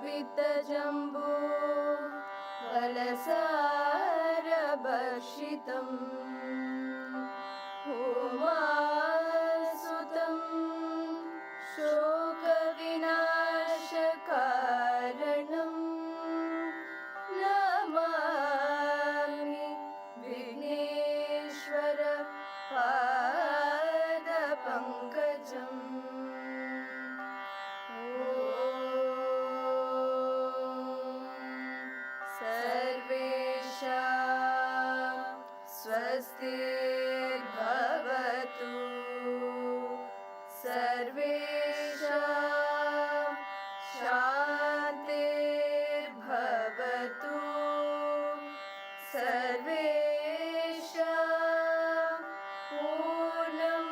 वित्तजम्बो फलसारभक्षितम् उमासुतं शोकविनाशकारणं नमामि विघ्नेश्वर पादपङ्कजम्। सर्वेषां स्वस्तिर्भवतु, सर्वेषां शान्तिर्भवतु, सर्वेषां पूर्णं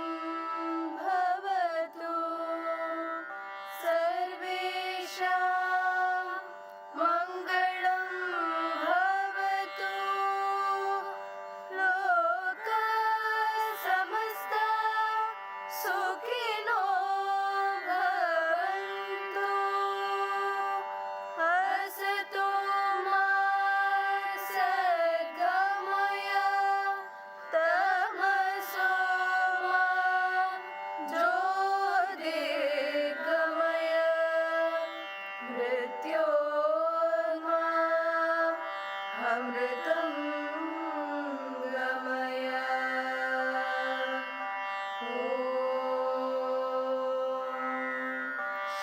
भवतु, सर्वेषां मङ्गलं भवतु, लोकाः समस्ताः सुखिनो भवन्तु। असतो मा सद्गमय, तमसो मा ज्योतिर्गमय, मृत्योर्मा अमृतं गमय। ॐ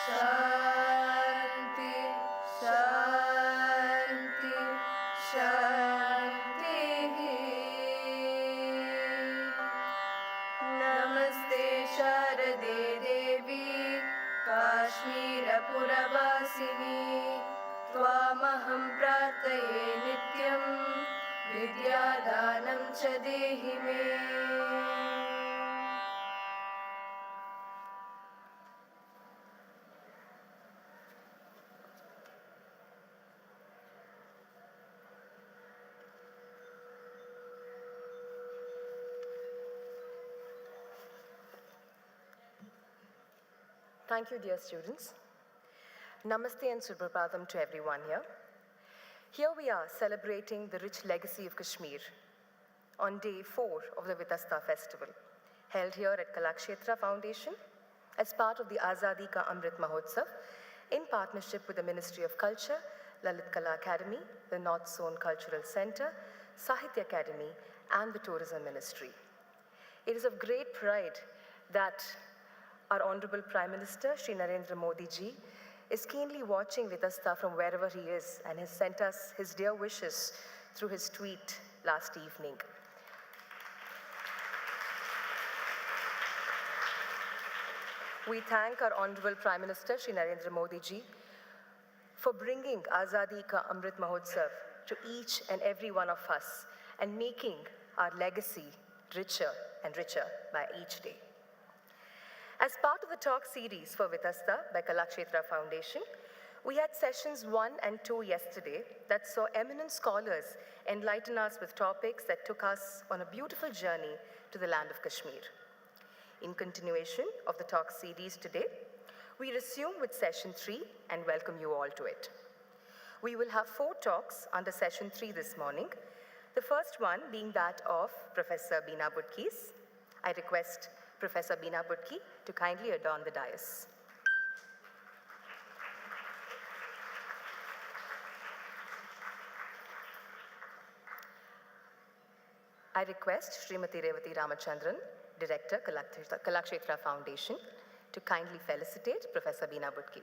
शान्ति शान्ति शान्तिः। नमस्ते शारदे देवी काश्मीरपुरवासिनी, त्वामहं प्रार्थये नित्यं, विद्यादानं च देहि मे। Thank you, dear students. Namaste and Suprabhatam to everyone here. Here we are celebrating the rich legacy of Kashmir on day 4 of the Vitasta festival, held here at Kalakshetra Foundation as part of the Azadi Ka Amrit Mahotsav in partnership with the Ministry of Culture, Lalit Kala Academy, the North Zone Cultural Center, Sahitya Academy, and the Tourism Ministry. It is of great pride that our Honorable Prime Minister, Shri Narendra Modi ji, is keenly watching Vitasta from wherever he is and has sent us his dear wishes through his tweet last evening. We thank our Honorable Prime Minister, Shri Narendra Modi ji, for bringing Azadi Ka Amrit Mahotsav to each and every one of us and making our legacy richer and richer by each day. As part of the talk series for Vitasta by Kalakshetra Foundation, we had sessions 1 and 2 yesterday that saw eminent scholars enlighten us with topics that took us on a beautiful journey to the land of Kashmir. In continuation of the talk series today, we resume with session 3 and welcome you all to it. We will have 4 talks under session 3 this morning, the first one being that of Professor Beena Budkis. I request Professor Beena Budki to kindly adorn the dais. I request Srimati Revati Ramachandran, Director, Kalakshetra Foundation, to kindly felicitate Professor Beena Budki.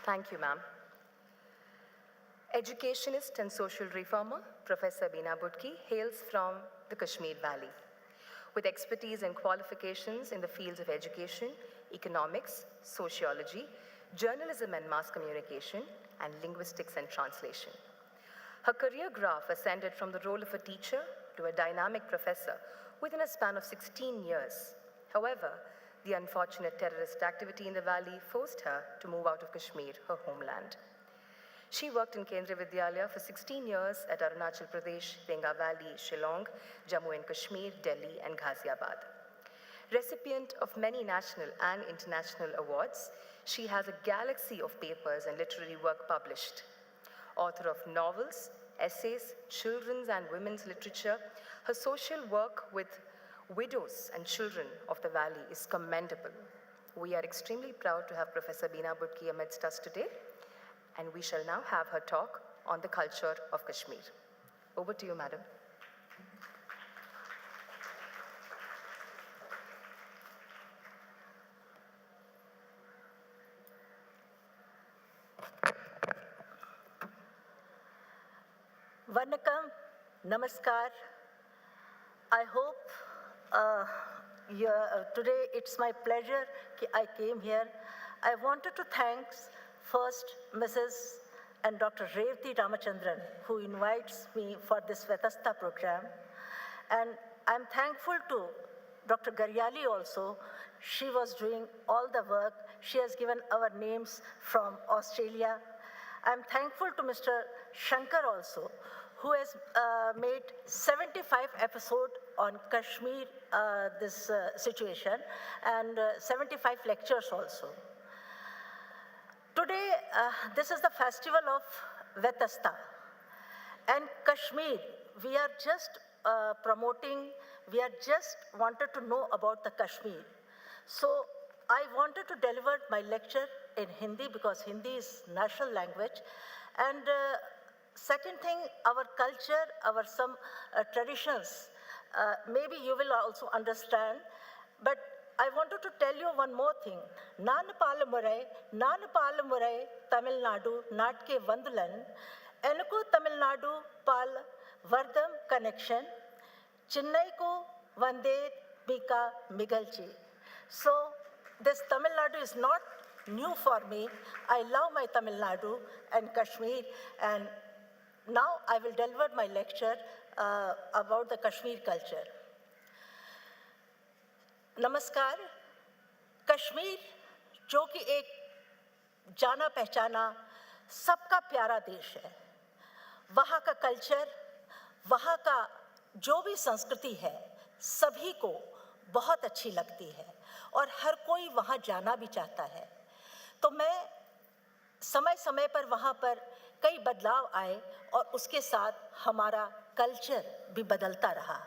Thank you, ma'am. Educationist and social reformer, Professor Beena Budki hails from the Kashmir Valley. with expertise and qualifications in the fields of education, economics, sociology, journalism and mass communication, and linguistics and translation. Her career graph ascended from the role of a teacher to a dynamic professor within a span of 16 years. However, the unfortunate terrorist activity in the valley forced her to move out of Kashmir, her homeland. She worked in Kendriya Vidyalaya for 16 years at Arunachal Pradesh, Benga Valley, Shillong, Jammu and Kashmir, Delhi, and Ghaziabad. Recipient of many national and international awards, she has a galaxy of papers and literary work published. Author of novels, essays, children's and women's literature, her social work with widows and children of the valley is commendable. We are extremely proud to have Professor Beena Budki amidst us today, and we shall now have her talk on the culture of Kashmir. Over to you, madam. Vanakkam, Namaskar. I hope today it's my pleasure that I came here. I wanted to thank first Mrs. and Dr. Revati Ramachandran, who invites me for this Vitasta program. And I'm thankful to Dr. Garyali also. She was doing all the work. She has given our names from Australia. I'm thankful to Mr. Shankar also, who has made 75 episodes on Kashmir, this situation, and 75 lectures also. Today, this is the festival of Vitasta. And Kashmir, we are just promoting, we are just wanted to know about the Kashmir. So I wanted to deliver my lecture in Hindi because Hindi is national language. And second thing, our culture, our some traditions, maybe you will also understand, but I wanted to tell you one more thing. Nanapal Murai, Tamil Nadu, Natke Vandulan, Enuku Tamil Nadu, Pal, Vardam connection, Chennai ko Vande Mika Migalchi. So this Tamil Nadu is not new for me. I love my Tamil Nadu and Kashmir, and now I will deliver my lecture about the Kashmir culture. नमस्कार, कश्मीर जो कि एक जाना पहचाना सबका प्यारा देश है, वहाँ का कल्चर, वहाँ का जो भी संस्कृति है, सभी को बहुत अच्छी लगती है और हर कोई वहाँ जाना भी चाहता है। तो मैं समय समय पर वहाँ पर कई बदलाव आए और उसके साथ हमारा कल्चर भी बदलता रहा।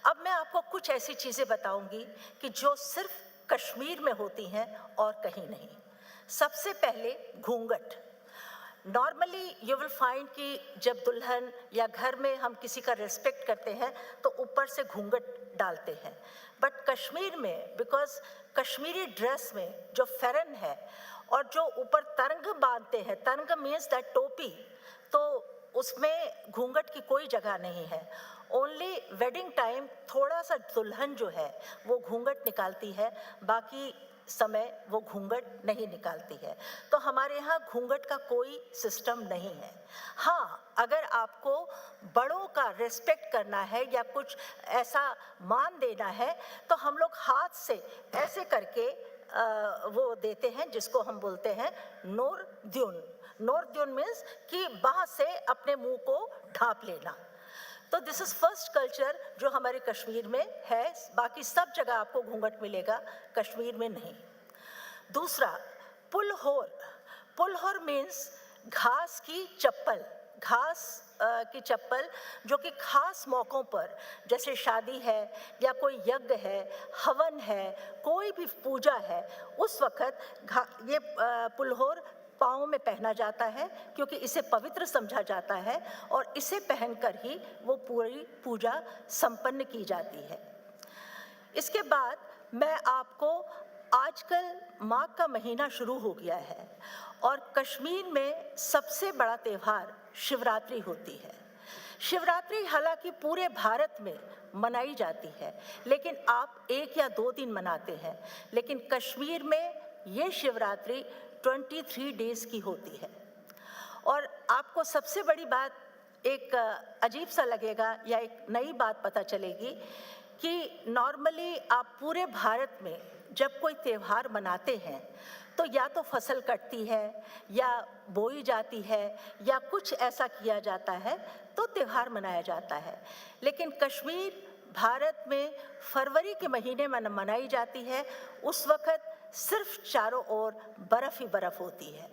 अब मैं आपको कुछ ऐसी चीज़ें बताऊंगी कि जो सिर्फ कश्मीर में होती हैं और कहीं नहीं। सबसे पहले घूंघट। नॉर्मली यू विल फाइंड कि जब दुल्हन या घर में हम किसी का रिस्पेक्ट करते हैं तो ऊपर से घूंघट डालते हैं, बट कश्मीर में बिकॉज कश्मीरी ड्रेस में जो फेरन है और जो ऊपर तरंग बांधते हैं, तरंग मीन्स दैट टोपी, तो उसमें घूंघट की कोई जगह नहीं है। ओनली वेडिंग टाइम थोड़ा सा दुल्हन जो है वो घूंघट निकालती है, बाकी समय वो घूंघट नहीं निकालती है। तो हमारे यहाँ घूंघट का कोई सिस्टम नहीं है। हाँ, अगर आपको बड़ों का रिस्पेक्ट करना है या कुछ ऐसा मान देना है तो हम लोग हाथ से ऐसे करके वो देते हैं, जिसको हम बोलते हैं नोर द्युन। नोर द्युन मीन्स कि बाँह से अपने मुंह को ढांप लेना। तो दिस इज फर्स्ट कल्चर जो हमारे कश्मीर में है, बाकी सब जगह आपको घूंघट मिलेगा, कश्मीर में नहीं। दूसरा, पुलहोर। पुलहोर मीन्स घास की चप्पल, घास की चप्पल जो कि खास मौक़ों पर, जैसे शादी है या कोई यज्ञ है, हवन है, कोई भी पूजा है, उस वक़्त ये पुलहोर पाँव में पहना जाता है क्योंकि इसे पवित्र समझा जाता है और इसे पहनकर ही वो पूरी पूजा संपन्न की जाती है। इसके बाद मैं आपको, आजकल माघ का महीना शुरू हो गया है और कश्मीर में सबसे बड़ा त्यौहार शिवरात्रि होती है। शिवरात्रि हालांकि पूरे भारत में मनाई जाती है, लेकिन आप 1 या 2 दिन मनाते हैं। लेकिन कश्मीर में ये शिवरात्रि 23 डेज़ की होती है। और आपको सबसे बड़ी बात एक अजीब सा लगेगा या एक नई बात पता चलेगी कि नॉर्मली आप पूरे भारत में जब कोई त्यौहार मनाते हैं तो या तो फसल कटती है या बोई जाती है या कुछ ऐसा किया जाता है तो त्यौहार मनाया जाता है। लेकिन कश्मीर भारत में फरवरी के महीने में मनाई जाती है। उस वक़्त सिर्फ चारों ओर बर्फ़ ही बर्फ़ होती है।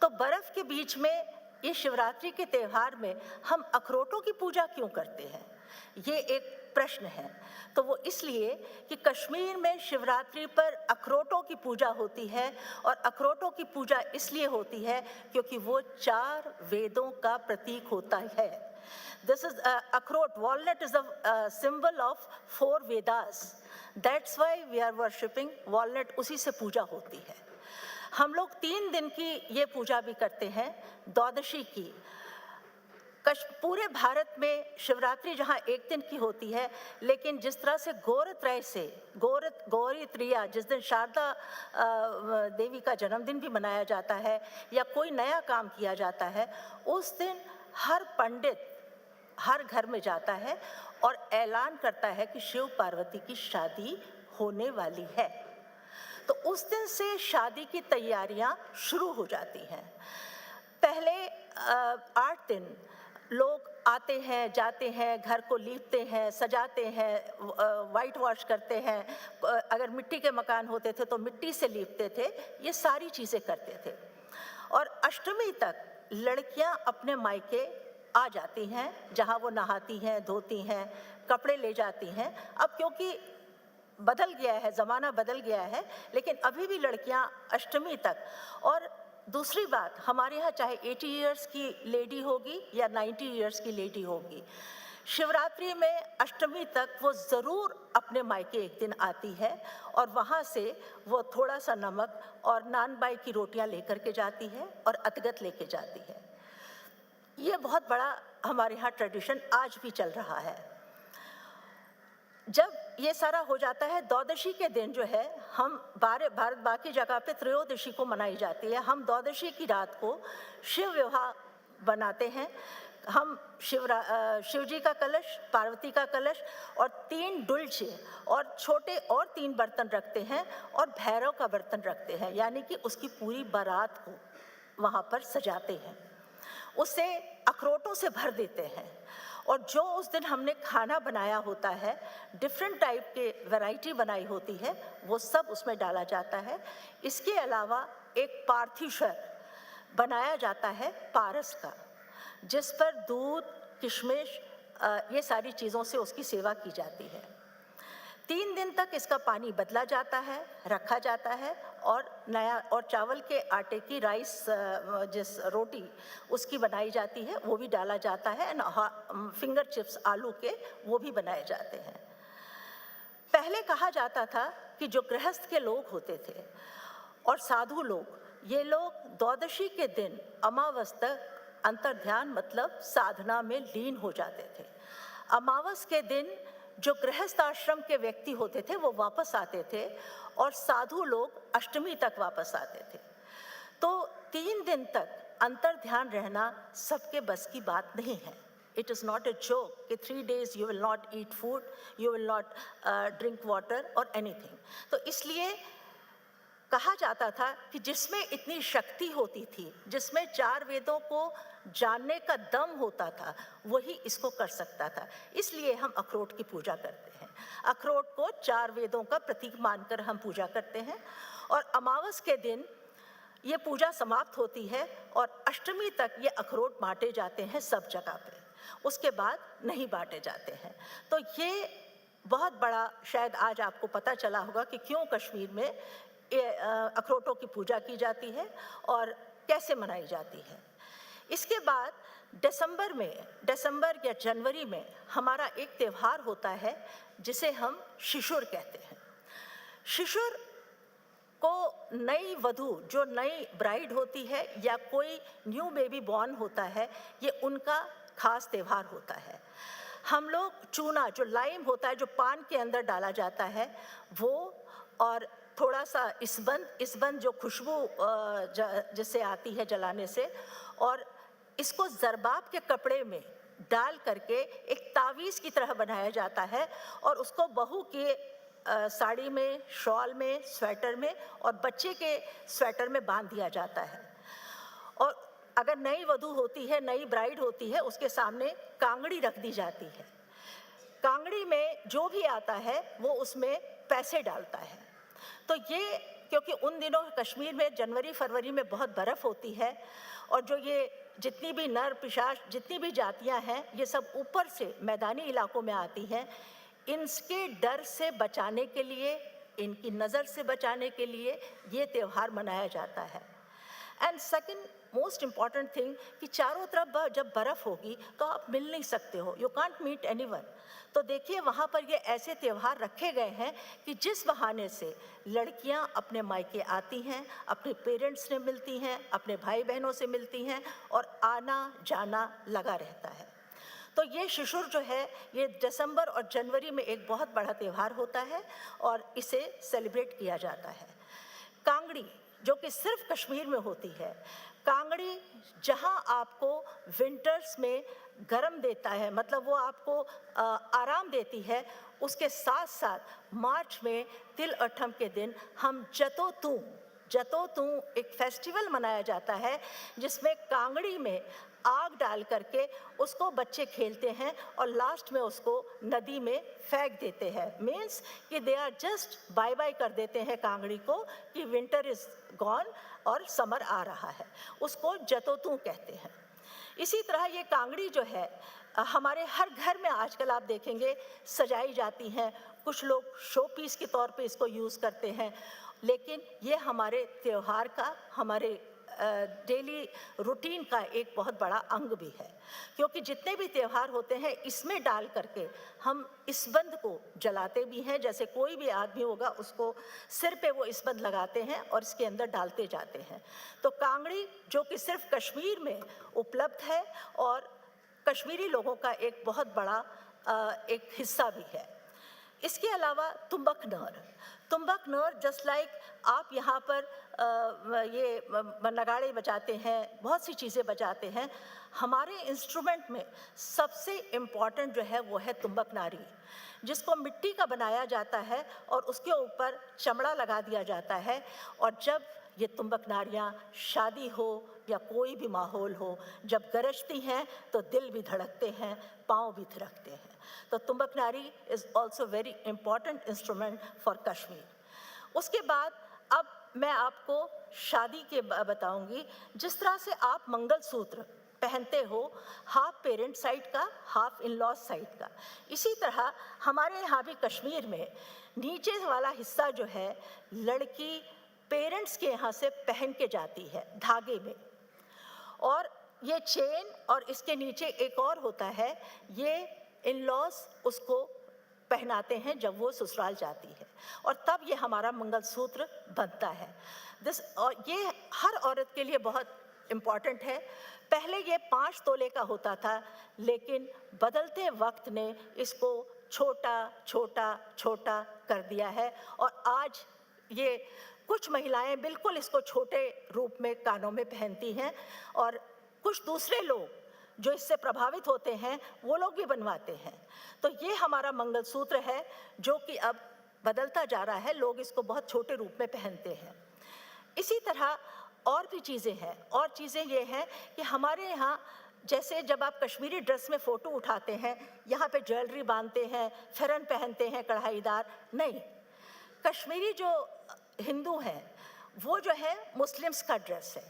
तो बर्फ़ के बीच में ये शिवरात्रि के त्यौहार में हम अखरोटों की पूजा क्यों करते हैं, ये एक प्रश्न है। तो वो इसलिए कि कश्मीर में शिवरात्रि पर अखरोटों की पूजा होती है, और अखरोटों की पूजा इसलिए होती है क्योंकि वो 4 वेदों का प्रतीक होता है। This is अखरोट, walnut is a symbol of 4 Vedas. That's why we are worshipping walnut, उसी से पूजा होती है। हम लोग 3 दिन की ये पूजा भी करते हैं, द्वादशी की। पूरे भारत में शिवरात्रि जहाँ 1 दिन की होती है, लेकिन जिस तरह से गौरत्रय से गौरी त्रिया, जिस दिन शारदा देवी का जन्मदिन भी मनाया जाता है या कोई नया काम किया जाता है, उस दिन हर पंडित हर घर में जाता है और ऐलान करता है कि शिव पार्वती की शादी होने वाली है। तो उस दिन से शादी की तैयारियां शुरू हो जाती हैं। पहले 8 दिन लोग आते हैं, जाते हैं, घर को लीपते हैं, सजाते हैं, वाइट वॉश करते हैं। अगर मिट्टी के मकान होते थे तो मिट्टी से लीपते थे। ये सारी चीज़ें करते थे। और अष्टमी तक लड़कियां अपने मायके आ जाती हैं, जहाँ वो नहाती हैं, धोती हैं, कपड़े ले जाती हैं। अब क्योंकि बदल गया है, ज़माना बदल गया है, लेकिन अभी भी लड़कियां अष्टमी तक। और दूसरी बात, हमारे यहाँ चाहे 80 इयर्स की लेडी होगी या 90 इयर्स की लेडी होगी, शिवरात्रि में अष्टमी तक वो ज़रूर अपने मायके 1 दिन आती है, और वहाँ से वो थोड़ा सा नमक और नान बाई की रोटियाँ लेकर के जाती है और अतगत लेके जाती है। ये बहुत बड़ा हमारे यहाँ ट्रेडिशन आज भी चल रहा है। जब ये सारा हो जाता है, द्वादशी के दिन जो है, हम भारत बाकी जगह पे त्रयोदशी को मनाई जाती है। हम द्वादशी की रात को शिव विवाह बनाते हैं। हम शिव जी का कलश, पार्वती का कलश और 3 डुलचे और छोटे और 3 बर्तन रखते हैं और भैरव का बर्तन रखते हैं, यानी कि उसकी पूरी बारात को वहाँ पर सजाते हैं। उसे अखरोटों से भर देते हैं, और जो उस दिन हमने खाना बनाया होता है, डिफरेंट टाइप के वैरायटी बनाई होती है, वो सब उसमें डाला जाता है। इसके अलावा एक पार्थिव बनाया जाता है पारस का, जिस पर दूध, किशमिश, ये सारी चीज़ों से उसकी सेवा की जाती है। 3 दिन तक इसका पानी बदला जाता है, रखा जाता है, और नया, और चावल के आटे की राइस, जिस रोटी उसकी बनाई जाती है, वो भी डाला जाता है। फिंगर चिप्स आलू के वो भी बनाए जाते हैं। पहले कहा जाता था कि जो गृहस्थ के लोग होते थे और साधु लोग, ये लोग द्वादशी के दिन अमावस तक अंतर्ध्यान मतलब साधना में लीन हो जाते थे। अमावस के दिन जो गृहस्थ आश्रम के व्यक्ति होते थे वो वापस आते थे, और साधु लोग अष्टमी तक वापस आते थे। तो 3 दिन तक अंतर्ध्यान रहना सबके बस की बात नहीं है। It is not a joke कि 3 days you will not eat food, you will not drink water और एनीथिंग। तो इसलिए कहा जाता था कि जिसमें इतनी शक्ति होती थी, जिसमें 4 वेदों को जानने का दम होता था, वही इसको कर सकता था। इसलिए हम अखरोट की पूजा करते हैं। अखरोट को 4 वेदों का प्रतीक मानकर हम पूजा करते हैं, और अमावस के दिन ये पूजा समाप्त होती है और अष्टमी तक ये अखरोट बांटे जाते हैं सब जगह पे। उसके बाद नहीं बांटे जाते हैं। तो ये बहुत बड़ा, शायद आज आपको पता चला होगा कि क्यों कश्मीर में अखरोटों की पूजा की जाती है और कैसे मनाई जाती है। इसके बाद दिसंबर या जनवरी में हमारा एक त्यौहार होता है जिसे हम शिशुर कहते हैं। शिशुर को नई वधू, जो नई ब्राइड होती है या कोई न्यू बेबी बॉर्न होता है, ये उनका खास त्यौहार होता है। हम लोग चूना, जो लाइम होता है, जो पान के अंदर डाला जाता है, वो और थोड़ा सा इसबंद जो खुशबू जिससे आती है जलाने से, और इसको ज़रबाब के कपड़े में डाल करके एक तावीज़ की तरह बनाया जाता है और उसको बहू के साड़ी में, शॉल में, स्वेटर में और बच्चे के स्वेटर में बांध दिया जाता है। और अगर नई वधू होती है, नई ब्राइड होती है, उसके सामने कांगड़ी रख दी जाती है। कांगड़ी में जो भी आता है वो उसमें पैसे डालता है। तो ये, क्योंकि उन दिनों कश्मीर में जनवरी फरवरी में बहुत बर्फ़ होती है और जो ये जितनी भी नर पिशाच, जितनी भी जातियां हैं, ये सब ऊपर से मैदानी इलाकों में आती हैं। इनके डर से बचाने के लिए, इनकी नज़र से बचाने के लिए ये त्यौहार मनाया जाता है। And second most important thing कि चारों तरफ जब बर्फ़ होगी तो आप मिल नहीं सकते हो, यू कांट मीट एनीवन। तो देखिए वहाँ पर ये ऐसे त्यौहार रखे गए हैं कि जिस बहाने से लड़कियाँ अपने मायके आती हैं, अपने पेरेंट्स से मिलती हैं, अपने भाई बहनों से मिलती हैं और आना जाना लगा रहता है। तो ये शिशुर जो है, ये दिसंबर और जनवरी में एक बहुत बड़ा त्यौहार होता है और इसे सेलिब्रेट किया जाता है। कांगड़ी, जो कि सिर्फ कश्मीर में होती है, कांगड़ी जहां आपको विंटर्स में गर्म देता है, मतलब वो आपको आराम देती है, उसके साथ साथ मार्च में तिल अठम के दिन हम जतो तू एक फेस्टिवल मनाया जाता है जिसमें कांगड़ी में आग डाल करके उसको बच्चे खेलते हैं और लास्ट में उसको नदी में फेंक देते हैं। मीन्स कि they are just bye bye कर देते हैं कांगड़ी को कि विंटर इज़ गॉन और समर आ रहा है, उसको जतोतू कहते हैं। इसी तरह ये कांगड़ी जो है हमारे हर घर में आजकल आप देखेंगे सजाई जाती हैं। कुछ लोग शो पीस के तौर पे इसको यूज़ करते हैं, लेकिन ये हमारे त्यौहार का, हमारे डेली रूटीन का एक बहुत बड़ा अंग भी है, क्योंकि जितने भी त्यौहार होते हैं इसमें डाल करके हम इसबंद को जलाते भी हैं। जैसे कोई भी आदमी होगा उसको सिर पे वो इसबंद लगाते हैं और इसके अंदर डालते जाते हैं। तो कांगड़ी, जो कि सिर्फ कश्मीर में उपलब्ध है और कश्मीरी लोगों का एक बहुत बड़ा एक हिस्सा भी है। इसके अलावा तुम्बक नर, जस्ट लाइक आप यहाँ पर ये नगाड़े बजाते हैं, बहुत सी चीज़ें बजाते हैं, हमारे इंस्ट्रूमेंट में सबसे इम्पॉर्टेंट जो है वो है तुम्बक नारी, जिसको मिट्टी का बनाया जाता है और उसके ऊपर चमड़ा लगा दिया जाता है। और जब ये तुम्बक नारियाँ शादी हो या कोई भी माहौल हो, जब गरजती हैं तो दिल भी धड़कते हैं, पाँव भी थिरकते हैं। तो तुम्बक नारी is also very important instrument for Kashmir. उसके बाद अब मैं आपको शादी के बताऊंगी। जिस तरह से आप मंगलसूत्र पहनते हो, हाफ पेरेंट साइड का, हाफ इन लॉ साइड का, इसी तरह हमारे यहाँ भी कश्मीर में नीचे वाला हिस्सा जो है लड़की पेरेंट्स के यहाँ से पहन के जाती है धागे में, और ये चेन और इसके नीचे एक और होता है, ये इन लॉज उसको पहनाते हैं जब वो ससुराल जाती है, और तब ये हमारा मंगलसूत्र बनता है। और ये हर औरत के लिए बहुत इम्पॉर्टेंट है। पहले ये 5 तोले का होता था, लेकिन बदलते वक्त ने इसको छोटा छोटा छोटा कर दिया है और आज ये कुछ महिलाएं बिल्कुल इसको छोटे रूप में कानों में पहनती हैं और कुछ दूसरे लोग जो इससे प्रभावित होते हैं वो लोग भी बनवाते हैं। तो ये हमारा मंगलसूत्र है जो कि अब बदलता जा रहा है, लोग इसको बहुत छोटे रूप में पहनते हैं। इसी तरह और भी चीज़ें हैं, और चीज़ें ये हैं कि हमारे यहाँ जैसे जब आप कश्मीरी ड्रेस में फ़ोटो उठाते हैं, यहाँ पे ज्वेलरी बांधते हैं, फेरन पहनते हैं कढ़ाईदार, नहीं, कश्मीरी जो हिंदू हैं वो जो है मुस्लिम्स का ड्रेस है,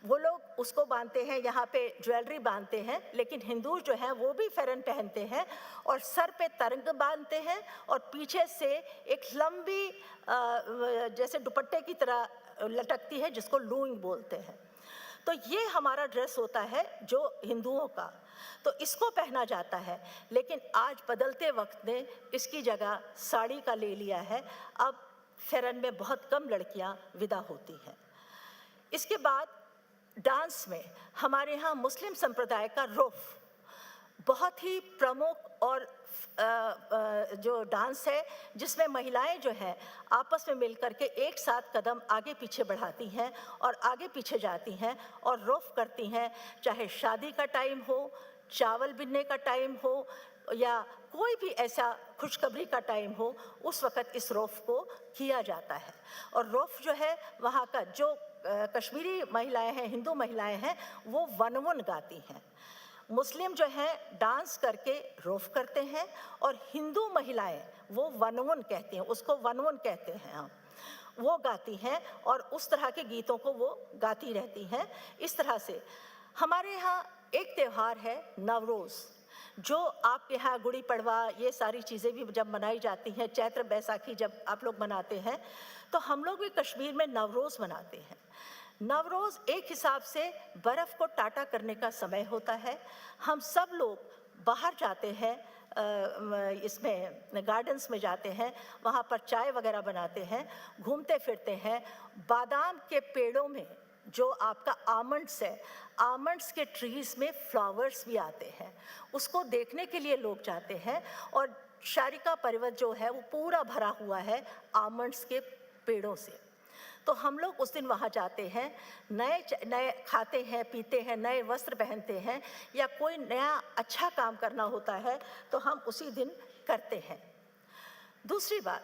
वो लोग उसको बांधते हैं, यहाँ पे ज्वेलरी बांधते हैं, लेकिन हिंदू जो हैं वो भी फेरन पहनते हैं और सर पे तरंग बांधते हैं और पीछे से एक लंबी जैसे दुपट्टे की तरह लटकती है जिसको लूंग बोलते हैं। तो ये हमारा ड्रेस होता है जो हिंदुओं का, तो इसको पहना जाता है, लेकिन आज बदलते वक्त ने इसकी जगह साड़ी का ले लिया है। अब फेरन में बहुत कम लड़कियां विदा होती हैं। इसके बाद डांस में हमारे यहाँ मुस्लिम संप्रदाय का रोफ बहुत ही प्रमुख और जो डांस है जिसमें महिलाएं जो हैं आपस में मिलकर के एक साथ कदम आगे पीछे बढ़ाती हैं और आगे पीछे जाती हैं और रोफ करती हैं, चाहे शादी का टाइम हो, चावल बिनने का टाइम हो या कोई भी ऐसा खुशखबरी का टाइम हो, उस वक़्त इस रोफ को किया जाता है। और रोफ जो है वहाँ का जो कश्मीरी महिलाएं हैं, हिंदू महिलाएं हैं, वो वनवन गाती हैं। मुस्लिम जो हैं डांस करके रोफ करते हैं और हिंदू महिलाएं वो वनवन कहते हैं, उसको वनवन कहते हैं हम, वो गाती हैं और उस तरह के गीतों को वो गाती रहती हैं। इस तरह से हमारे यहाँ एक त्यौहार है नवरोज़, जो आपके यहाँ गुड़ी पड़वा ये सारी चीज़ें भी जब मनाई जाती हैं, चैत्र बैसाखी जब आप लोग मनाते हैं, तो हम लोग भी कश्मीर में नवरोज़ मनाते हैं। नवरोज़ एक हिसाब से बर्फ़ को टाटा करने का समय होता है। हम सब लोग बाहर जाते हैं, इसमें गार्डन्स में जाते हैं, वहाँ पर चाय वगैरह बनाते हैं, घूमते फिरते हैं। बादाम के पेड़ों में जो आपका आमंड्स है, आमंड्स के ट्रीज़ में फ्लावर्स भी आते हैं, उसको देखने के लिए लोग जाते हैं। और शारिका पर्वत जो है वो पूरा भरा हुआ है आमंड्स के पेड़ों से। तो हम लोग उस दिन वहाँ जाते हैं, नए खाते हैं, पीते हैं, नए वस्त्र पहनते हैं, या कोई नया अच्छा काम करना होता है तो हम उसी दिन करते हैं। दूसरी बात,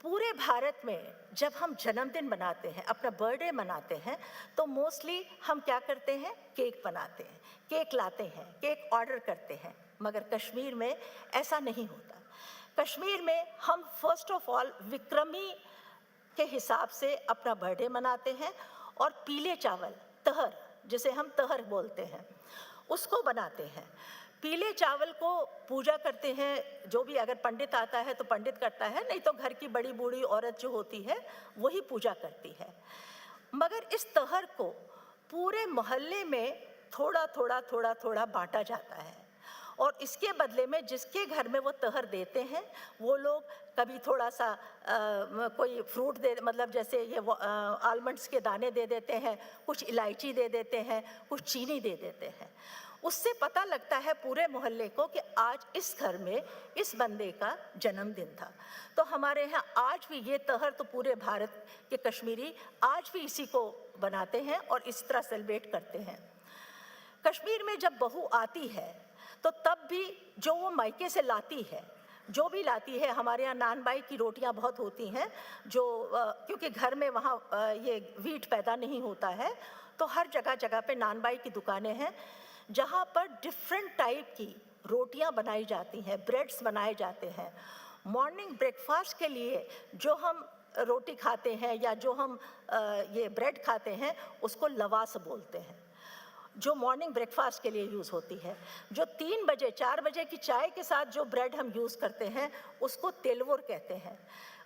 पूरे भारत में जब हम जन्मदिन मनाते हैं, अपना बर्थडे मनाते हैं, तो मोस्टली हम क्या करते हैं, केक बनाते हैं, केक लाते हैं, केक ऑर्डर करते हैं। मगर कश्मीर में ऐसा नहीं होता। कश्मीर में हम फर्स्ट ऑफ ऑल विक्रमी के हिसाब से अपना बर्थडे मनाते हैं और पीले चावल, तहर, जिसे हम तहर बोलते हैं, उसको बनाते हैं। पीले चावल को पूजा करते हैं, जो भी अगर पंडित आता है तो पंडित करता है, नहीं तो घर की बड़ी बूढ़ी औरत जो होती है वही पूजा करती है। मगर इस तहर को पूरे मोहल्ले में थोड़ा थोड़ा थोड़ा थोड़ा बांटा जाता है और इसके बदले में जिसके घर में वो तहर देते हैं वो लोग कभी थोड़ा सा कोई फ्रूट दे, मतलब जैसे ये आलमंड्स के दाने दे देते हैं, कुछ इलायची दे देते हैं, कुछ चीनी दे देते हैं। उससे पता लगता है पूरे मोहल्ले को कि आज इस घर में इस बंदे का जन्मदिन था। तो हमारे यहाँ आज भी ये तहर, तो पूरे भारत के कश्मीरी आज भी इसी को बनाते हैं और इस तरह सेलिब्रेट करते हैं। कश्मीर में जब बहू आती है तो तब भी जो वो मायके से लाती है, जो भी लाती है, हमारे यहाँ नानबाई की रोटियां बहुत होती हैं, जो क्योंकि घर में वहाँ ये वीट पैदा नहीं होता है, तो हर जगह जगह पे नानबाई की दुकानें हैं जहाँ पर डिफरेंट टाइप की रोटियां बनाई जाती हैं, ब्रेड्स बनाए जाते हैं। मॉर्निंग ब्रेकफास्ट के लिए जो हम रोटी खाते हैं या जो हम ये ब्रेड खाते हैं उसको लवास बोलते हैं, जो मॉर्निंग ब्रेकफास्ट के लिए यूज़ होती है। जो 3 बजे 4 बजे की चाय के साथ जो ब्रेड हम यूज़ करते हैं उसको तेलवुर कहते हैं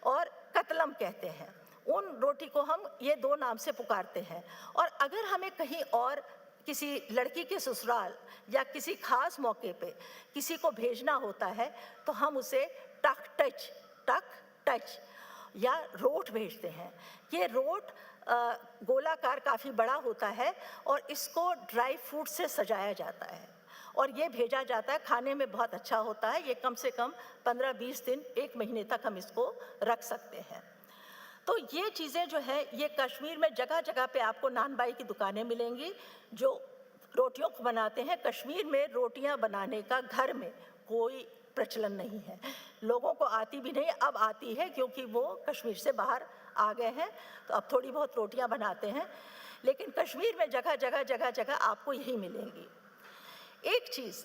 और कतलम कहते हैं। उन रोटी को हम ये 2 नाम से पुकारते हैं। और अगर हमें कहीं और किसी लड़की के ससुराल या किसी खास मौके पे किसी को भेजना होता है तो हम उसे टक टच या रोट भेजते हैं। ये रोट गोलाकार काफ़ी बड़ा होता है और इसको ड्राई फ्रूट से सजाया जाता है और ये भेजा जाता है। खाने में बहुत अच्छा होता है। ये कम से कम 15-20 दिन, 1 महीने तक हम इसको रख सकते हैं। तो ये चीज़ें जो है, ये कश्मीर में जगह जगह पे आपको नानबाई की दुकानें मिलेंगी जो रोटियों को बनाते हैं। कश्मीर में रोटियां बनाने का घर में कोई प्रचलन नहीं है, लोगों को आती भी नहीं। अब आती है क्योंकि वो कश्मीर से बाहर आ गए हैं, तो अब थोड़ी बहुत रोटियां बनाते हैं, लेकिन कश्मीर में जगह जगह आपको यही मिलेंगी। एक चीज़,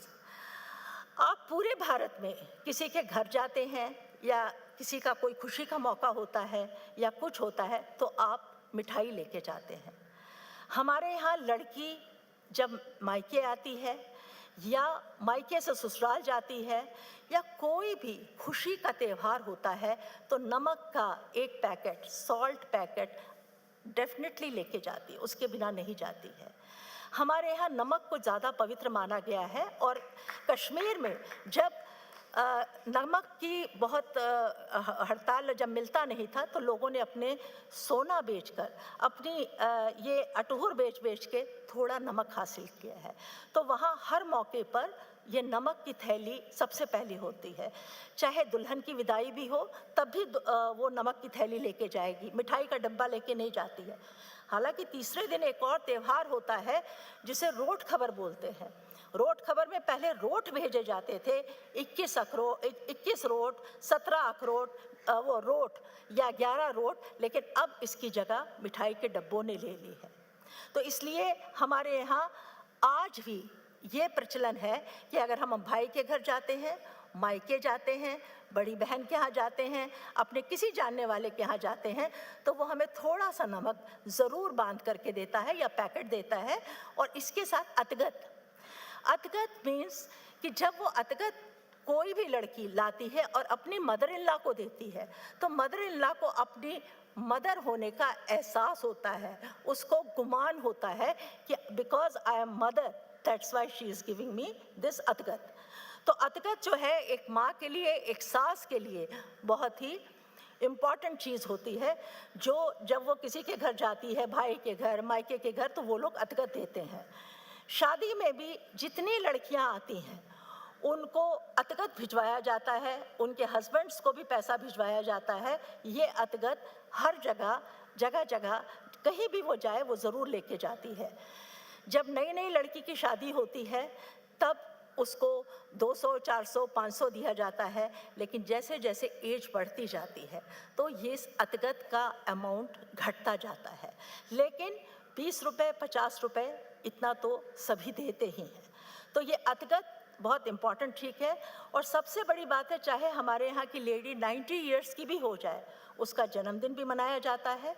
आप पूरे भारत में किसी के घर जाते हैं या किसी का कोई खुशी का मौका होता है या कुछ होता है तो आप मिठाई लेके जाते हैं। हमारे यहाँ लड़की जब मायके आती है या मायके से ससुराल जाती है या कोई भी खुशी का त्यौहार होता है तो नमक का एक पैकेट, सॉल्ट पैकेट डेफिनेटली लेके जाती है, उसके बिना नहीं जाती है। हमारे यहाँ नमक को ज़्यादा पवित्र माना गया है और कश्मीर में जब नमक की बहुत हड़ताल जब मिलता नहीं था तो लोगों ने अपने सोना बेचकर, अपनी ये अटहूर बेच के थोड़ा नमक हासिल किया है। तो वहाँ हर मौके पर ये नमक की थैली सबसे पहले होती है। चाहे दुल्हन की विदाई भी हो तब भी वो नमक की थैली लेके जाएगी, मिठाई का डब्बा लेके नहीं जाती है। हालांकि तीसरे दिन एक और त्यौहार होता है जिसे रोट खबर बोलते हैं। रोट खबर में पहले रोट भेजे जाते थे, 21 रोट, 17 अखरोट, वो रोट या 11 रोट, लेकिन अब इसकी जगह मिठाई के डब्बों ने ले ली है। तो इसलिए हमारे यहाँ आज भी ये प्रचलन है कि अगर हम भाई के घर जाते हैं, मायके जाते हैं, बड़ी बहन के यहाँ जाते हैं, अपने किसी जानने वाले के यहाँ जाते हैं, तो वो हमें थोड़ा सा नमक ज़रूर बांध करके देता है या पैकेट देता है। और इसके साथ अतगत। अतगत मीन्स कि जब वो अतगत कोई भी लड़की लाती है और अपनी मदर इन लॉ को देती है, तो मदर इन लॉ को अपनी मदर होने का एहसास होता है, उसको गुमान होता है कि because I am mother, that's why she is giving me this अतगत। तो अतगत जो है एक माँ के लिए, एक सास के लिए बहुत ही इम्पॉर्टेंट चीज़ होती है, जो जब वो किसी के घर जाती है, भाई के घर, मायके के घर, तो वो लोग अतगत देते हैं। शादी में भी जितनी लड़कियां आती हैं उनको अतगत भिजवाया जाता है, उनके हस्बैंड्स को भी पैसा भिजवाया जाता है। ये अतगत हर जगह जगह जगह कहीं भी वो जाए वो ज़रूर लेके जाती है। जब नई नई लड़की की शादी होती है तब उसको 200, 400, 500 दिया जाता है, लेकिन जैसे जैसे एज बढ़ती जाती है तो ये अतगत का अमाउंट घटता जाता है। लेकिन 20 रुपये, 50 रुपये इतना तो सभी देते ही हैं। तो ये अतगत बहुत इम्पॉर्टेंट ठीक है। और सबसे बड़ी बात है, चाहे हमारे यहाँ की लेडी 90 इयर्स की भी हो जाए, उसका जन्मदिन भी मनाया जाता है।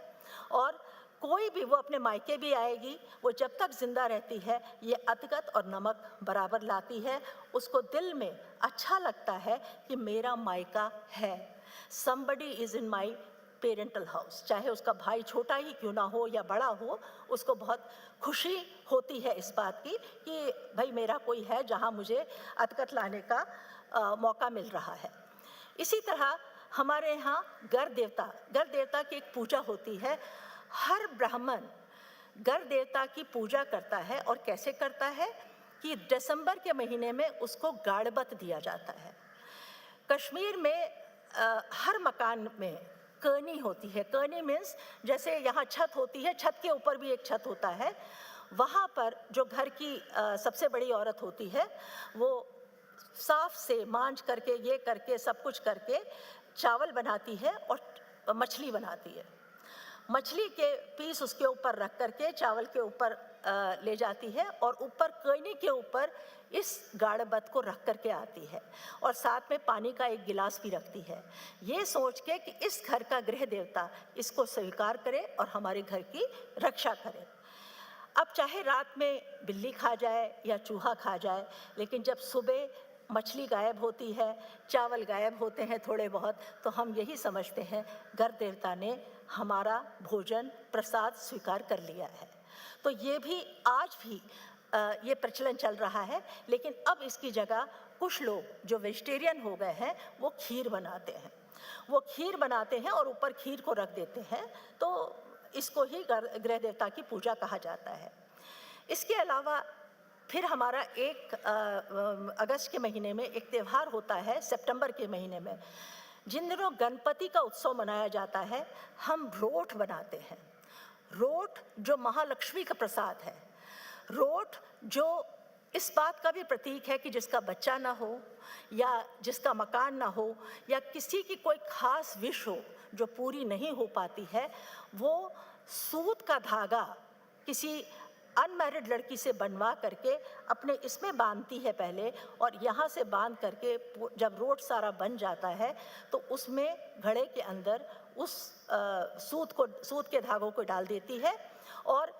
और कोई भी, वो अपने मायके भी आएगी, वो जब तक जिंदा रहती है ये अतगत और नमक बराबर लाती है। उसको दिल में अच्छा लगता है कि मेरा मायका है, somebody is in my parental house. चाहे उसका भाई छोटा ही क्यों ना हो या बड़ा हो, उसको बहुत खुशी होती है इस बात की कि भाई मेरा कोई है जहाँ मुझे अतगत लाने का मौका मिल रहा है। इसी तरह हमारे यहाँ घर देवता की एक पूजा होती है। हर ब्राह्मण घर देवता की पूजा करता है। और कैसे करता है कि दिसंबर के महीने में उसको गाड़बत दिया जाता है। कश्मीर में हर मकान में कर्नी होती है। कर्नी मीन्स जैसे यहाँ छत होती है, छत के ऊपर भी एक छत होता है। वहाँ पर जो घर की सबसे बड़ी औरत होती है वो साफ से मांज करके, ये करके, सब कुछ करके चावल बनाती है और मछली बनाती है। मछली के पीस उसके ऊपर रख करके चावल के ऊपर ले जाती है और ऊपर कर्नी के ऊपर इस गाड़बत को रख करके आती है और साथ में पानी का एक गिलास भी रखती है, ये सोच के कि इस घर का गृह देवता इसको स्वीकार करे और हमारे घर की रक्षा करे। अब चाहे रात में बिल्ली खा जाए या चूहा खा जाए, लेकिन जब सुबह मछली गायब होती है, चावल गायब होते हैं थोड़े बहुत, तो हम यही समझते हैं घर देवता ने हमारा भोजन प्रसाद स्वीकार कर लिया है। तो ये भी आज भी ये प्रचलन चल रहा है। लेकिन अब इसकी जगह कुछ लोग जो वेजिटेरियन हो गए हैं वो खीर बनाते हैं और ऊपर खीर को रख देते हैं। तो इसको ही गृह देवता की पूजा कहा जाता है। इसके अलावा फिर हमारा एक अगस्त के महीने में एक त्यौहार होता है, सितंबर के महीने में, जिन दिनों गणपति का उत्सव मनाया जाता है। हम रोट बनाते हैं। रोट जो महालक्ष्मी का प्रसाद है, रोट जो इस बात का भी प्रतीक है कि जिसका बच्चा ना हो या जिसका मकान ना हो या किसी की कोई खास विश हो जो पूरी नहीं हो पाती है, वो सूत का धागा किसी अनमैरिड लड़की से बनवा करके अपने इसमें बांधती है पहले, और यहाँ से बांध करके जब रोट सारा बन जाता है तो उसमें घड़े के अंदर उस सूत के धागों को डाल देती है और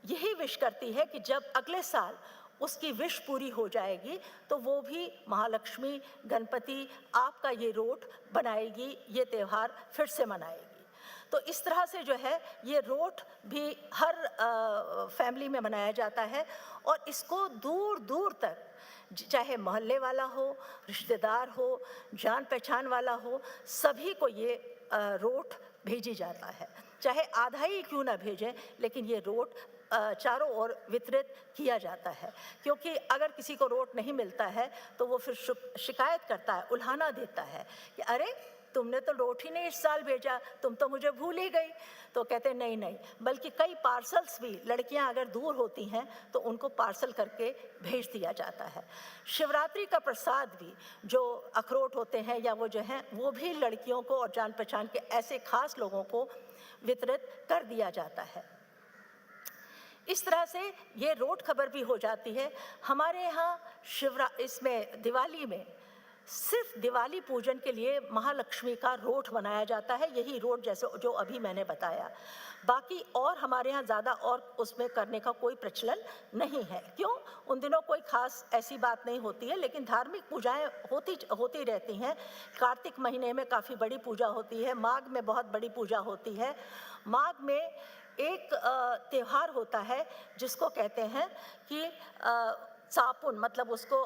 यही विश करती है कि जब अगले साल उसकी विश पूरी हो जाएगी तो वो भी महालक्ष्मी गणपति आपका ये रोट बनाएगी, ये त्यौहार फिर से मनाएगी। तो इस तरह से जो है ये रोट भी हर फैमिली में मनाया जाता है और इसको दूर दूर तक, चाहे मोहल्ले वाला हो, रिश्तेदार हो, जान पहचान वाला हो, सभी को ये रोट भेजी जाता है। चाहे आधा ही क्यों ना भेजें, लेकिन ये रोट चारों ओर वितरित किया जाता है, क्योंकि अगर किसी को रोट नहीं मिलता है तो वो फिर शिकायत करता है, उल्हाना देता है कि अरे तुमने तो रोट ही नहीं इस साल भेजा, तुम तो मुझे भूल ही गई। तो कहते नहीं नहीं, बल्कि कई पार्सल्स भी, लड़कियां अगर दूर होती हैं तो उनको पार्सल करके भेज दिया जाता है। शिवरात्रि का प्रसाद भी, जो अखरोट होते हैं या वो जो हैं, वो भी लड़कियों को और जान पहचान के ऐसे खास लोगों को वितरित कर दिया जाता है। इस तरह से ये रोट खबर भी हो जाती है। हमारे यहाँ इसमें दिवाली में सिर्फ दिवाली पूजन के लिए महालक्ष्मी का रोट बनाया जाता है, यही रोट जैसे जो अभी मैंने बताया। बाकी और हमारे यहाँ ज़्यादा और उसमें करने का कोई प्रचलन नहीं है। क्यों? उन दिनों कोई खास ऐसी बात नहीं होती है, लेकिन धार्मिक पूजाएं होती रहती हैं। कार्तिक महीने में काफ़ी बड़ी पूजा होती है, माघ में बहुत बड़ी पूजा होती है। माघ में एक त्यौहार होता है जिसको कहते हैं कि चापुन, मतलब उसको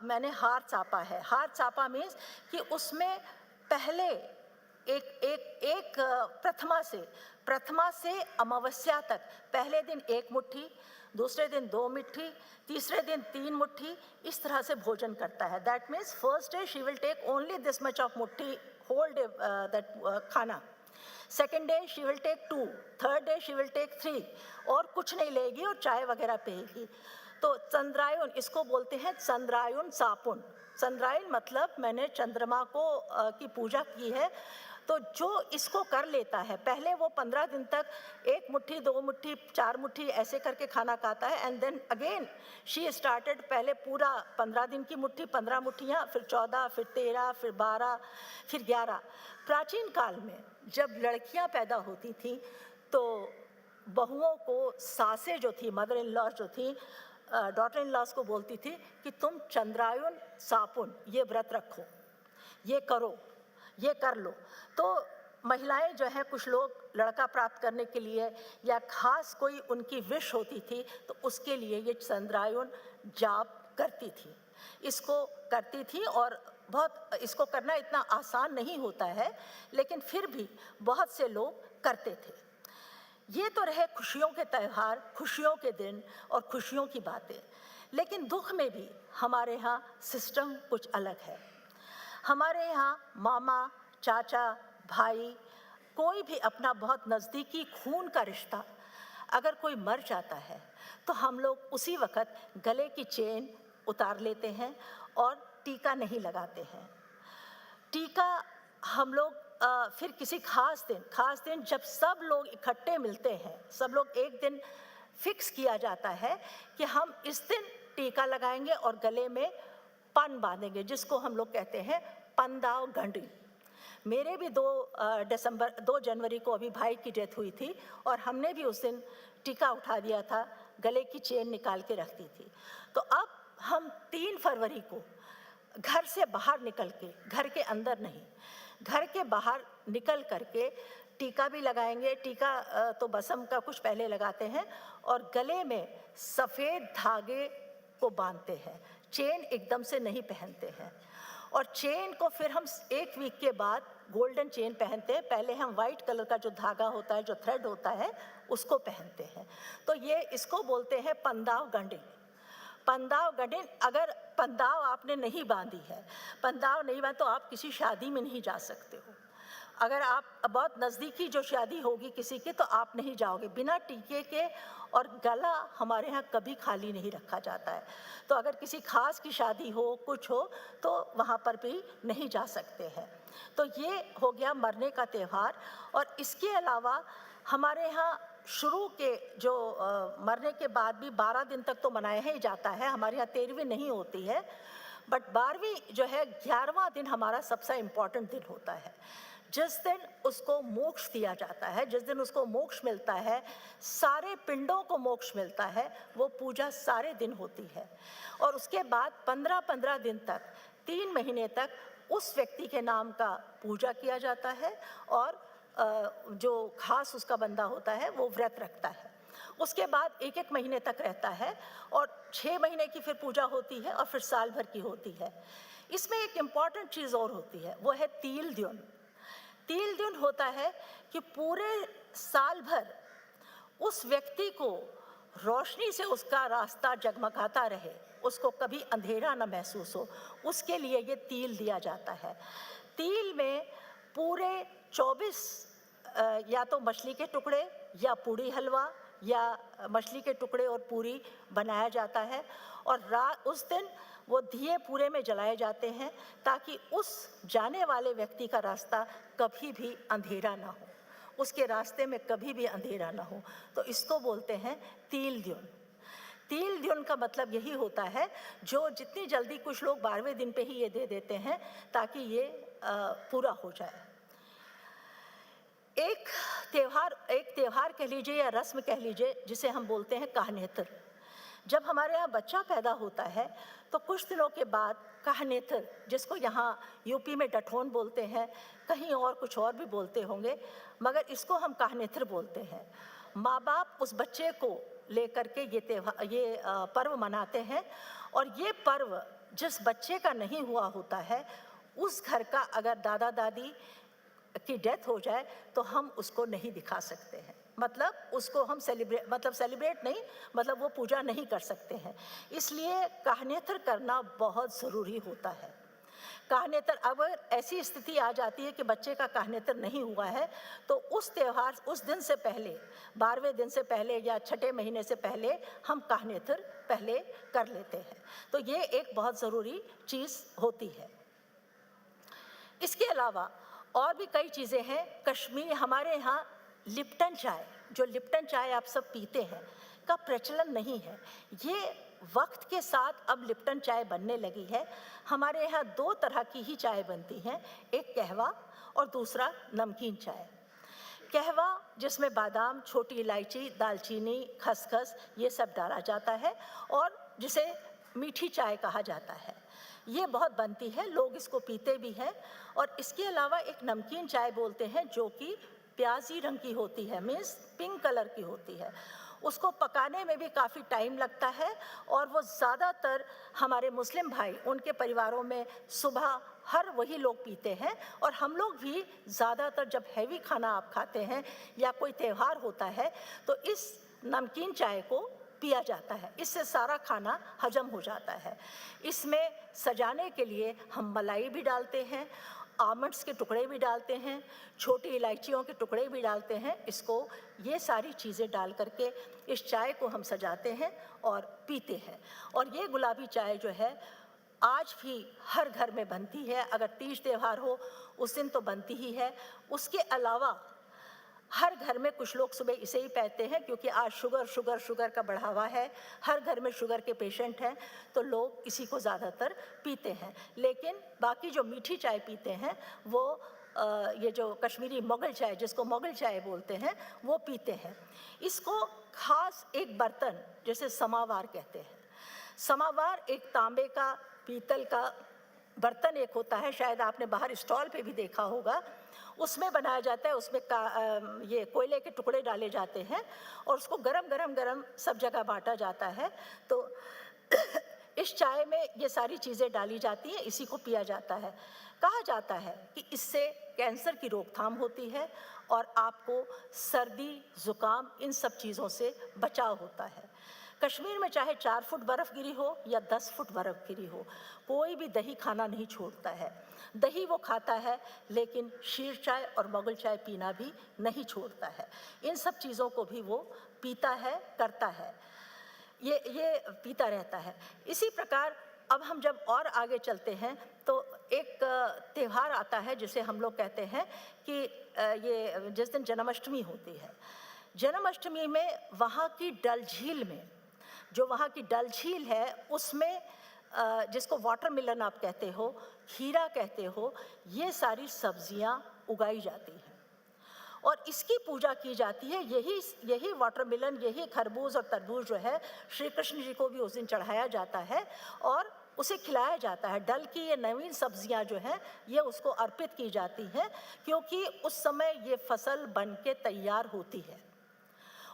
मैंने हार चापा है। हार चापा मीन्स कि उसमें पहले एक प्रथमा से अमावस्या तक पहले दिन 1 मुट्ठी, दूसरे दिन 2 मुट्ठी, तीसरे दिन 3 मुट्ठी, इस तरह से भोजन करता है। That means first day she will take only this much of mutthi, whole day that khana. Second day she will take 2, third day she will take 3, और कुछ नहीं लेगी और चाय वगैरह पिएगी। तो चंद्रायन, इसको बोलते हैं चंद्रायन सापुन। चंद्रायन मतलब मैंने चंद्रमा को की पूजा की है। तो जो इसको कर लेता है, पहले वो 15 दिन तक 1 मुट्ठी, 2 मुट्ठी, 4 मुट्ठी ऐसे करके खाना खाता है, and then again she started, पहले पूरा 15 दिन की मुट्ठी, 15 मुट्ठियाँ, फिर 14, फिर 13, फिर 12, फिर 11। प्राचीन काल में जब लड़कियां पैदा होती थीं तो बहुओं को सासें जो थी, मदर इन लॉ जो थी, डॉटर इन लॉज को बोलती थी कि तुम चंद्रायन सापुन ये व्रत रखो, ये करो, ये कर लो। तो महिलाएं जो हैं, कुछ लोग लड़का प्राप्त करने के लिए या खास कोई उनकी विश होती थी तो उसके लिए ये चंद्रायन जाप करती थी, इसको करती थी। और बहुत इसको करना इतना आसान नहीं होता है, लेकिन फिर भी बहुत से लोग करते थे। ये तो रहे खुशियों के त्यौहार, खुशियों के दिन और खुशियों की बातें। लेकिन दुख में भी हमारे यहाँ सिस्टम कुछ अलग है। हमारे यहाँ मामा, चाचा, भाई, कोई भी अपना बहुत नज़दीकी खून का रिश्ता अगर कोई मर जाता है तो हम लोग उसी वक़्त गले की चेन उतार लेते हैं और टीका नहीं लगाते हैं। टीका हम लोग फिर किसी खास दिन जब सब लोग इकट्ठे मिलते हैं, सब लोग एक दिन फिक्स किया जाता है कि हम इस दिन टीका लगाएंगे और गले में पन बांधेंगे, जिसको हम लोग कहते हैं पंदाव गंडी। मेरे भी 2 जनवरी को अभी भाई की डेथ हुई थी और हमने भी उस दिन टीका उठा दिया था, गले की चेन निकाल के रखती थी। तो अब हम 3 फरवरी को घर से बाहर निकल के, घर के अंदर नहीं, घर के बाहर निकल करके टीका भी लगाएंगे। टीका तो बसम का कुछ पहले लगाते हैं और गले में सफ़ेद धागे को बांधते हैं, चेन एकदम से नहीं पहनते हैं। और चेन को फिर हम 1 वीक के बाद गोल्डन चेन पहनते हैं। पहले हम वाइट कलर का जो धागा होता है, जो थ्रेड होता है, उसको पहनते हैं। तो ये इसको बोलते हैं पंदाव गंडिन। पंदाव गंडिन, अगर पंदाव आपने नहीं बांधी है, पंदाव नहीं बांधी तो आप किसी शादी में नहीं जा सकते हो। अगर आप बहुत नज़दीकी जो शादी होगी किसी की तो आप नहीं जाओगे बिना टीके के। और गला हमारे यहाँ कभी खाली नहीं रखा जाता है। तो अगर किसी खास की शादी हो, कुछ हो, तो वहाँ पर भी नहीं जा सकते हैं। तो ये हो गया मरने का त्यौहार। और इसके अलावा हमारे यहाँ शुरू के जो मरने के बाद भी 12 दिन तक तो मनाया ही जाता है। हमारे यहाँ 13वीं नहीं होती है, बट 12वीं जो है 11वां दिन हमारा सबसे इम्पॉर्टेंट दिन होता है, जिस दिन उसको मोक्ष दिया जाता है, जिस दिन उसको मोक्ष मिलता है, सारे पिंडों को मोक्ष मिलता है। वो पूजा सारे दिन होती है और उसके बाद 15-15 दिन तक, 3 महीने तक उस व्यक्ति के नाम का पूजा किया जाता है और जो खास उसका बंदा होता है वो व्रत रखता है। उसके बाद 1-1 महीने तक रहता है और 6 महीने की फिर पूजा होती है और फिर साल भर की होती है। इसमें एक इम्पॉर्टेंट चीज़ और होती है, वो है तिल द्युन। तिल द्युन होता है कि पूरे साल भर उस व्यक्ति को रोशनी से उसका रास्ता जगमगाता रहे, उसको कभी अंधेरा न महसूस हो, उसके लिए ये तिल दिया जाता है। तिल में पूरे 24 या तो मछली के टुकड़े या पूड़ी हलवा या मछली के टुकड़े और पूरी बनाया जाता है, और उस दिन वो दिए पूरे में जलाए जाते हैं ताकि उस जाने वाले व्यक्ति का रास्ता कभी भी अंधेरा ना हो, उसके रास्ते में कभी भी अंधेरा ना हो। तो इसको बोलते हैं तिल द्युन। तिल द्युन का मतलब यही होता है, जो जितनी जल्दी, कुछ लोग 12वें दिन पे ही ये दे देते हैं ताकि ये पूरा हो जाए। एक त्यौहार कह लीजिए या रस्म कह लीजिए जिसे हम बोलते हैं काहनेतर। जब हमारे यहाँ बच्चा पैदा होता है तो कुछ दिनों के बाद काहनेतर, जिसको यहाँ यूपी में डठोन बोलते हैं, कहीं और कुछ और भी बोलते होंगे, मगर इसको हम काहनेतर बोलते हैं। माँ बाप उस बच्चे को लेकर के ये पर्व मनाते हैं, और ये पर्व जिस बच्चे का नहीं हुआ होता है, उस घर का अगर दादा दादी की डेथ हो जाए तो हम उसको नहीं दिखा सकते हैं, मतलब उसको हम सेलिब्रेट नहीं, मतलब वो पूजा नहीं कर सकते हैं। इसलिए काहनेतर करना बहुत ज़रूरी होता है। काहनेतर, अब ऐसी स्थिति आ जाती है कि बच्चे का काहनेतर नहीं हुआ है तो उस त्यौहार, उस दिन से पहले, 12वें दिन से पहले या छठे महीने से पहले हम काहनेतर पहले कर लेते हैं। तो ये एक बहुत ज़रूरी चीज़ होती है। इसके अलावा और भी कई चीज़ें हैं। कश्मीर, हमारे यहाँ लिप्टन चाय, जो लिप्टन चाय आप सब पीते हैं, का प्रचलन नहीं है। ये वक्त के साथ अब लिप्टन चाय बनने लगी है। हमारे यहाँ 2 तरह की ही चाय बनती हैं, एक कहवा और दूसरा नमकीन चाय। कहवा जिसमें बादाम, छोटी इलायची, दालचीनी, खसखस ये सब डाला जाता है, और जिसे मीठी चाय कहा जाता है, ये बहुत बनती है, लोग इसको पीते भी हैं। और इसके अलावा एक नमकीन चाय बोलते हैं जो कि प्याजी रंग की होती है, मीन्स पिंक कलर की होती है। उसको पकाने में भी काफ़ी टाइम लगता है, और वो ज़्यादातर हमारे मुस्लिम भाई, उनके परिवारों में सुबह हर वही लोग पीते हैं। और हम लोग भी ज़्यादातर जब हैवी खाना आप खाते हैं या कोई त्यौहार होता है तो इस नमकीन चाय को पिया जाता है, इससे सारा खाना हजम हो जाता है। इसमें सजाने के लिए हम मलाई भी डालते हैं, आमंड्स के टुकड़े भी डालते हैं, छोटी इलायचियों के टुकड़े भी डालते हैं। इसको, ये सारी चीज़ें डाल करके इस चाय को हम सजाते हैं और पीते हैं। और ये गुलाबी चाय जो है आज भी हर घर में बनती है। अगर तीज त्यौहार हो उस दिन तो बनती ही है। उसके अलावा हर घर में कुछ लोग सुबह इसे ही पीते हैं, क्योंकि आज शुगर का बढ़ावा है, हर घर में शुगर के पेशेंट हैं, तो लोग इसी को ज़्यादातर पीते हैं। लेकिन बाकी जो मीठी चाय पीते हैं वो ये जो कश्मीरी मोगल चाय, जिसको मोगल चाय बोलते हैं, वो पीते हैं। इसको खास एक बर्तन, जैसे समावार कहते हैं, समावार एक तांबे का, पीतल का बर्तन एक होता है, शायद आपने बाहर स्टॉल पे भी देखा होगा, उसमें बनाया जाता है। उसमें ये कोयले के टुकड़े डाले जाते हैं और उसको गरम सब जगह बांटा जाता है। तो इस चाय में ये सारी चीज़ें डाली जाती हैं, इसी को पिया जाता है। कहा जाता है कि इससे कैंसर की रोकथाम होती है और आपको सर्दी, ज़ुकाम, इन सब चीज़ों से बचाव होता है। कश्मीर में चाहे 4 फुट बर्फ़ गिरी हो या 10 फुट बर्फ़ गिरी हो, कोई भी दही खाना नहीं छोड़ता है। दही वो खाता है, लेकिन शीर चाय और मोगल चाय पीना भी नहीं छोड़ता है। इन सब चीज़ों को भी वो पीता है, करता है, ये पीता रहता है। इसी प्रकार अब हम जब और आगे चलते हैं तो एक त्यौहार आता है जिसे हम लोग कहते हैं कि ये जिस दिन जन्माष्टमी होती है। जन्माष्टमी में वहाँ की डल झील में, जो वहाँ की डल झील है, उसमें जिसको वाटरमेलन आप कहते हो, खीरा कहते हो, ये सारी सब्जियाँ उगाई जाती हैं और इसकी पूजा की जाती है। यही वाटरमेलन, यही खरबूज और तरबूज जो है, श्री कृष्ण जी को भी उस दिन चढ़ाया जाता है और उसे खिलाया जाता है। डल की ये नवीन सब्जियां जो हैं, ये उसको अर्पित की जाती हैं, क्योंकि उस समय ये फसल बन के तैयार होती है।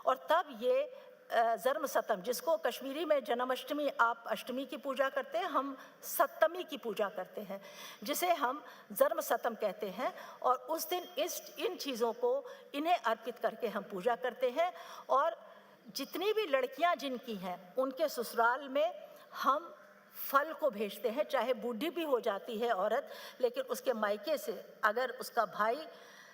और तब ये जन्म सतम, जिसको कश्मीरी में जन्माष्टमी, आप अष्टमी की पूजा करते हैं, हम सप्तमी की पूजा करते हैं, जिसे हम जन्म सतम कहते हैं। और उस दिन इन चीज़ों को, इन्हें अर्पित करके हम पूजा करते हैं। और जितनी भी लड़कियां जिनकी हैं उनके ससुराल में हम फल को भेजते हैं, चाहे बूढ़ी भी हो जाती है औरत, लेकिन उसके मायके से अगर उसका भाई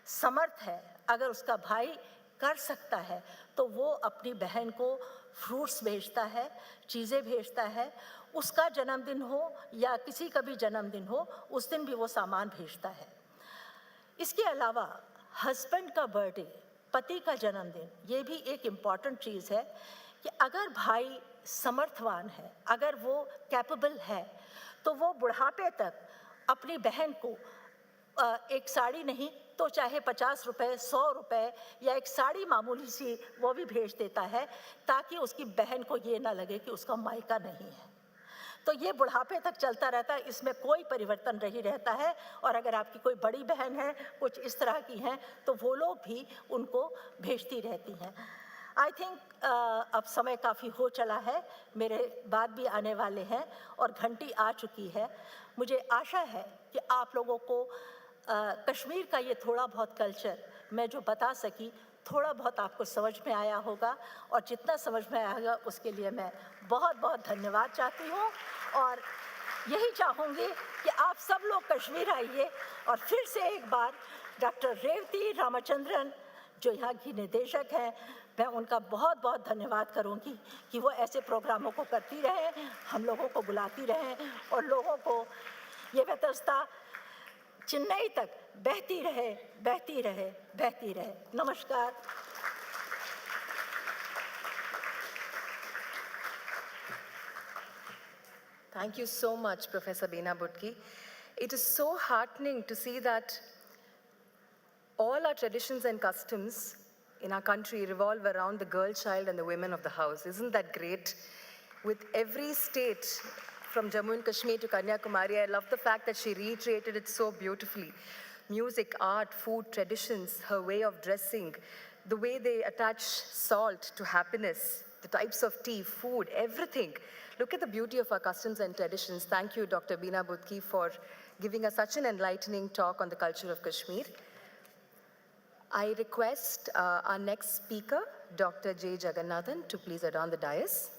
समर्थ है, अगर उसका भाई कर सकता है, तो वो अपनी बहन को फ्रूट्स भेजता है, चीज़ें भेजता है। उसका जन्मदिन हो या किसी का भी जन्मदिन हो, उस दिन भी वो सामान भेजता है। इसके अलावा हस्बैंड का बर्थडे, पति का जन्मदिन, ये भी एक इम्पॉर्टेंट चीज़ है कि अगर भाई समर्थवान है, अगर वो कैपेबल है, तो वो बुढ़ापे तक अपनी बहन को एक साड़ी नहीं तो चाहे 50 रुपए, 100 रुपए या एक साड़ी मामूली सी वो भी भेज देता है, ताकि उसकी बहन को ये ना लगे कि उसका मायका नहीं है। तो ये बुढ़ापे तक चलता रहता है, इसमें कोई परिवर्तन नहीं रहता है। और अगर आपकी कोई बड़ी बहन है, कुछ इस तरह की हैं, तो वो लोग भी उनको भेजती रहती हैं। आई थिंक अब समय काफ़ी हो चला है, मेरे बाद भी आने वाले हैं और घंटी आ चुकी है। मुझे आशा है कि आप लोगों को कश्मीर का ये थोड़ा बहुत कल्चर मैं जो बता सकी, थोड़ा बहुत आपको समझ में आया होगा, और जितना समझ में आएगा उसके लिए मैं बहुत बहुत धन्यवाद चाहती हूँ। और यही चाहूँगी कि आप सब लोग कश्मीर आइए। और फिर से एक बार डॉक्टर रेवती रामचंद्रन जो यहाँ की निदेशक हैं, मैं उनका बहुत बहुत धन्यवाद करूँगी कि वो ऐसे प्रोग्रामों को करती रहें, हम लोगों को बुलाती रहें और लोगों को ये वितस्ता चेन्नई तक बहती रहे, बहती रहे, बहती रहे। नमस्कार। Thank you so much, Professor Beena Budki. It is so heartening to see that all our traditions and customs in our country revolve around the girl child and the women of the house. Isn't that great? With every state, from Jammu and Kashmir to Kanyakumari, I love the fact that she reiterated it so beautifully. Music, art, food, traditions, her way of dressing, the way they attach salt to happiness, the types of tea, food, everything. Look at the beauty of our customs and traditions. Thank you, Dr. Beena Budki, for giving us such an enlightening talk on the culture of Kashmir. I request our next speaker, Dr. J. Jagannathan, to please adorn the dais.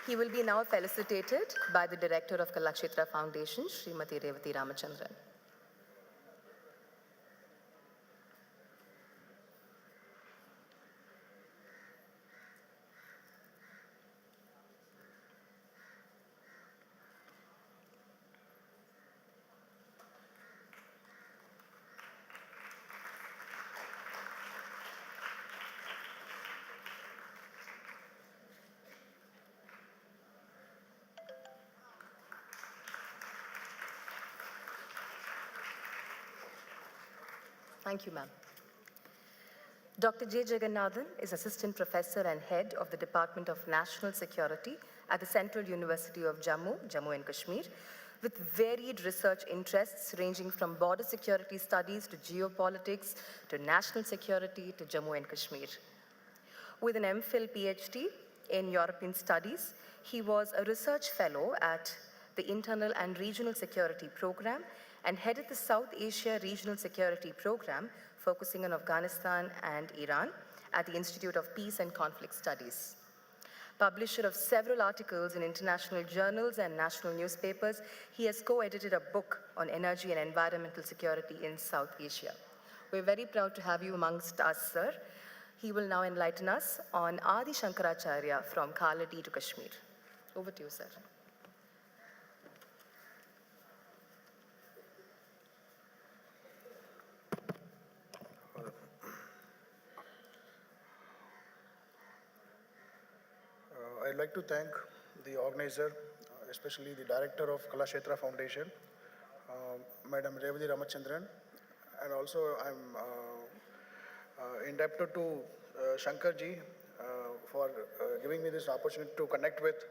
He will be now felicitated by the Director of Kalakshetra Foundation, Srimati Revati Ramachandran. Thank you, ma'am. Dr. J. Jagannathan is Assistant Professor and Head of the Department of National Security at the Central University of Jammu, Jammu and Kashmir, with varied research interests ranging from border security studies to geopolitics to national security to Jammu and Kashmir. With an MPhil PhD in European Studies, he was a research fellow at the Internal and Regional Security Program and headed the South Asia Regional Security Program, focusing on Afghanistan and Iran at the Institute of Peace and Conflict Studies. Publisher of several articles in international journals and national newspapers, he has co-edited a book on energy and environmental security in South Asia. We're very proud to have you amongst us, sir. He will now enlighten us on Adi Shankaracharya from Khaladi to Kashmir. Over to you, sir. I'd like to thank the organizer, especially the director of Kalakshetra Foundation, Madam Revati Ramachandran, and also I'm indebted to Shankar ji for giving me this opportunity to connect with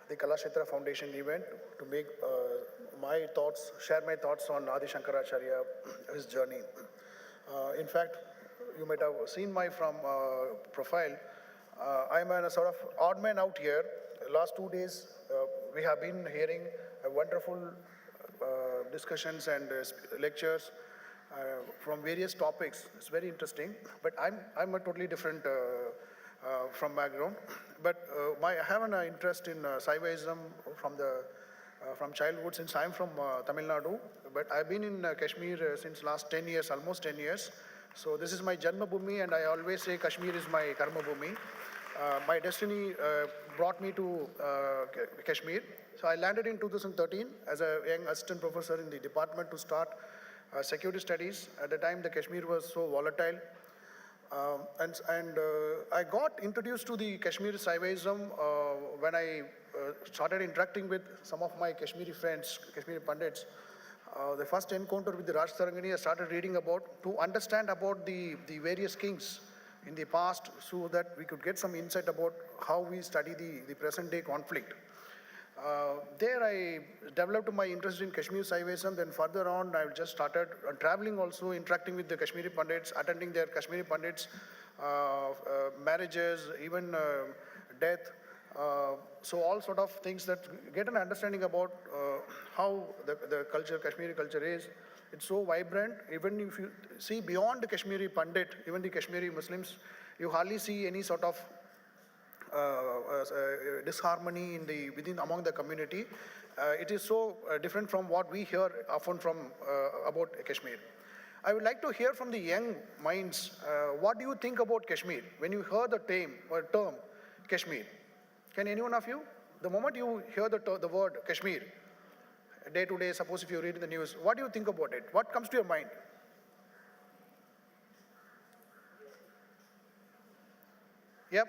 the Kalakshetra Foundation event to make my thoughts, share my thoughts on Adi Shankaracharya, his journey. In fact, you might have seen my profile. I'm a sort of odd man out here. Last 2 days, we have been hearing wonderful discussions and lectures from various topics. It's very interesting, but I'm a totally different from background. But I have an interest in Saivaism from childhood, since I'm from Tamil Nadu, but I've been in Kashmir since last 10 years, almost 10 years. So this is my Janma Bhumi, and I always say Kashmir is my Karma Bhumi. My destiny brought me to Kashmir. So I landed in 2013 as a young assistant professor in the department to start security studies. At the time, the Kashmir was so volatile. I got introduced to the Kashmiri Saivaism when I started interacting with some of my Kashmiri friends, Kashmiri Pandits. The first encounter with the Raj Tarangani, I started reading about to understand about the various kings in the past so that we could get some insight about how we study the present day conflict. There I developed my interest in Kashmir Saivaism. Then further on, I just started traveling also, interacting with the Kashmiri Pandits, attending their Kashmiri Pandits, marriages, even death. So all sort of things that get an understanding about how the culture, Kashmiri culture is. It's so vibrant. Even if you see beyond the Kashmiri Pandit, even the Kashmiri Muslims, you hardly see any sort of disharmony within among the community. It is so different from what we hear often from about Kashmir. I would like to hear from the young minds, what do you think about Kashmir when you hear the term Kashmir? Can anyone of you, the moment you hear the word Kashmir, day to day, suppose if you read the news, what do you think about it? What comes to your mind? Yep.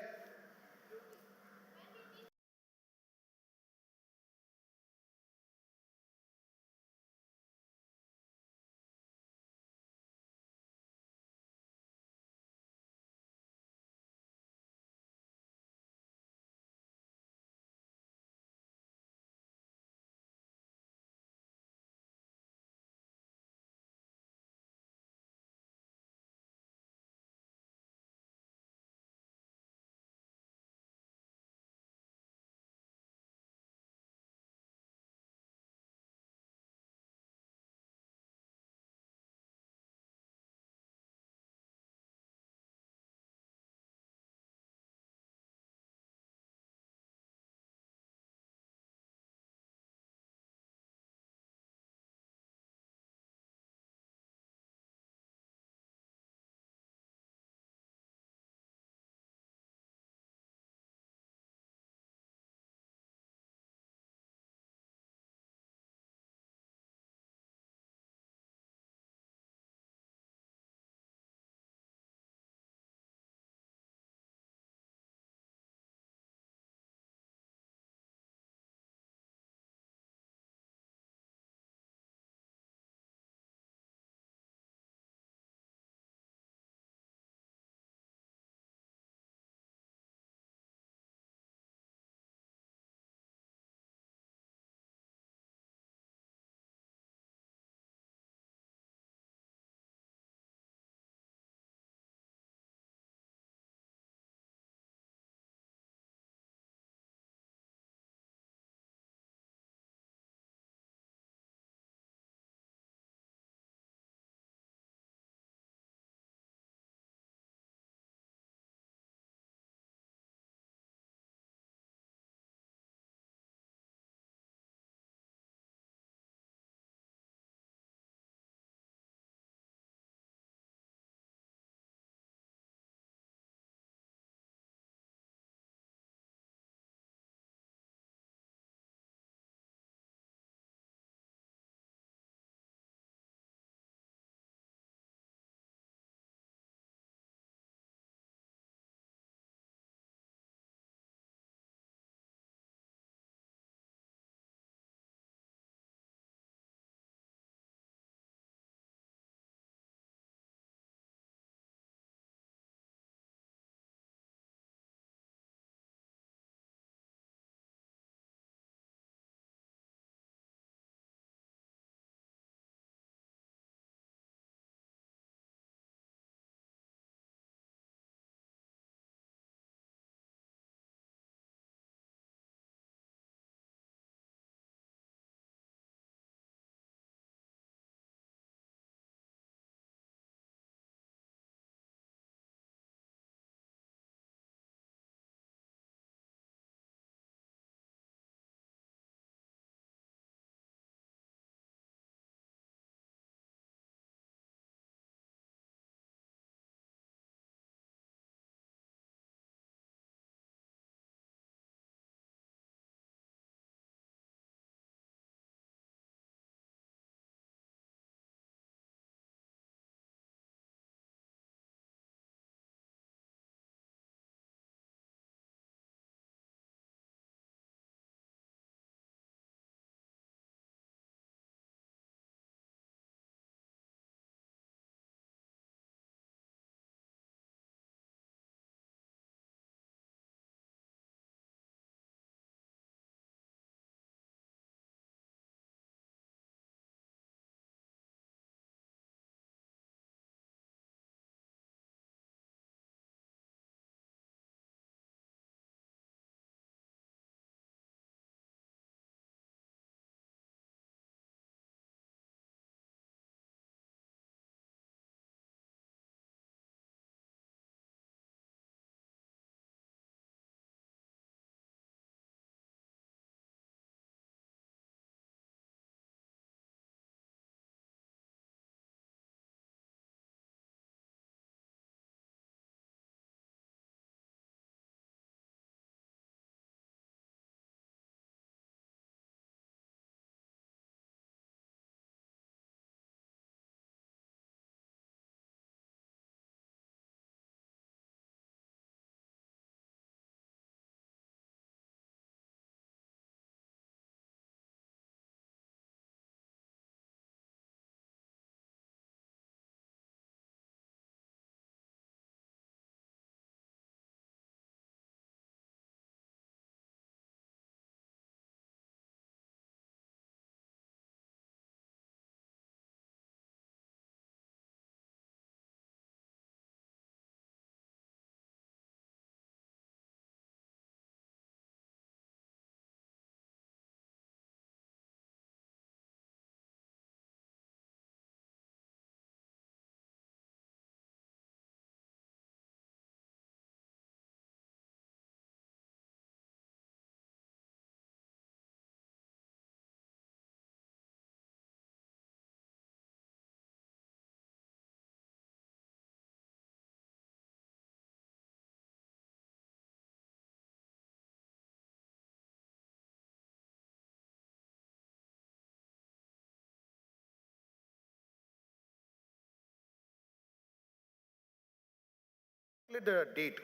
the date.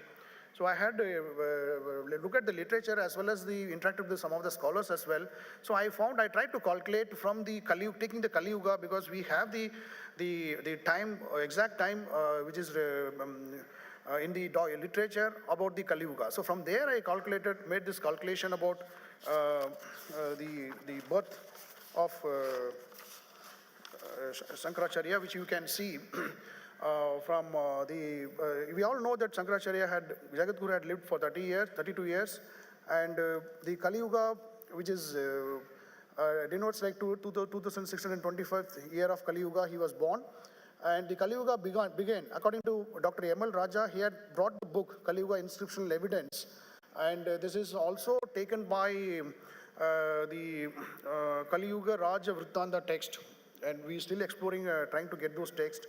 So I had look at the literature as well as the interacted with some of the scholars as well. So I tried to calculate from the Kali, taking the Kali Yuga, because we have the time, exact time, which is in the literature about the Kali Yuga. So from there I made this calculation about the birth of Shankaracharya, which you can see from we all know that Jagadguru had lived for 30 years, 32 years, and the Kali Yuga, which is denotes like 2625th year of Kali Yuga, he was born. And the Kali Yuga began, according to Dr. M.L. Raja, he had brought the book Kali Yuga Inscriptional Evidence. And this is also taken by the Kali Yuga Raja Vrittanta text. And we're still exploring, trying to get those texts.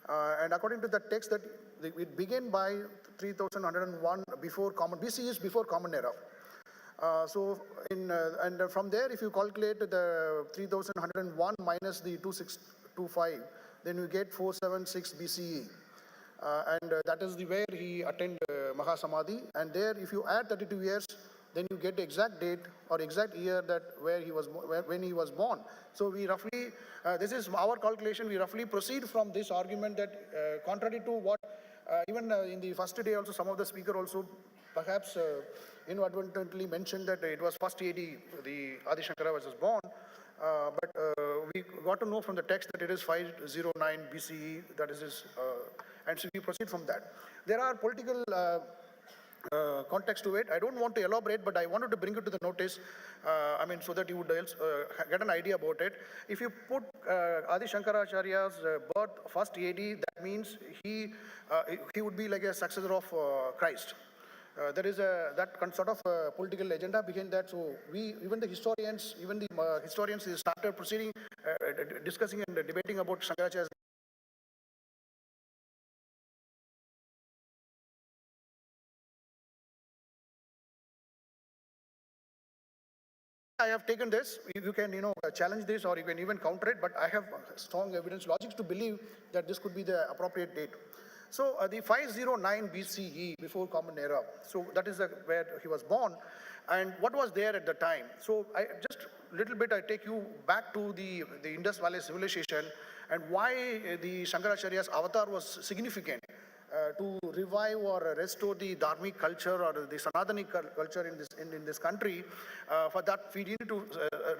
And according to the text, that it began by 3101 before Common, BC is before Common Era. And from there, if you calculate the 3101 minus the 2625, then you get 476 BCE. That is the where he attained Mahasamadhi. And there, if you add 32 years, then you get the exact date or exact year that when he was born. So we roughly, this is our calculation, we roughly proceed from this argument that contrary to what, even in the first day also, some of the speaker also perhaps inadvertently mentioned that it was first AD, the Adi Shankara was born. But we got to know from the text that it is 509 BCE, that is his, and so we proceed from that. There are political context to it. I don't want to elaborate, but I wanted to bring it to the notice, so that you would get an idea about it. If you put Adi Shankaracharya's birth first AD, that means he would be like a successor of Christ. There is that sort of political agenda behind that. So even the historians started proceeding, discussing and debating about Shankaracharya's. I have taken this. You can, challenge this, or you can even counter it. But I have strong evidence, logics to believe that this could be the appropriate date. So the 509 BCE, before Common Era. So that is where he was born, and what was there at the time. So I take you back to the Indus Valley civilization and why the Shankaracharya's avatar was significant. To revive or restore the Dharmic culture or the Sanatani culture in this country. For that, we need to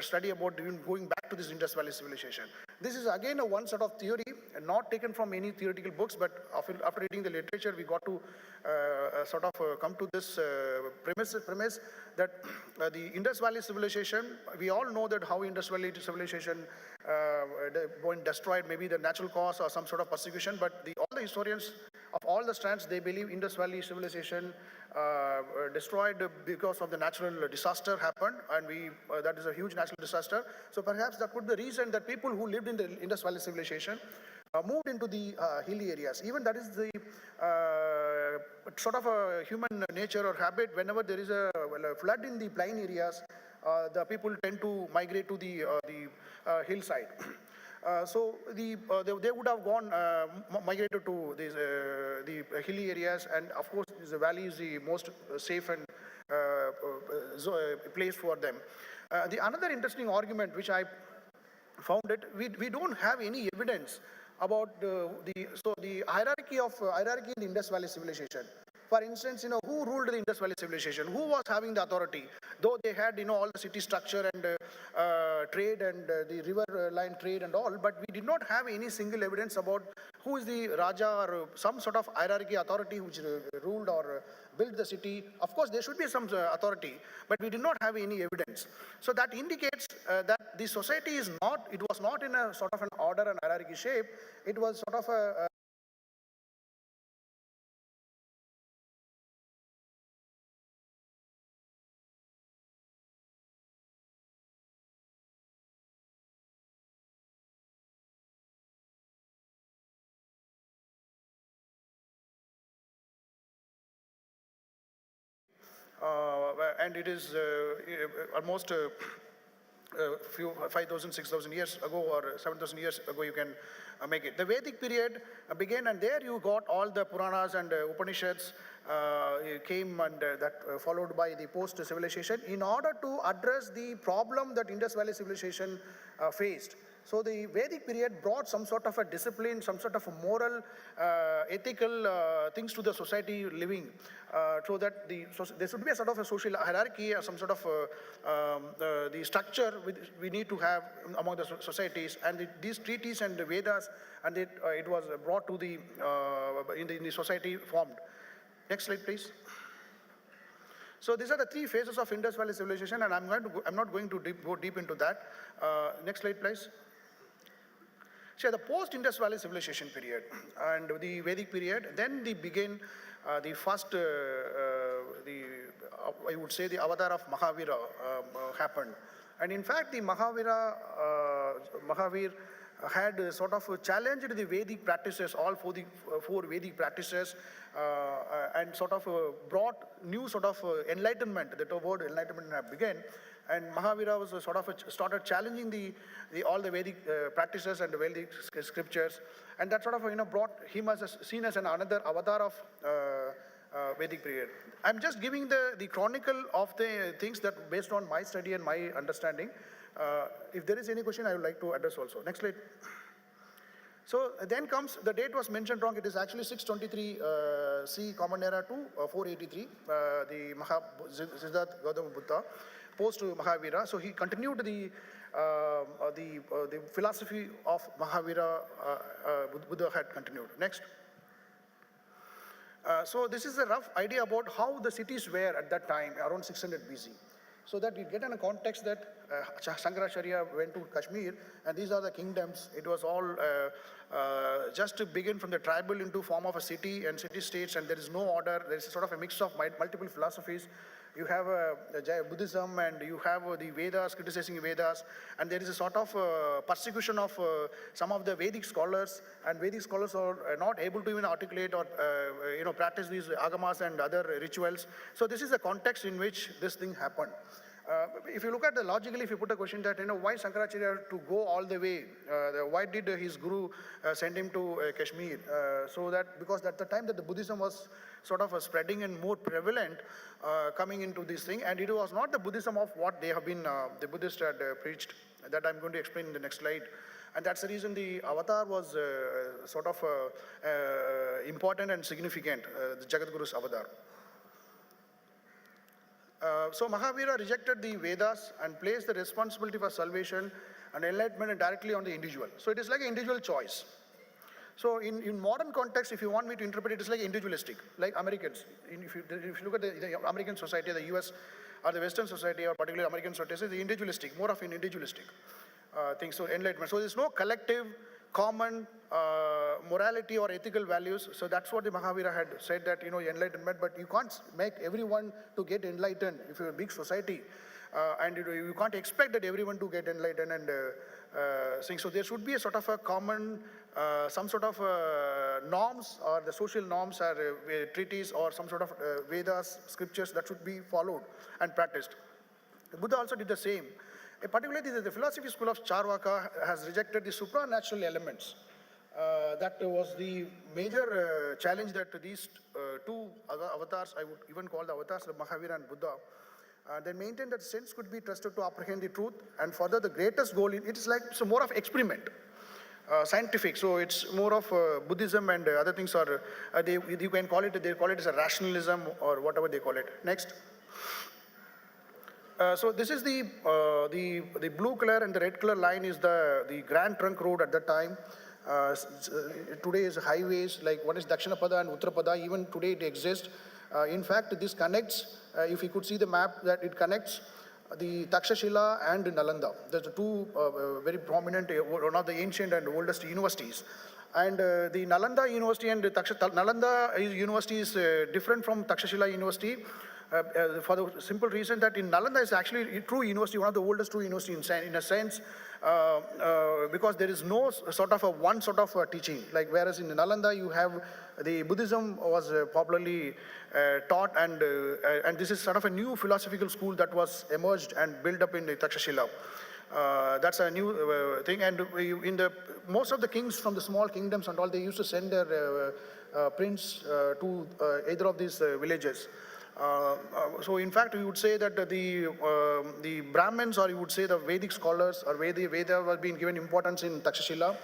study about going back to this Indus Valley civilization. This is again a one set of theory, not taken from any theoretical books, but after reading the literature, we got to come to this premise that the Indus Valley civilization, we all know that how Indus Valley civilization went destroyed, maybe the natural cause or some sort of persecution, but all the historians of all the strands, they believe Indus Valley civilization destroyed because of the natural disaster happened, and that is a huge natural disaster. So perhaps that could be the reason that people who lived in the Indus Valley civilization moved into the hilly areas. Even that is the sort of a human nature or habit. Whenever there is a flood in the plain areas, the people tend to migrate to the hillside. So they would have migrated to the hilly areas, and of course the valley is the most safe and place for them. The another interesting argument which I found it, we don't have any evidence about the hierarchy in the Indus Valley civilization. For instance, who ruled the Indus Valley civilization? Who was having the authority? Though they had, all the city structure and trade and the river line trade and all, but we did not have any single evidence about who is the Raja or some sort of hierarchy authority which ruled or built the city. Of course, there should be some authority, but we did not have any evidence. So that indicates that the society was not in a sort of an order and hierarchy shape. It was sort of a and it is almost few 5,000, 6,000 years ago or 7,000 years ago, you can make it. The Vedic period began, and there you got all the Puranas and Upanishads came, and that followed by the post-civilization in order to address the problem that Indus Valley civilization faced. So the Vedic period brought some sort of a discipline, some sort of a moral, ethical things to the society living, so that there should be a sort of a social hierarchy or some sort of the structure we need to have among the societies. And these treaties and the Vedas, and it was brought to the in the society formed. Next slide, please. So these are the three phases of Indus Valley civilization, and I'm not going to go deep into that. Next slide, please. So the post-Indus Valley civilization period and the Vedic period, then they begin the first, I would say the avatar of Mahavira happened. And in fact, the Mahavir had sort of challenged the Vedic practices, all four Vedic practices, and sort of brought new sort of enlightenment. The word enlightenment began. And Mahavira was sort of started challenging all the Vedic practices and the Vedic scriptures, and that sort of brought him as seen as another avatar of Vedic period. I'm just giving the chronicle of the things that based on my study and my understanding. If there is any question, I would like to address also. Next slide. So then comes, the date was mentioned wrong. It is actually 623 C Common Era to 483, the Siddhartha Gautama Buddha, post Mahavira. So he continued the philosophy of Mahavira, Buddha had continued. Next. So this is a rough idea about how the cities were at that time, around 600 BC. So that you get in a context that Shankaracharya went to Kashmir, and these are the kingdoms. It was all just to begin from the tribal into form of a city and city-states, and there is no order. There is sort of a mix of multiple philosophies. You have Buddhism, and you have the Vedas, criticizing Vedas, and there is a sort of persecution of some of the Vedic scholars, and Vedic scholars are not able to even articulate or practice these agamas and other rituals. So this is the context in which this thing happened. If you look at the logically, if you put a question that, why Shankaracharya to go all the way, why did his guru send him to Kashmir? So that, because at the time that the Buddhism was sort of spreading and more prevalent, coming into this thing, and it was not the Buddhism of what they have been, the Buddhists had preached, that I'm going to explain in the next slide. And that's the reason the avatar was sort of important and significant, the Jagadguru's avatar. So Mahavira rejected the Vedas and placed the responsibility for salvation and enlightenment directly on the individual. So it is like an individual choice. So in modern context, if you want me to interpret it, it's like individualistic, like Americans. If you look at the American society, the US or the Western society, or particularly American society, it's individualistic, more of an individualistic thing. So enlightenment. So there's no collective, common morality or ethical values. So that's what the Mahavira had said, that enlightenment, but you can't make everyone to get enlightened if you're a big society, and you can't expect that everyone to get enlightened and things. So there should be a sort of a common, some sort of norms, or the social norms, or treaties, or some sort of Vedas, scriptures that should be followed and practiced. Buddha also did the same. Particularly, the philosophy school of Charvaka has rejected the supernatural elements. That was the major challenge that these two avatars, I would even call the avatars, the Mahavira and Buddha, they maintained that sense could be trusted to apprehend the truth, and further the greatest goal, it is like more of experiment, scientific. So it's more of Buddhism, and other things are, you can call it, they call it as a rationalism, or whatever they call it. Next. So this is the blue color, and the red color line is the Grand Trunk Road at that time. Today is highways, like one is Dakshinapada and Uttarapada, even today it exists. In fact, this connects, if you could see the map, that it connects the Takshashila and Nalanda. There's the two very prominent, one of the ancient and oldest universities. And the Nalanda University and Nalanda University is different from Takshashila University. For the simple reason that in Nalanda is actually a true university, one of the oldest true universities in a sense, because there is no sort of one sort of teaching. Like whereas in Nalanda you have the Buddhism was popularly taught, and this is sort of a new philosophical school that was emerged and built up in the Takshashila. That's a new thing. And in the most of the kings from the small kingdoms and all, they used to send their prince to either of these villages. So in fact, we would say that the Brahmins, or you would say the Vedic scholars or Veda was being given importance in Takshashila.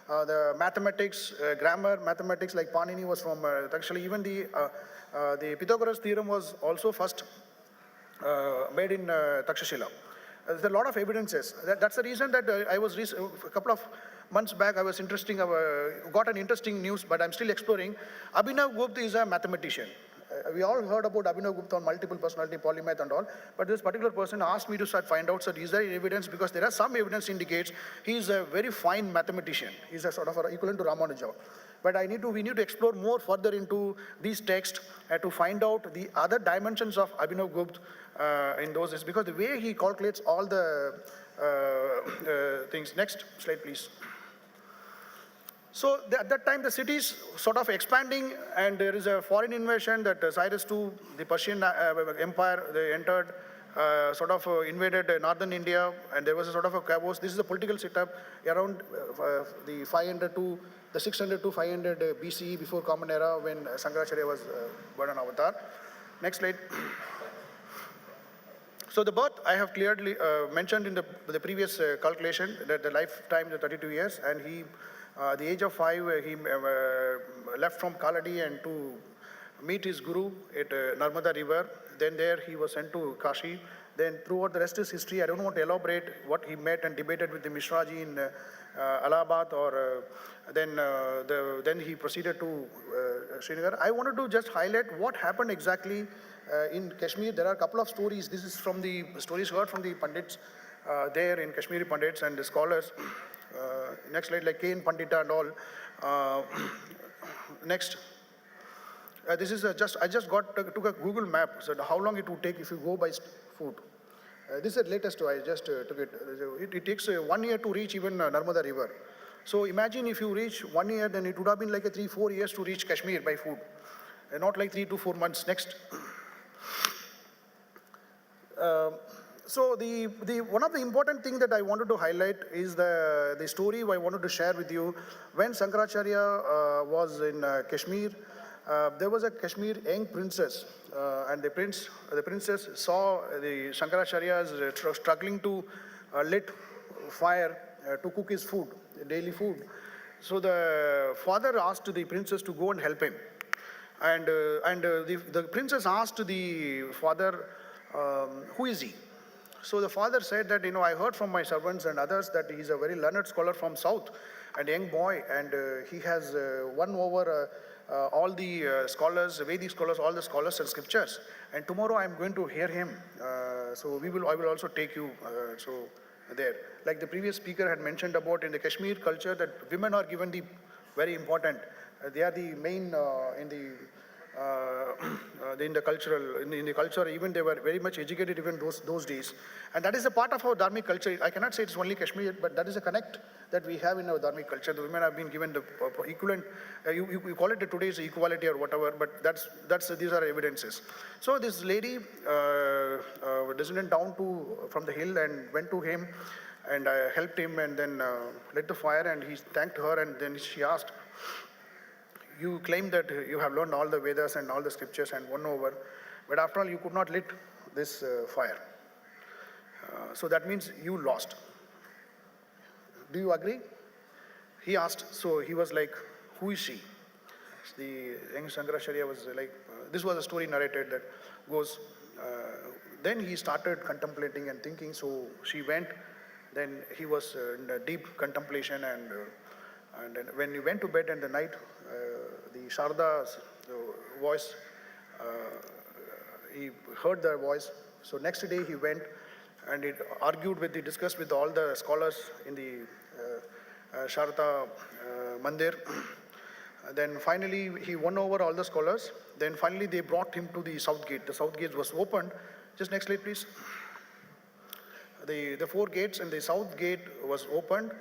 The mathematics, grammar, mathematics like Panini was from Takshashila. Even the Pythagoras theorem was also first made in Takshashila. There's a lot of evidences. That's the reason that I was a couple of months back, I was got an interesting news, but I'm still exploring. Abhinav Gupta is a mathematician. We all heard about Abhinav Gupta on multiple personality, polymath and all, but this particular person asked me to find out, so is there evidence, because there are some evidence indicates he is a very fine mathematician. He's a sort of equivalent to Ramanuja. But we need to explore more further into these texts to find out the other dimensions of Abhinav Gupta in those days, because the way he calculates all the things. Next slide, please. So at that time, the city is sort of expanding, and there is a foreign invasion that Cyrus II, the Persian Empire, they entered, invaded northern India, and there was a sort of a chaos. This is a political setup around the 600 to 500 BCE, before Common Era, when Shankaracharya was born on Avatar. Next slide. So the birth, I have clearly mentioned in the previous calculation that the lifetime is 32 years, and he, the age of 5, he left from Kaladi and to meet his guru at Narmada river. Then there he was sent to Kashi. Then throughout the rest is history. I don't want to elaborate what he met and debated with the Mishraji in Allahabad, or then he proceeded to Srinagar. I wanted to just highlight what happened exactly in Kashmir. There are a couple of stories. This is from the stories heard from the Pandits there in Kashmiri Pandits and the scholars. Next slide, like K.N. Pandita and all. Next. This is I just took a Google map, so how long it would take if you go by foot. This is the latest, I just took it. It takes 1 year to reach even Narmada river. So imagine if you reach 1 year, then it would have been like 3-4 years to reach Kashmir by foot. Not like 3 to 4 months. Next. So one of the important things that I wanted to highlight is the story I wanted to share with you. When Shankaracharya was in Kashmir, there was a Kashmir young princess, and the princess saw the Shankaracharya struggling to lit fire to cook his food, daily food. So the father asked the princess to go and help him, and the princess asked the father, who is he? So the father said that, I heard from my servants and others that he's a very learned scholar from South, and a young boy, and he has won over all the scholars, Vedic scholars, all the scholars and scriptures. And tomorrow I'm going to hear him. So I will also take you there. Like the previous speaker had mentioned about in the Kashmir culture, that women are given the very important. They are the main in the culture, even they were very much educated even those days. And that is a part of our dharmic culture. I cannot say it's only Kashmir, but that is a connect that we have in our dharmic culture. The women have been given the equivalent, you call it today's equality or whatever, but these are evidences. So this lady descended down from the hill and went to him and helped him, and then lit the fire, and he thanked her, and then she asked, you claim that you have learned all the Vedas and all the scriptures and won over, but after all, you could not lit this fire. So that means you lost. Do you agree? He asked, so he was like, who is she? The young Shankaracharya was like, this was a story narrated that goes, then he started contemplating and thinking, so she went, then he was in a deep contemplation, and then when he went to bed in the night, the Sharda's voice, he heard their voice. So next day he went and he discussed with all the scholars in the Sharda Mandir. Then finally he won over all the scholars. Then finally they brought him to the south gate. The south gate was opened. Just next slide, please. The 4 gates, and the south gate was opened.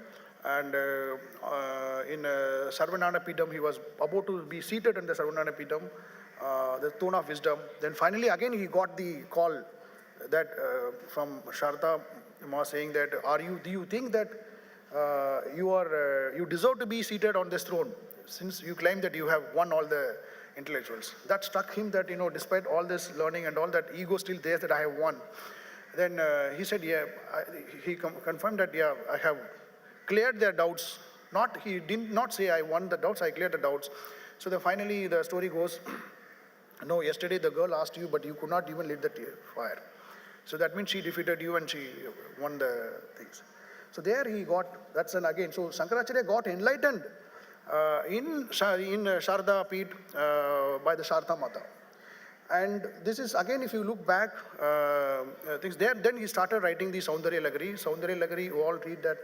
And in Sarvanana Pidam, he was about to be seated in the Sarvanana Pidam, the throne of wisdom. Then finally, again, he got the call that from Sharda Ma saying that, do you think that you deserve to be seated on this throne since you claim that you have won all the intellectuals? That struck him that, despite all this learning and all that ego still there that I have won. Then he said, yeah, he confirmed that, yeah, I have cleared their doubts. He did not say I won the doubts, I cleared the doubts. So finally the story goes, no, yesterday the girl asked you, but you could not even lit the fire. So that means she defeated you and she won the things. So there he got, again, so Shankaracharya got enlightened in Sharda Peeth by the Sharda Mata. And this is, again, if you look back, things there, then he started writing the Saundarya Lagari. Saundarya Lagari, you all read that.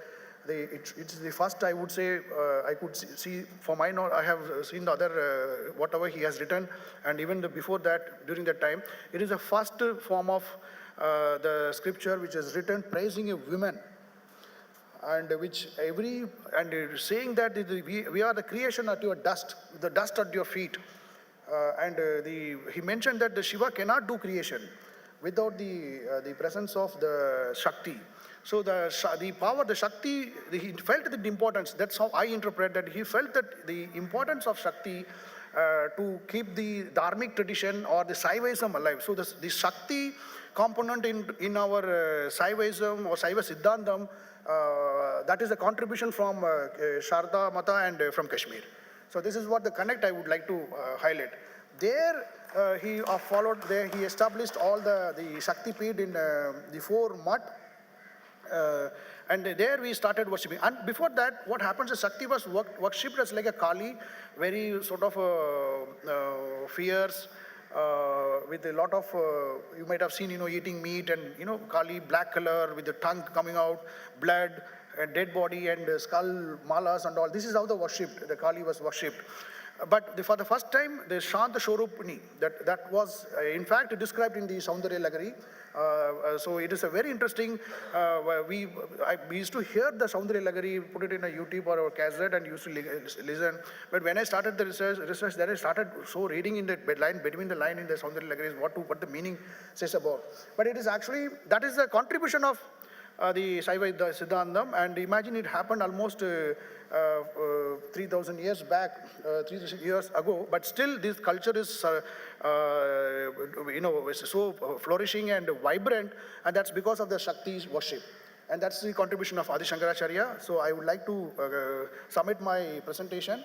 It's the first, I would say, I could see, for mine, I have seen the other, whatever he has written, and even before that, during that time, it is the first form of the scripture which is written praising a woman, and saying that we are the creation at your dust, the dust at your feet. He mentioned that the Shiva cannot do creation without the presence of the Shakti. So the power, the Shakti, he felt the importance. That's how I interpret that. He felt that the importance of Shakti to keep the dharmic tradition or the Saivaism alive. So the Shakti component in our Saivaism or Saiva Siddhantam, that is a contribution from Sharda Mata and from Kashmir. So this is what the connect I would like to highlight. There he followed, there he established all the Shakti Peeth in the 4 Mat. And there we started worshipping. And before that, what happens is Shakti was worshipped as like a Kali, very sort of fierce, with a lot of, you might have seen, eating meat and, Kali, black color with the tongue coming out, blood, and dead body and skull, malas and all. This is how the Kali was worshipped. But for the first time, the Shanta Shorupini, that was in fact described in the Saundarya Lagari. So it is a very interesting, we used to hear the Saundarya Lagari, put it in a YouTube or a cassette and used to listen. But when I started the research, then I started reading in the line, between the line in the Saundarya Lagari, what the meaning says about. But it is actually, that is the contribution of the Saiva Siddhantam, and imagine it happened almost 3,000 years back, 3,000 years ago, but still this culture is, so flourishing and vibrant, and that's because of the Shakti's worship. And that's the contribution of Adi Shankaracharya. So I would like to submit my presentation.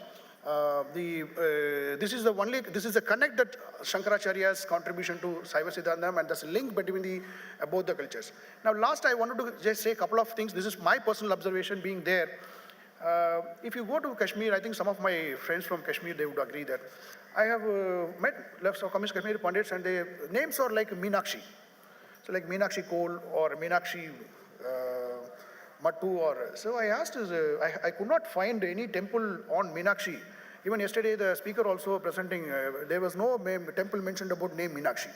This is the connect that Shankaracharya's contribution to Saiva Siddhantam, and that's a link between both the cultures. Now last I wanted to just say a couple of things. This is my personal observation being there. If you go to Kashmir, I think some of my friends from Kashmir, they would agree that I have met left of Kashmir Pandits, and their names are like Meenakshi. So like Meenakshi Kol or Meenakshi Mattu, so I asked, I could not find any temple on Meenakshi. Even yesterday, the speaker also presenting, there was no temple mentioned about name Meenakshi.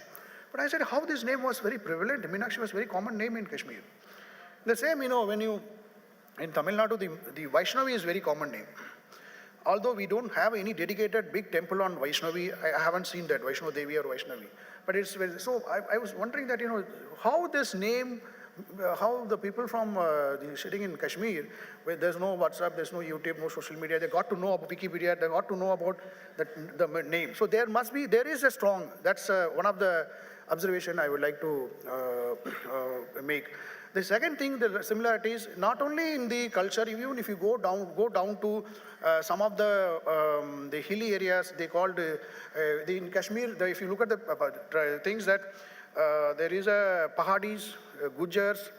But I said, how this name was very prevalent. Meenakshi was very common name in Kashmir. The same, when you, in Tamil Nadu, the Vaishnavi is very common name. Although we don't have any dedicated big temple on Vaishnavi, I haven't seen that, Vaishno Devi or Vaishnavi. But it's very, so I was wondering that, how this name, how the people from sitting in Kashmir, where there's no WhatsApp, there's no YouTube, no social media, they got to know about Wikipedia, they got to know about the name. So there is a strong, that's one of the observation I would like to make. The second thing, the similarities, not only in the culture, even if you go down to some of the hilly areas, they called, in Kashmir, if you look at the things that there is a Pahadis, Gujars,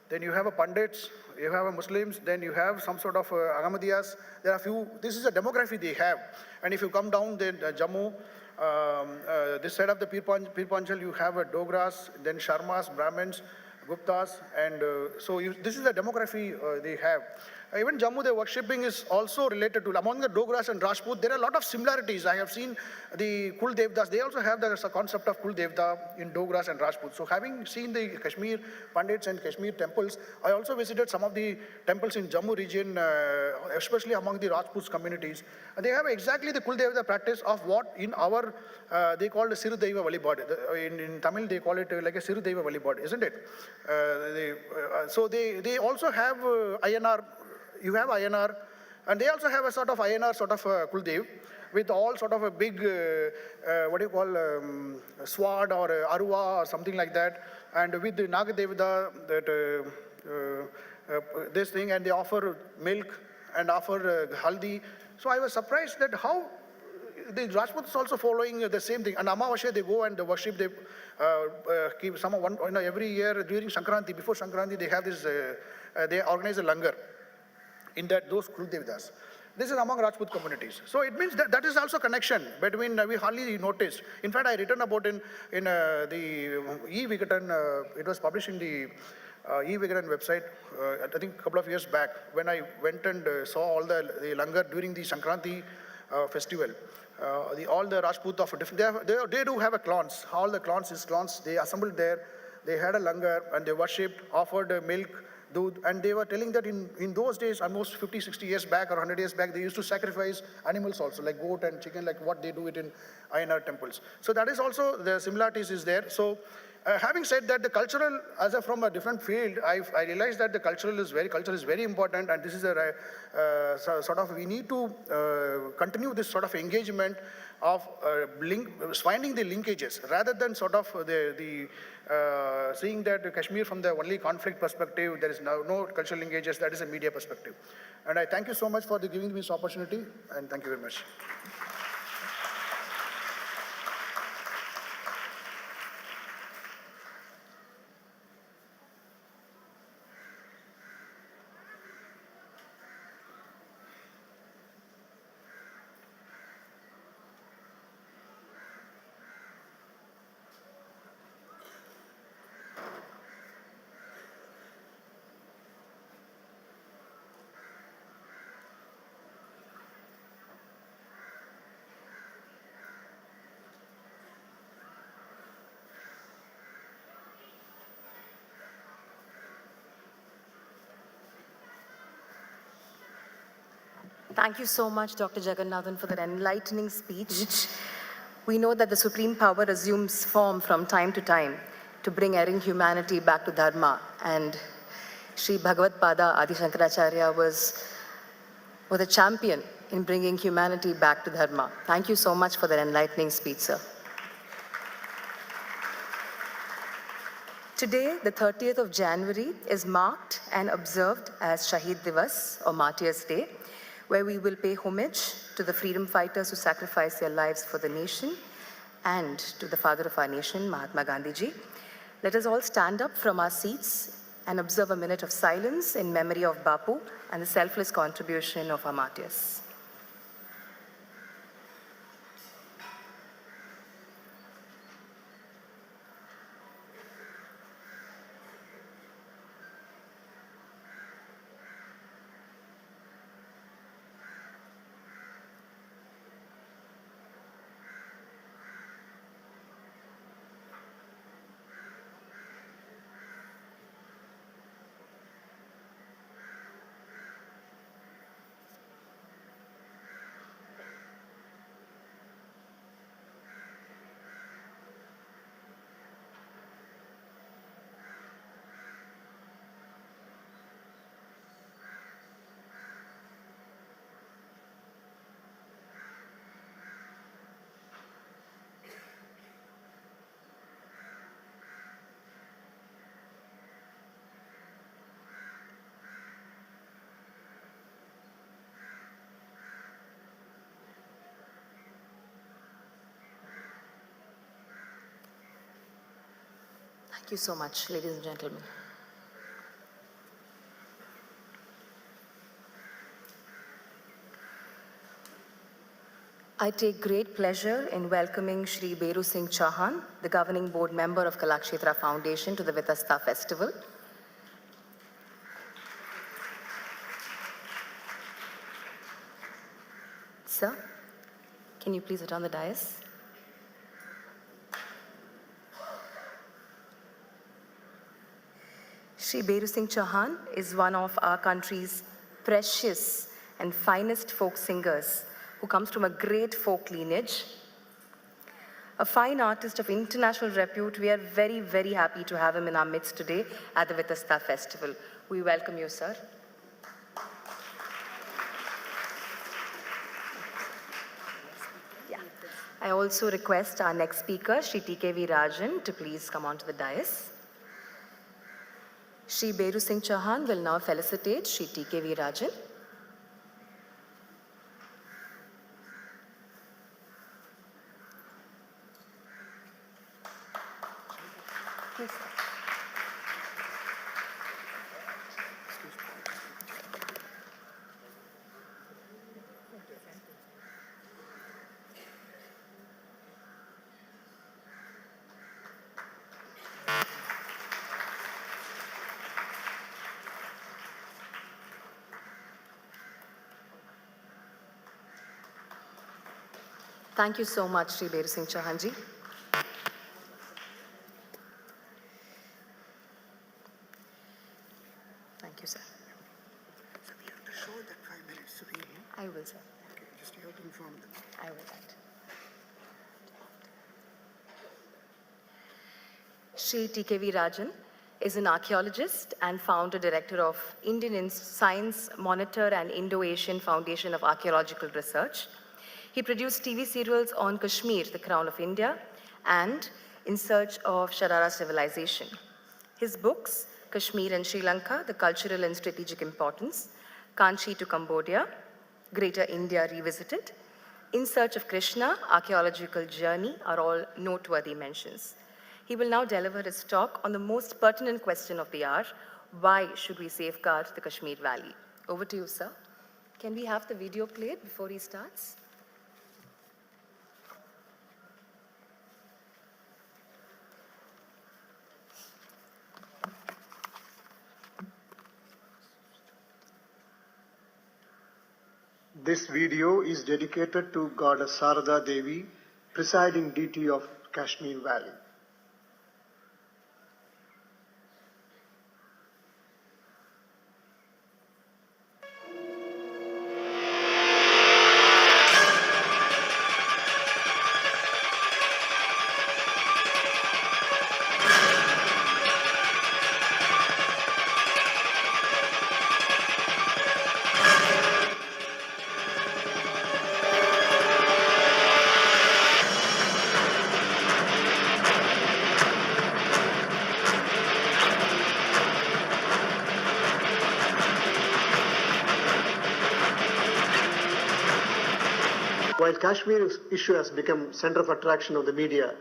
then you have a Pandits, you have a Muslims, then you have some sort of Ahmadiyas. There are few, this is a demography they have. And if you come down then Jammu, this side of the Pir Panjal, you have Dogras, then Sharmas, Brahmins, Guptas, and so this is the demography they have. Even Jammu, the worshipping is also related to, among the Dogras and Rajput, there are a lot of similarities. I have seen the Kul Devdas, they also have the concept of Kul Devta in Dogras and Rajput. So having seen the Kashmir Pandits and Kashmir temples, I also visited some of the temples in Jammu region, especially among the Rajputs communities. And they have exactly the Kul Devta practice of what in our, they call the Siru Deiva Valibad. In Tamil, they call it like a Siru Deiva Valibad, isn't it? So they also have INR. You have INR, and they also have a sort of INR sort of Kuldev with all sort of a big, what do you call, sword or arwa or something like that, and with the Nagadevada, that this thing, and they offer milk and offer haldi. So I was surprised that how the Rajputs also following the same thing. And Amavasya, they go and worship, they keep some one, every year during Sankranti, before Sankranti, they have this, they organize a langar in that those Kul Devdas. This is among Rajput communities. So it means that is also connection between, we hardly noticed. In fact, I written about in the E-Vikatan, it was published in the E-Vikatan website, I think a couple of years back, when I went and saw all the langar during the Sankranti festival. All the Rajput of different, they do have a clans. All the clans, they assembled there, they had a langar and they worshipped, offered milk, and they were telling that in those days, almost 50, 60 years back or 100 years back, they used to sacrifice animals also, like goat and chicken, like what they do it in INR temples. So that is also, the similarities is there. So having said that, the cultural, from a different field, I realized that the culture is very important, and this is a sort of, we need to continue this sort of engagement of finding the linkages, rather than sort of seeing that Kashmir from the only conflict perspective, there is no cultural linkages, that is a media perspective. And I thank you so much for giving me this opportunity, and thank you very much. Thank you so much, Dr. Jagannathan, for that enlightening speech. We know that the supreme power assumes form from time to time to bring erring humanity back to Dharma. And Sri Bhagavad Pada Adi Shankaracharya was a champion in bringing humanity back to Dharma. Thank you so much for that enlightening speech, sir. Today, the 30th of January, is marked and observed as Shahid Divas, or Martyrs' Day, where we will pay homage to the freedom fighters who sacrificed their lives for the nation and to the father of our nation, Mahatma Gandhi ji. Let us all stand up from our seats and observe a minute of silence in memory of Bapu and the selfless contribution of our martyrs. Thank you so much, ladies and gentlemen. I take great pleasure in welcoming Shri Beru Singh Chauhan, the governing board member of Kalakshetra Foundation, to the Vitasta festival. Sir, can you please attend the dais? Shri Beru Singh Chauhan is one of our country's precious and finest folk singers who comes from a great folk lineage. A fine artist of international repute, we are very, very happy to have him in our midst today at the Vitasta Festival. We welcome you, sir. Yeah. I also request our next speaker, Shri TKV Rajan, to please come onto the dais. Shri Beru Singh Chauhan will now felicitate Shri TKV Rajan. Please. Thank you so much, Shri Beru Singh Chauhan ji. Thank you, sir. So we have to show that 5 minutes to be here. I will, sir. Okay, just you have to inform them. I will that. Shri TKV Rajan is an archaeologist and founder director of Indian Science Monitor and Indo-Asian Foundation of Archaeological Research. He produced TV serials on Kashmir, the Crown of India, and In Search of Sharara Civilization. His books, Kashmir and Sri Lanka, The Cultural and Strategic Importance, Kanchi to Cambodia, Greater India Revisited, In Search of Krishna, Archaeological Journey are all noteworthy mentions. He will now deliver his talk on the most pertinent question of the hour: why should we safeguard the Kashmir Valley? Over to you, sir. Can we have the video played before he starts? This video is dedicated to Goddess Sarada Devi, presiding deity of Kashmir Valley. While Kashmir's issue has become center of attraction of the media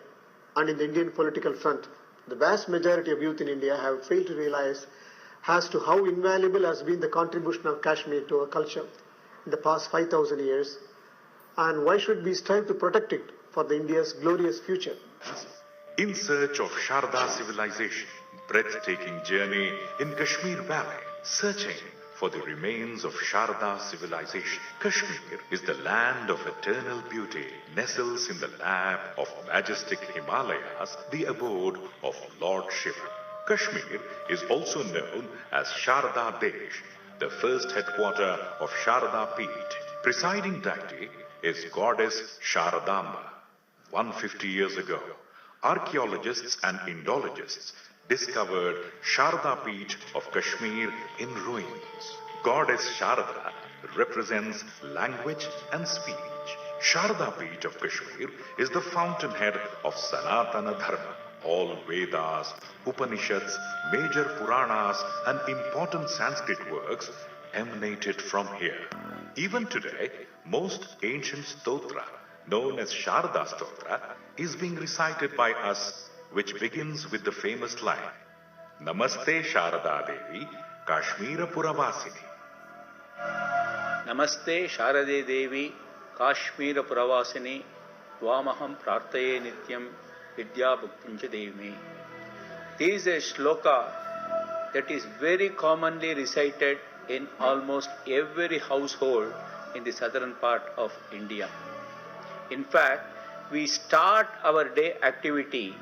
and in the Indian political front, the vast majority of youth in India have failed to realize as to how invaluable has been the contribution of Kashmir to our culture in the past 5,000 years, and why should we strive to protect it for the India's glorious future. In Search of Sharda Civilization, breathtaking journey in Kashmir Valley, searching for the remains of Sharda civilization. Kashmir is the land of eternal beauty, nestles in the lap of majestic Himalayas, the abode of Lord Shiva. Kashmir is also known as Sharda Desh, the first headquarter of Sharda Peeth. Presiding deity is goddess Sharadamba. 150 years ago, archaeologists and Indologists discovered Sharda Peeth of Kashmir in ruins. Goddess Sharada represents language and speech. Sharda Peeth of Kashmir is the fountainhead of Sanatana Dharma. All Vedas, Upanishads, major Puranas and important Sanskrit works emanated from here. Even today, most ancient stotra, known as Sharda Stotra, is being recited by us, which begins with the famous line, Namaste Sharada Devi, Kashmira Puravasini. Namaste Sharade Devi, Kashmira Puravasini, Tvamaham Prarthaye Nityam, Vidya Bhuktincha Devime. There is a shloka that is very commonly recited in almost every household in the southern part of India. In fact, we start our day activity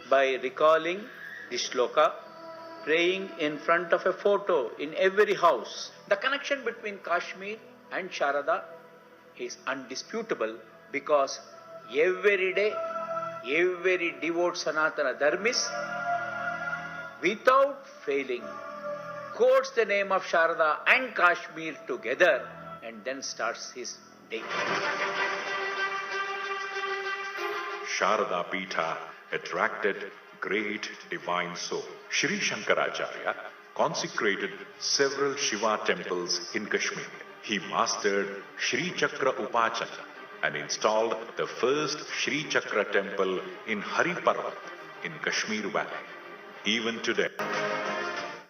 by recalling the shloka, praying in front of a photo in every house. The connection between Kashmir and Sharada is undisputable because every day, every devout Sanatana Dharmis, without failing, quotes the name of Sharada and Kashmir together and then starts his day. Sharada Peetha attracted great divine soul. Sri Shankaracharya consecrated several Shiva temples in Kashmir. He mastered Sri Chakra Upachana and installed the first Sri Chakra temple in Hari Parvat in Kashmir Valley. Even today,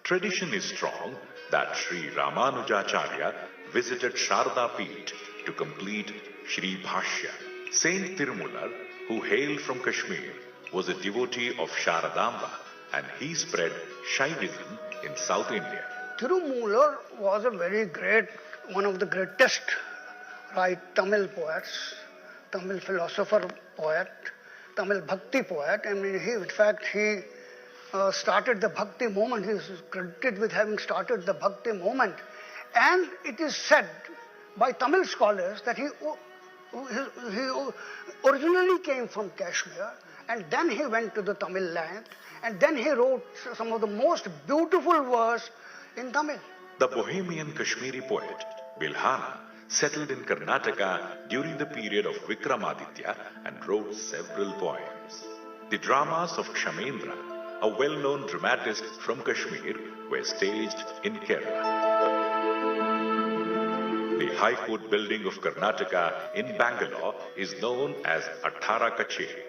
tradition is strong that Sri Ramanujacharya visited Sharada Peeth to complete Sri Bhashya. Saint Tirumular, who hailed from Kashmir, was a devotee of Sharadamba and he spread Shaivism in South India. Tirumular was a very great, one of the greatest Tamil poets, Tamil philosopher poet, Tamil bhakti poet. I mean, he started the bhakti movement. He is credited with having started the bhakti movement. And it is said by Tamil scholars that he originally came from Kashmir and then he went to the Tamil land and then he wrote some of the most beautiful verse in Tamil. The Bohemian Kashmiri poet Bilhana settled in Karnataka during the period of Vikramaditya and wrote several poems. The dramas of Kshamendra, a well-known dramatist from Kashmir, were staged in Kerala. The High Court building of Karnataka in Bangalore is known as Athara Kacheri,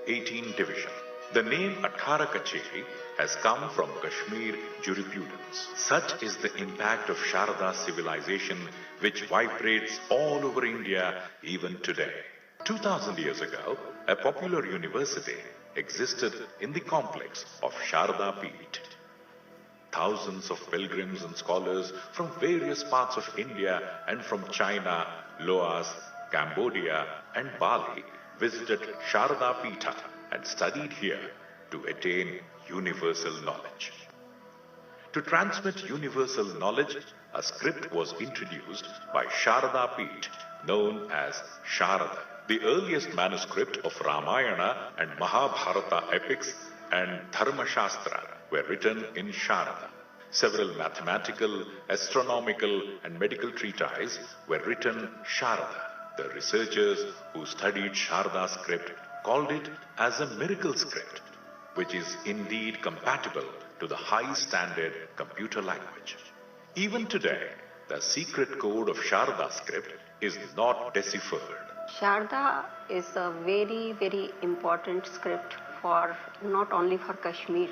18 Division. The name Athara Kacheri has come from Kashmir jurisprudence. Such is the impact of Sharada civilization which vibrates all over India even today. 2000 years ago, a popular university existed in the complex of Sharada Peeth. Thousands of pilgrims and scholars from various parts of India and from China, Laos, Cambodia and Bali visited Sharada Peetha and studied here to attain universal knowledge. To transmit universal knowledge, a script was introduced by Sharada Peeth known as Sharada. The earliest manuscript of Ramayana and Mahabharata epics and Dharma Shastra were written in Sharada. Several mathematical, astronomical and medical treatises were written Sharada. The researchers who studied Sharada script called it as a miracle script, which is indeed compatible to the high standard computer language. Even today, the secret code of Sharada script is not deciphered. Sharda is a very, very important script for not only for Kashmir,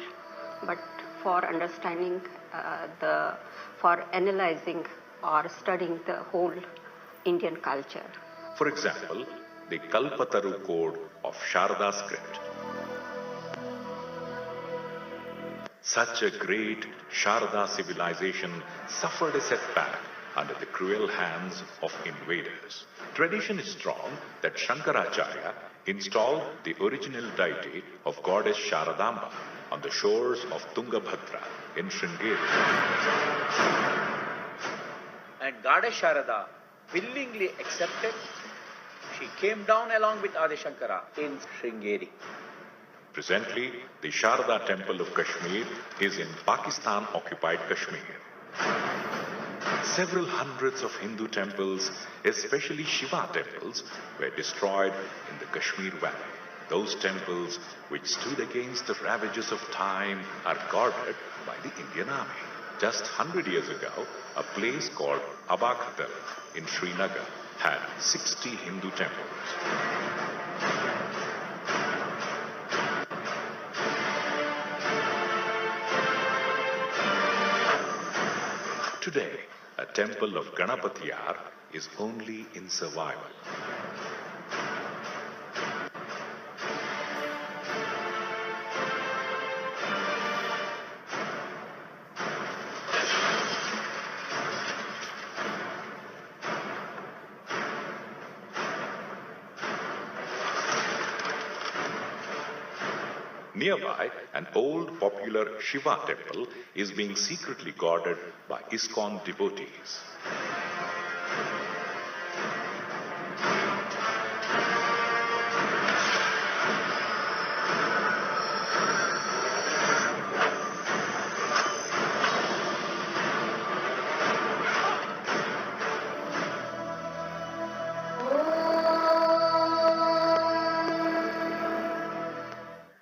but for understanding for analyzing or studying the whole Indian culture. For example, the Kalpataru code of Sharada script. Such a great Sharada civilization suffered a setback under the cruel hands of invaders. Tradition is strong that Shankaracharya installed the original deity of goddess Sharadamba on the shores of Tungabhadra in Sringeri. And goddess Sharada willingly accepted. She came down along with Adi Shankara in Sringeri. Presently, the Sharada temple of Kashmir is in Pakistan-occupied Kashmir. Several hundreds of Hindu temples, especially Shiva temples, were destroyed in the Kashmir Valley. Those temples which stood against the ravages of time are guarded by the Indian Army. Just 100 years ago, a place called Abakhatal in Srinagar had 60 Hindu temples. Today, a temple of Ganapatiyar is only in survival. Nearby, an old popular Shiva temple is being secretly guarded by ISKCON devotees.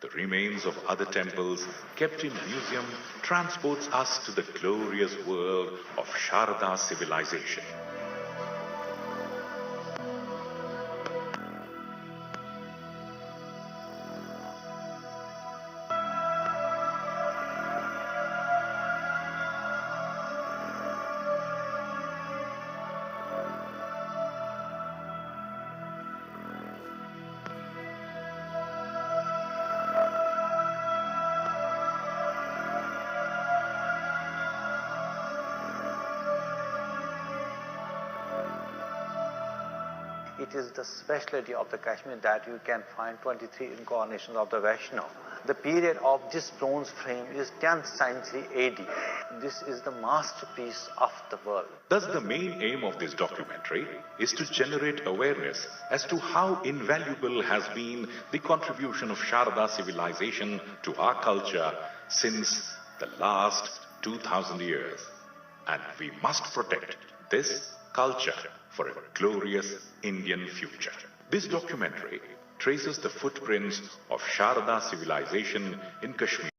The remains of other temples kept in museum transports us to the glorious world of Sharda civilization. It is the specialty of the Kashmir that you can find 23 incarnations of the Vaishnava. The period of this bronze frame is 10th century AD. This is the masterpiece of the world. Thus, the main aim of this documentary is to generate awareness as to how invaluable has been the contribution of Sharda civilization to our culture since the last 2000 years. And we must protect this culture for a glorious Indian future. This documentary traces the footprints of Sharda civilization in Kashmir.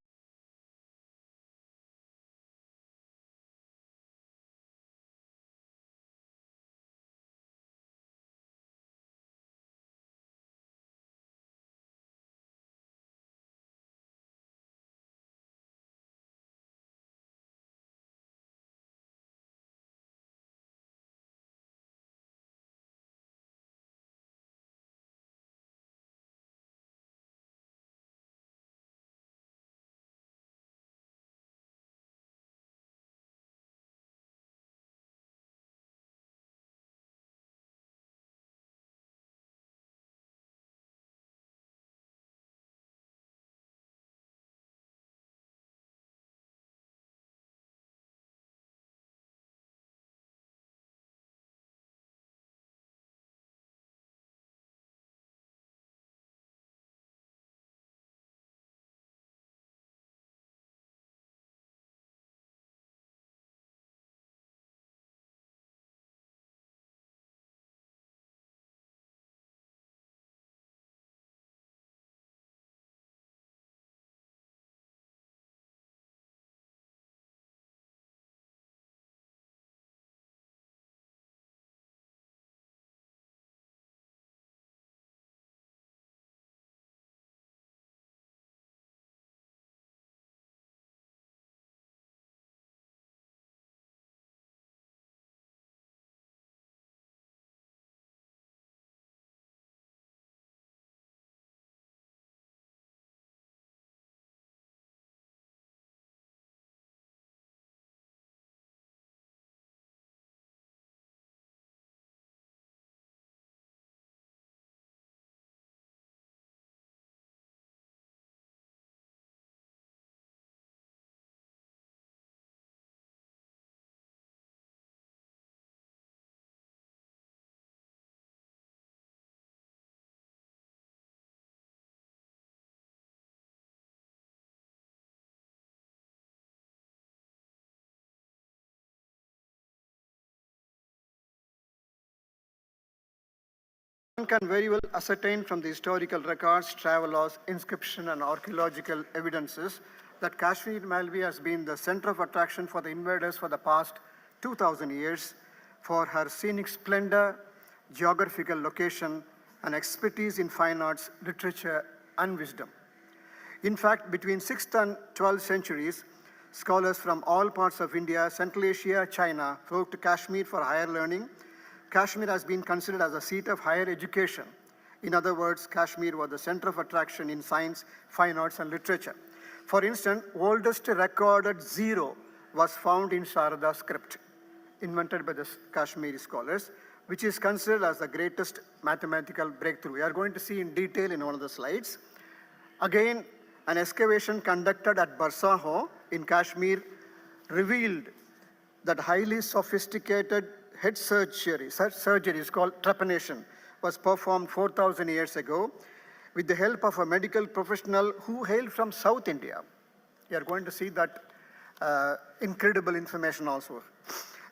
One can very well ascertain from the historical records, travelogues, inscription and archaeological evidences that Kashmir Malvi has been the center of attraction for the invaders for the past 2000 years for her scenic splendor, geographical location and expertise in fine arts, literature and wisdom. In fact, between 6th and 12th centuries, scholars from all parts of India, Central Asia, China flocked to Kashmir for higher learning. Kashmir has been considered as a seat of higher education. In other words, Kashmir was the center of attraction in science, fine arts, and literature. For instance, oldest recorded zero was found in Sharda script, invented by the Kashmiri scholars, which is considered as the greatest mathematical breakthrough. We are going to see in detail in one of the slides. Again, An excavation conducted at Barsaho in Kashmir revealed that highly sophisticated head surgery is called trepanation, was performed 4,000 years ago with the help of a medical professional who hailed from South India. You are going to see that incredible information also.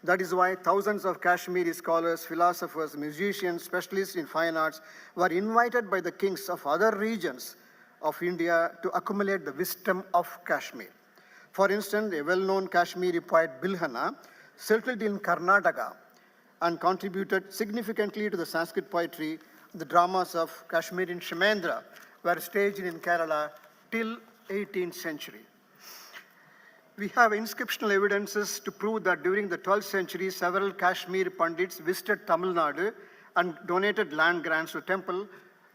That is why thousands of Kashmiri scholars, philosophers, musicians, specialists in fine arts were invited by the kings of other regions of India to accumulate the wisdom of Kashmir. For instance, a well-known Kashmiri poet, Bilhana, settled in Karnataka and contributed significantly to the Sanskrit poetry. The dramas of Kashmirian Shemendra were staged in Kerala till 18th century. We have inscriptional evidences to prove that during the 12th century, several Kashmir Pandits visited Tamil Nadu and donated land grants to temple.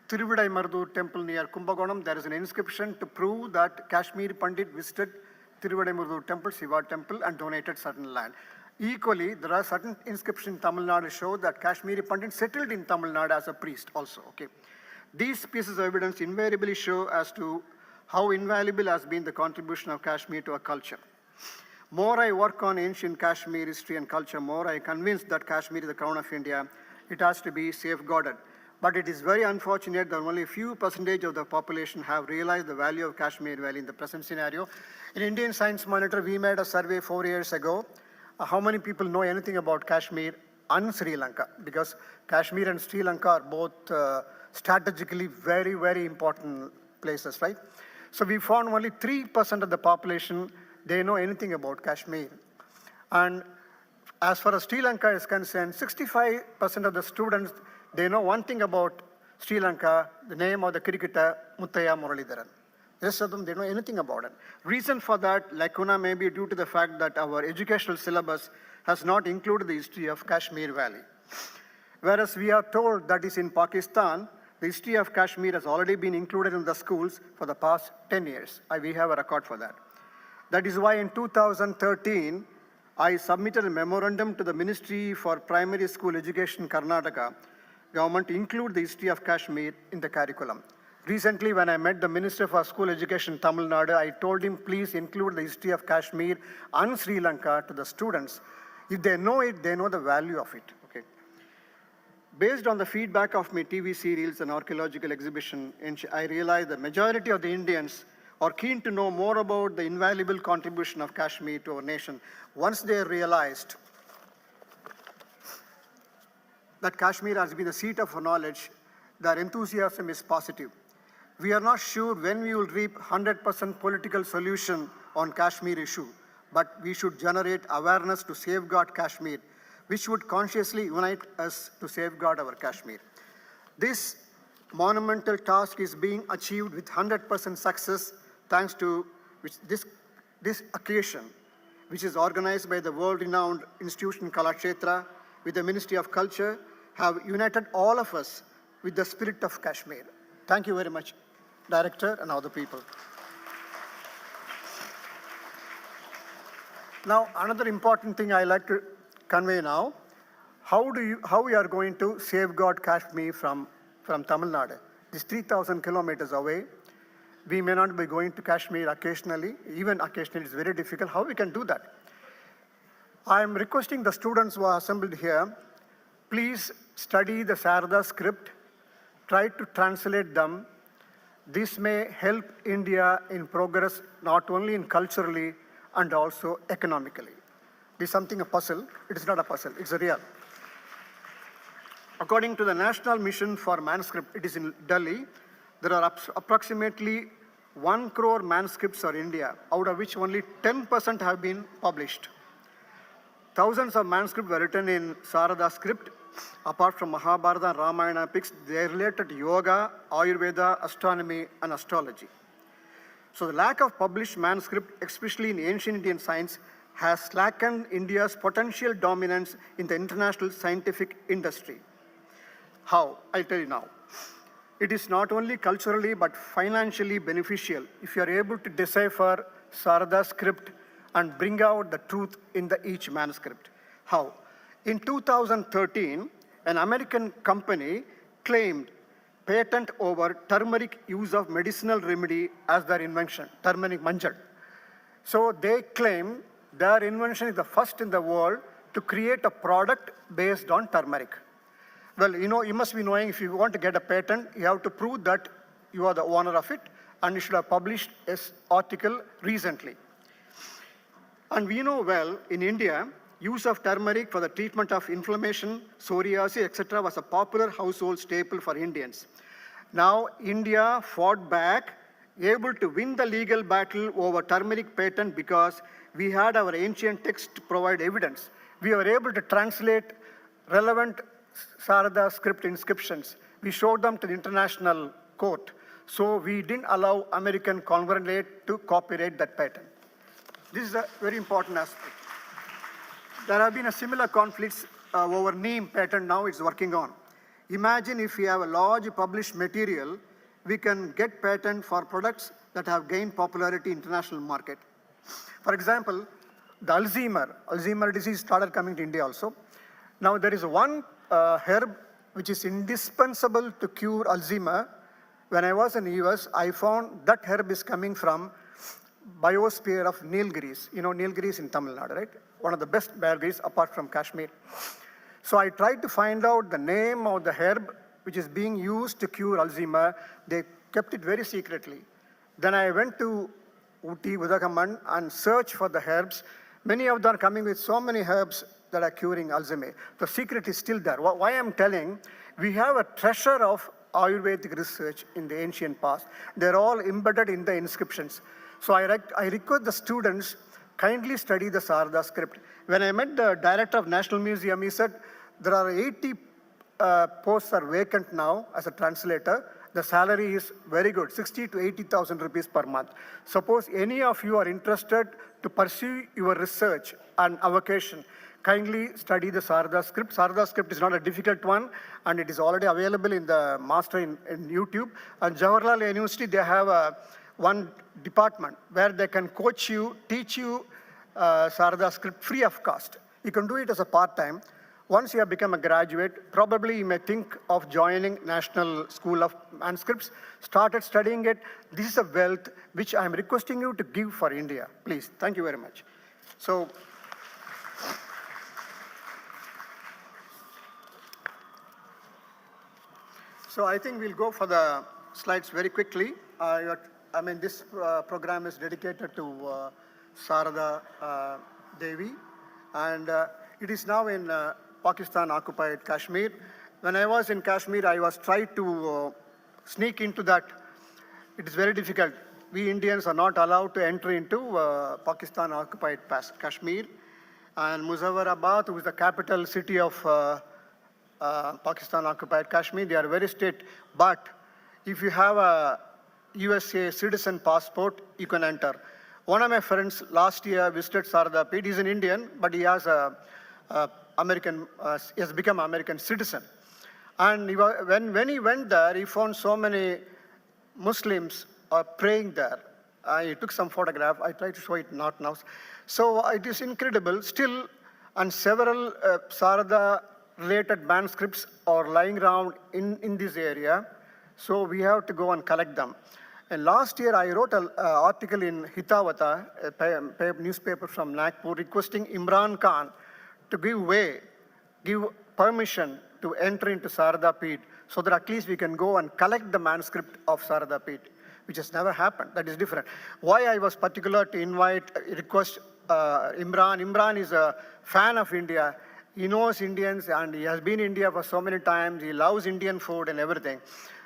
Tiruvadaimardur temple near Kumbakonam, there is an inscription to prove that Kashmir Pandit visited Tiruvadaimardur temple, Shiva temple, and donated certain land. Equally, there are certain inscriptions in Tamil Nadu show that Kashmiri Pandit settled in Tamil Nadu as a priest also. Okay. These pieces of evidence invariably show as to how invaluable has been the contribution of Kashmir to a culture. More I work on ancient Kashmir history and culture, more I am convinced that Kashmir is the crown of India. It has to be safeguarded. But it is very unfortunate that only a few percentage of the population have realized the value of Kashmir Valley in the present scenario. In Indian Science Monitor, we made a survey 4 years ago. How many people know anything about Kashmir and Sri Lanka? Because Kashmir and Sri Lanka are both strategically very, very important places, right? So we found only 3% of the population, they know anything about Kashmir. And as far as Sri Lanka is concerned, 65% of the students, they know one thing about Sri Lanka, the name of the cricketer, Muthaiya Muralidharan. The rest of them, they know anything about it. Reason for that lacuna may be due to the fact that our educational syllabus has not included the history of Kashmir Valley. Whereas we are told that is in Pakistan, the history of Kashmir has already been included in the schools for the past 10 years. We have a record for that. That is why in 2013, I submitted a memorandum to the Ministry for Primary School Education, Karnataka government to include the history of Kashmir in the curriculum. Recently, when I met the Minister for School Education, Tamil Nadu, I told him, please include the history of Kashmir and Sri Lanka to the students. If they know it, they know the value of it. Okay. Based on the feedback of my TV serials and archaeological exhibition, I realized the majority of the Indians are keen to know more about the invaluable contribution of Kashmir to our nation. Once they realized that Kashmir has been the seat of knowledge, their enthusiasm is positive. We are not sure when we will reap 100% political solution on Kashmir issue, but we should generate awareness to safeguard Kashmir, which would consciously unite us to safeguard our Kashmir. This monumental task is being achieved with 100% success thanks to this occasion, which is organized by the world-renowned institution Kalakshetra with the Ministry of Culture, have united all of us with the spirit of Kashmir. Thank you very much, Director and other people. Now, another important thing I like to convey now, how we are going to safeguard Kashmir from Tamil Nadu. This 3,000 kilometers away. We may not be going to Kashmir occasionally, even occasionally it's very difficult. How we can do that? I am requesting the students who are assembled here, please study the Sarada script, try to translate them. This may help India in progress, not only in culturally and also economically. This is something a puzzle. It is not a puzzle, it's a real. According to the National Mission for Manuscript, it is in Delhi, there are approximately 1 crore manuscripts for India, out of which only 10% have been published. Thousands of manuscripts were written in Sarada script. Apart from Mahabharata and Ramayana epics, they related to yoga, Ayurveda, astronomy, and astrology. So the lack of published manuscript, especially in ancient Indian science, has slackened India's potential dominance in the international scientific industry. How? I'll tell you now. It is not only culturally but financially beneficial if you are able to decipher Sarada script and bring out the truth in each manuscript. How? In 2013, an American company claimed patent over turmeric use of medicinal remedy as their invention, turmeric manjal. So they claim their invention is the first in the world to create a product based on turmeric. Well, you must be knowing if you want to get a patent, you have to prove that you are the owner of it, and you should have published this article recently. And we know well, in India, use of turmeric for the treatment of inflammation, psoriasis, etc. was a popular household staple for Indians. Now, India fought back, able to win the legal battle over turmeric patent because we had our ancient text to provide evidence. We were able to translate relevant Sarada script inscriptions. We showed them to the international court. So we didn't allow American conglomerate to copyright that patent. This is a very important aspect. There have been a similar conflicts over neem patent now it's working on. Imagine if we have a large published material, we can get patent for products that have gained popularity in international market. For example, the Alzheimer disease started coming to India also. Now there is one herb which is indispensable to cure Alzheimer. When I was in the US, I found that herb is coming from biosphere of Nilgiris. You know Nilgiris in Tamil Nadu, right? One of the best berries apart from Kashmir. So I tried to find out the name of the herb which is being used to cure Alzheimer. They kept it very secretly. Then I went to Uti, Udagaman and searched for the herbs. Many of them are coming with so many herbs that are curing Alzheimer. The secret is still there. Why I'm telling, we have a treasure of Ayurvedic research in the ancient past. They're all embedded in the inscriptions. So I request the students kindly study the Sarada script. When I met the director of National Museum, he said, there are 80 posts are vacant now as a translator. The salary is very good, 60 to 80,000 rupees per month. Suppose any of you are interested to pursue your research and avocation, kindly study the Sarada script. Sarada script is not a difficult one, and it is already available in the master in YouTube. And Jawaharlal University, they have one department where they can coach you, teach you Sarada script free of cost. You can do it as a part-time. Once you have become a graduate, probably you may think of joining National School of Manuscripts, started studying it. This is a wealth which I am requesting you to give for India. Please, thank you very much. So I think we'll go for the slides very quickly. This program is dedicated to Sarada Devi, and it is now in Pakistan-occupied Kashmir. When I was in Kashmir, I was trying to sneak into that. It is very difficult. We Indians are not allowed to enter into Pakistan-occupied Kashmir. And Muzaffarabad, who is the capital city of Pakistan-occupied Kashmir, they are very strict. But if you have a USA citizen passport, you can enter. One of my friends last year visited Sarada Peeth. He's an Indian, but he has he has become an American citizen. And when he went there, he found so many Muslims are praying there. I took some photograph. I tried to show it not now. So it is incredible. Still, and several Sarada-related manuscripts are lying around in this area. So we have to go and collect them. And last year, I wrote an article in Hitavata, a newspaper from Nagpur, requesting Imran Khan to give permission to enter into Sarada Peeth so that at least we can go and collect the manuscript of Sarada Peeth, which has never happened. That is different. Why I was particular to request Imran. Imran is a fan of India. He knows Indians and he has been in India for so many times. He loves Indian food and everything.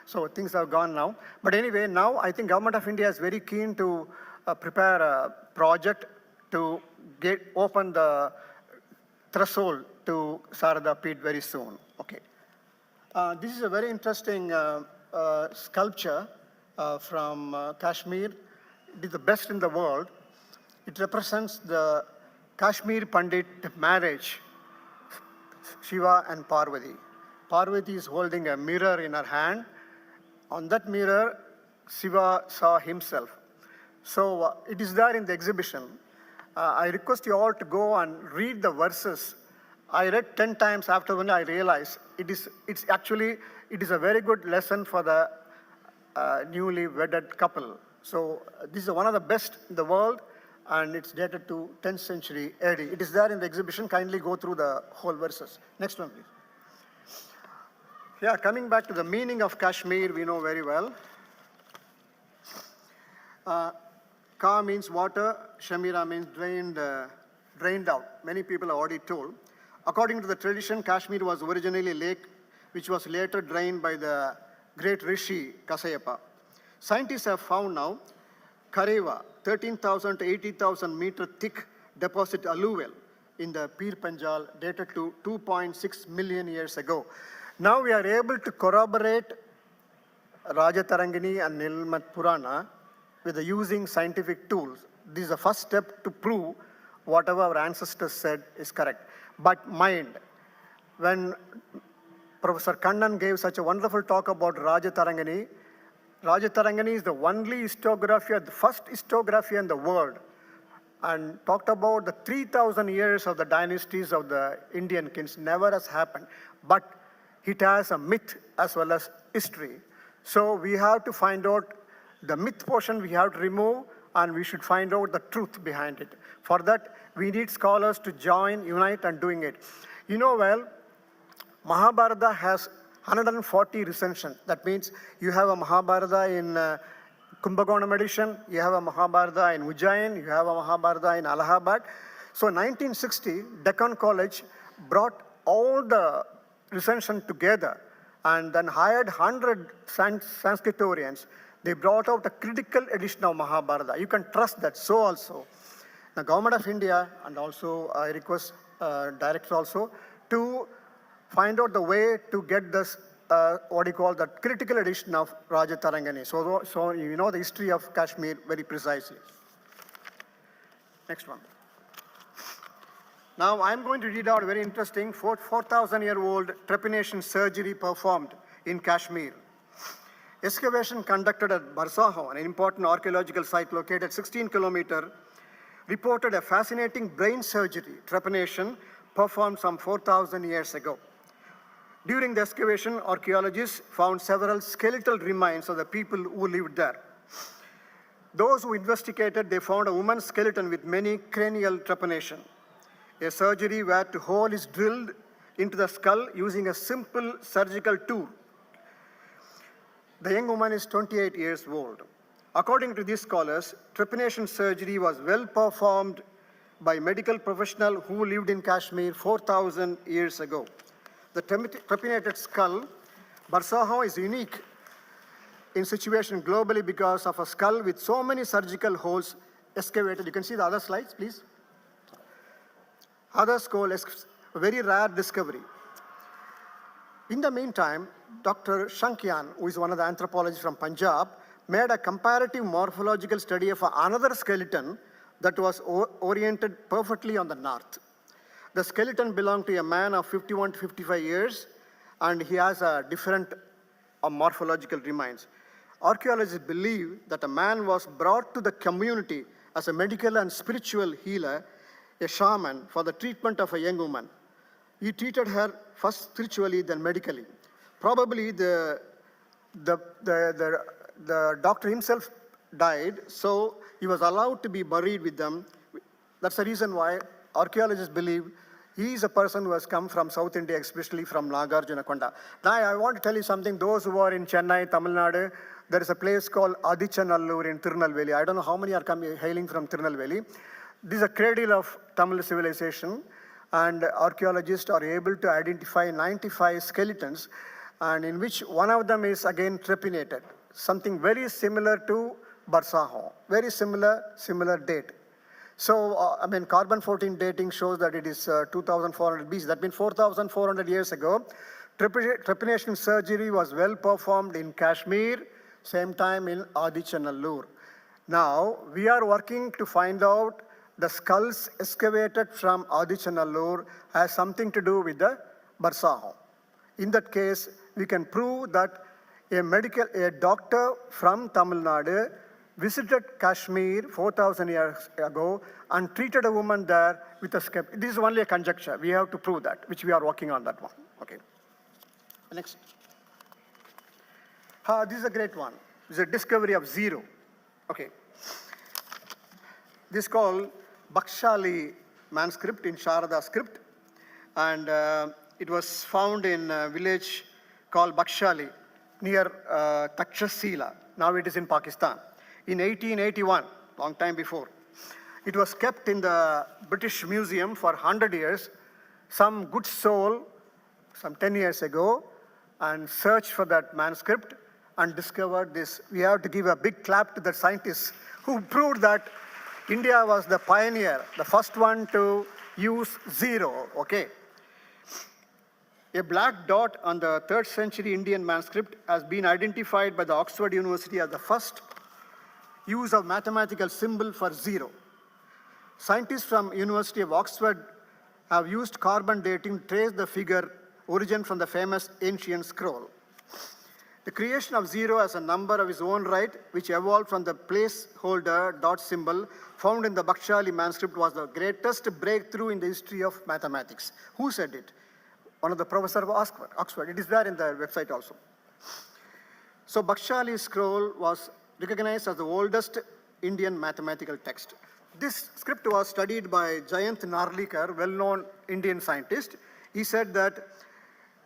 So things have gone now. But anyway, now I think Government of India is very keen to prepare a project to open the threshold to Sarada Peeth very soon. Okay. This is a very interesting sculpture from Kashmir. It is the best in the world. It represents the Kashmir Pandit marriage, Shiva and Parvati. Parvati is holding a mirror in her hand. On that mirror, Shiva saw himself. So it is there in the exhibition. I request you all to go and read the verses. I read 10 times after when I realized it's actually it is a very good lesson for the newly wedded couple. So this is one of the best in the world, and it's dated to 10th century AD. It is there in the exhibition. Kindly go through the whole verses. Next one, please. Yeah, coming back to the meaning of Kashmir, we know very well. Ka means water, Shamira means drained out. Many people are already told. According to the tradition, Kashmir was originally a lake which was later drained by the great Rishi Kasayapa. Scientists have found now Kareva, 13,000 to 80,000 meter thick deposit alluvial in the Pir Panjal dated to 2.6 million years ago. Now we are able to corroborate Rajatarangini and Nilmat Purana with the using scientific tools. This is the first step to prove whatever our ancestors said is correct. But mind, when Professor Kannan gave such a wonderful talk about Rajatarangini, Rajatarangini is the only historiography, the first historiography in the world, and talked about the 3,000 years of the dynasties of the Indian kings. Never has happened, but it has a myth as well as history. So we have to find out the myth portion, we have to remove, and we should find out the truth behind it. For that, we need scholars to join, unite, and doing it. You know well, Mahabharata has 140 recensions. That means you have a Mahabharata in Kumbhakonam edition, you have a Mahabharata in Ujjain, you have a Mahabharata in Allahabad. So 1960, Deccan College brought all the recensions together and then hired 100 Sanskritorians. They brought out a critical edition of Mahabharata. You can trust that. So also, the Government of India, and also I request director also, to find out the way to get this, what you call the critical edition of Rajatarangani. So you know the history of Kashmir very precisely. Next one. Now I'm going to read out a very interesting 4,000-year-old trepanation surgery performed in Kashmir. Excavation conducted at Barsaho, an important archaeological site located 16 kilometers, reported a fascinating brain surgery, trepanation, performed some 4,000 years ago. During the excavation, archaeologists found several skeletal remains of the people who lived there. Those who investigated, they found a woman's skeleton with many cranial trepanation. A surgery where the hole is drilled into the skull using a simple surgical tool. The young woman is 28 years old. According to these scholars, trepanation surgery was well performed by medical professionals who lived in Kashmir 4,000 years ago. The trepanated skull, Barsaho, is unique in situation globally because of a skull with so many surgical holes excavated. You can see the other slides, please. Other skull is a very rare discovery. In the meantime, Dr. Shankyan, who is one of the anthropologists from Punjab, made a comparative morphological study of another skeleton that was oriented perfectly on the north. The skeleton belonged to a man of 51 to 55 years, and he has a different morphological remains. Archaeologists believe that a man was brought to the community as a medical and spiritual healer, a shaman, for the treatment of a young woman. He treated her first spiritually, then medically. Probably the doctor himself died, so he was allowed to be buried with them. That's the reason why archaeologists believe he is a person who has come from South India, especially from Nagarjunakonda. Now, I want to tell you something. Those who are in Chennai, Tamil Nadu, there is a place called Adichanallur in Tirunelveli. I don't know how many are hailing from Tirunelveli. This is a cradle of Tamil civilization, and archaeologists are able to identify 95 skeletons, and in which one of them is again trepanated, something very similar to Barsaho, very similar date. So, carbon-14 dating shows that it is 2,400 BC. That means 4,400 years ago. Trepanation surgery was well performed in Kashmir, same time in Adichanallur. Now, we are working to find out the skulls excavated from Adichanallur has something to do with the Barsaho. In that case, we can prove that a doctor from Tamil Nadu visited Kashmir 4,000 years ago and treated a woman there with a scapegoat. This is only a conjecture. We have to prove that, which we are working on that one. Okay. Next. This is a great one. This is a discovery of zero. Okay. This is called Bakshali manuscript in Sharada script. And it was found in a village called Bakshali near Takshashila. Now it is in Pakistan. In 1881, long time before. It was kept in the British Museum for 100 years. Some good soul, some 10 years ago, and searched for that manuscript and discovered this. We have to give a big clap to the scientists who proved that India was the pioneer, the first one to use zero, okay? A black dot on the 3rd century Indian manuscript has been identified by the Oxford University as the first use of mathematical symbol for zero. Scientists from University of Oxford have used carbon dating to trace the figure origin from the famous ancient scroll. The creation of zero as a number of its own right, which evolved from the placeholder dot symbol found in the Bakshali manuscript, was the greatest breakthrough in the history of mathematics. Who said it? One of the professors of Oxford. It is there in the website also. So Bakshali scroll was recognized as the oldest Indian mathematical text. This script was studied by Jayant Narlikar, well-known Indian scientist. He said that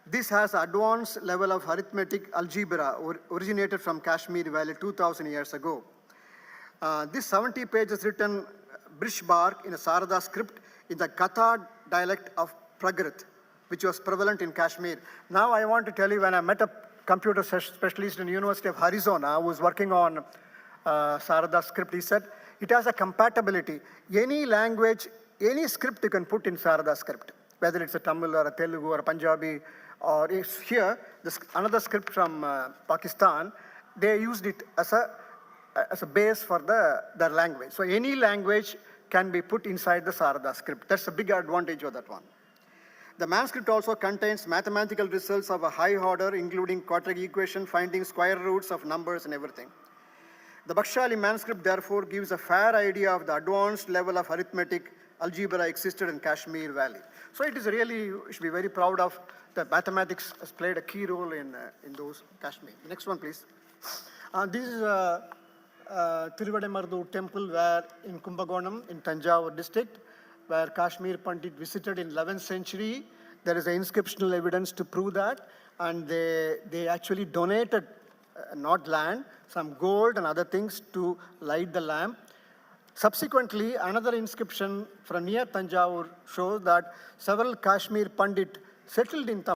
this has advanced level of arithmetic algebra originated from Kashmir Valley 2000 years ago. This 70 pages written British bark in a Sarada script in the Gatha dialect of Prakrit, which was prevalent in Kashmir. Now I want to tell you, when I met a computer specialist in the University of Arizona who was working on Sarada script, he said, it has a compatibility. Any language, any script you can put in Sarada script, whether it's a Tamil or a Telugu or a Punjabi, or here, another script from Pakistan, they used it as a base for their language. So any language can be put inside the Sarada script. That's a big advantage of that one. The manuscript also contains mathematical results of a high order, including quadratic equation, finding square roots of numbers and everything. The Bakshali manuscript, therefore, gives a fair idea of the advanced level of arithmetic algebra existed in Kashmir Valley. So it is really, you should be very proud of that mathematics has played a key role in those Kashmir. Next one, please. This is Tiruvademardu temple where in Kumbakonam in Tanjavur district, where Kashmir Pandit visited in 11th century. There is inscriptional evidence to prove that. And they actually donated, not land, some gold and other things to light the lamp. Subsequently, another inscription from near Tanjavur shows that several Kashmir Pandit settled in Tamil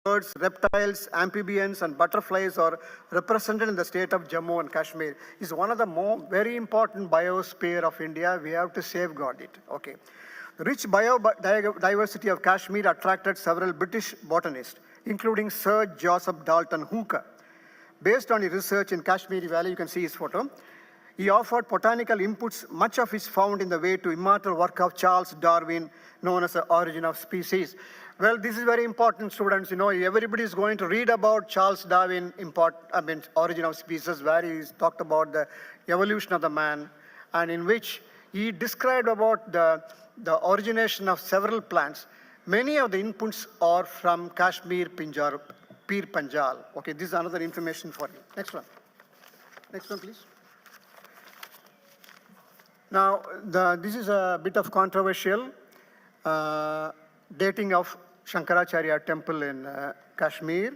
birds, reptiles, amphibians, and butterflies are represented in the state of Jammu and Kashmir. It's one of the very important biosphere of India. We have to safeguard it. Okay. The rich biodiversity of Kashmir attracted several British botanists, including Sir Joseph Dalton Hooker. Based on his research in Kashmiri Valley, you can see his photo. He offered botanical inputs, much of which found in the way to immortal work of Charles Darwin, known as The Origin of Species. Well, this is very important, students. You know, everybody is going to read about Charles Darwin, Origin of Species, where he talked about the evolution of the man, and in which he described about the origination of several plants. Many of the inputs are from Kashmir, Pir Panjal. Okay, this is another information for you. Next one. Next one, please. Now, this is a bit of controversial dating of Shankaracharya temple in Kashmir.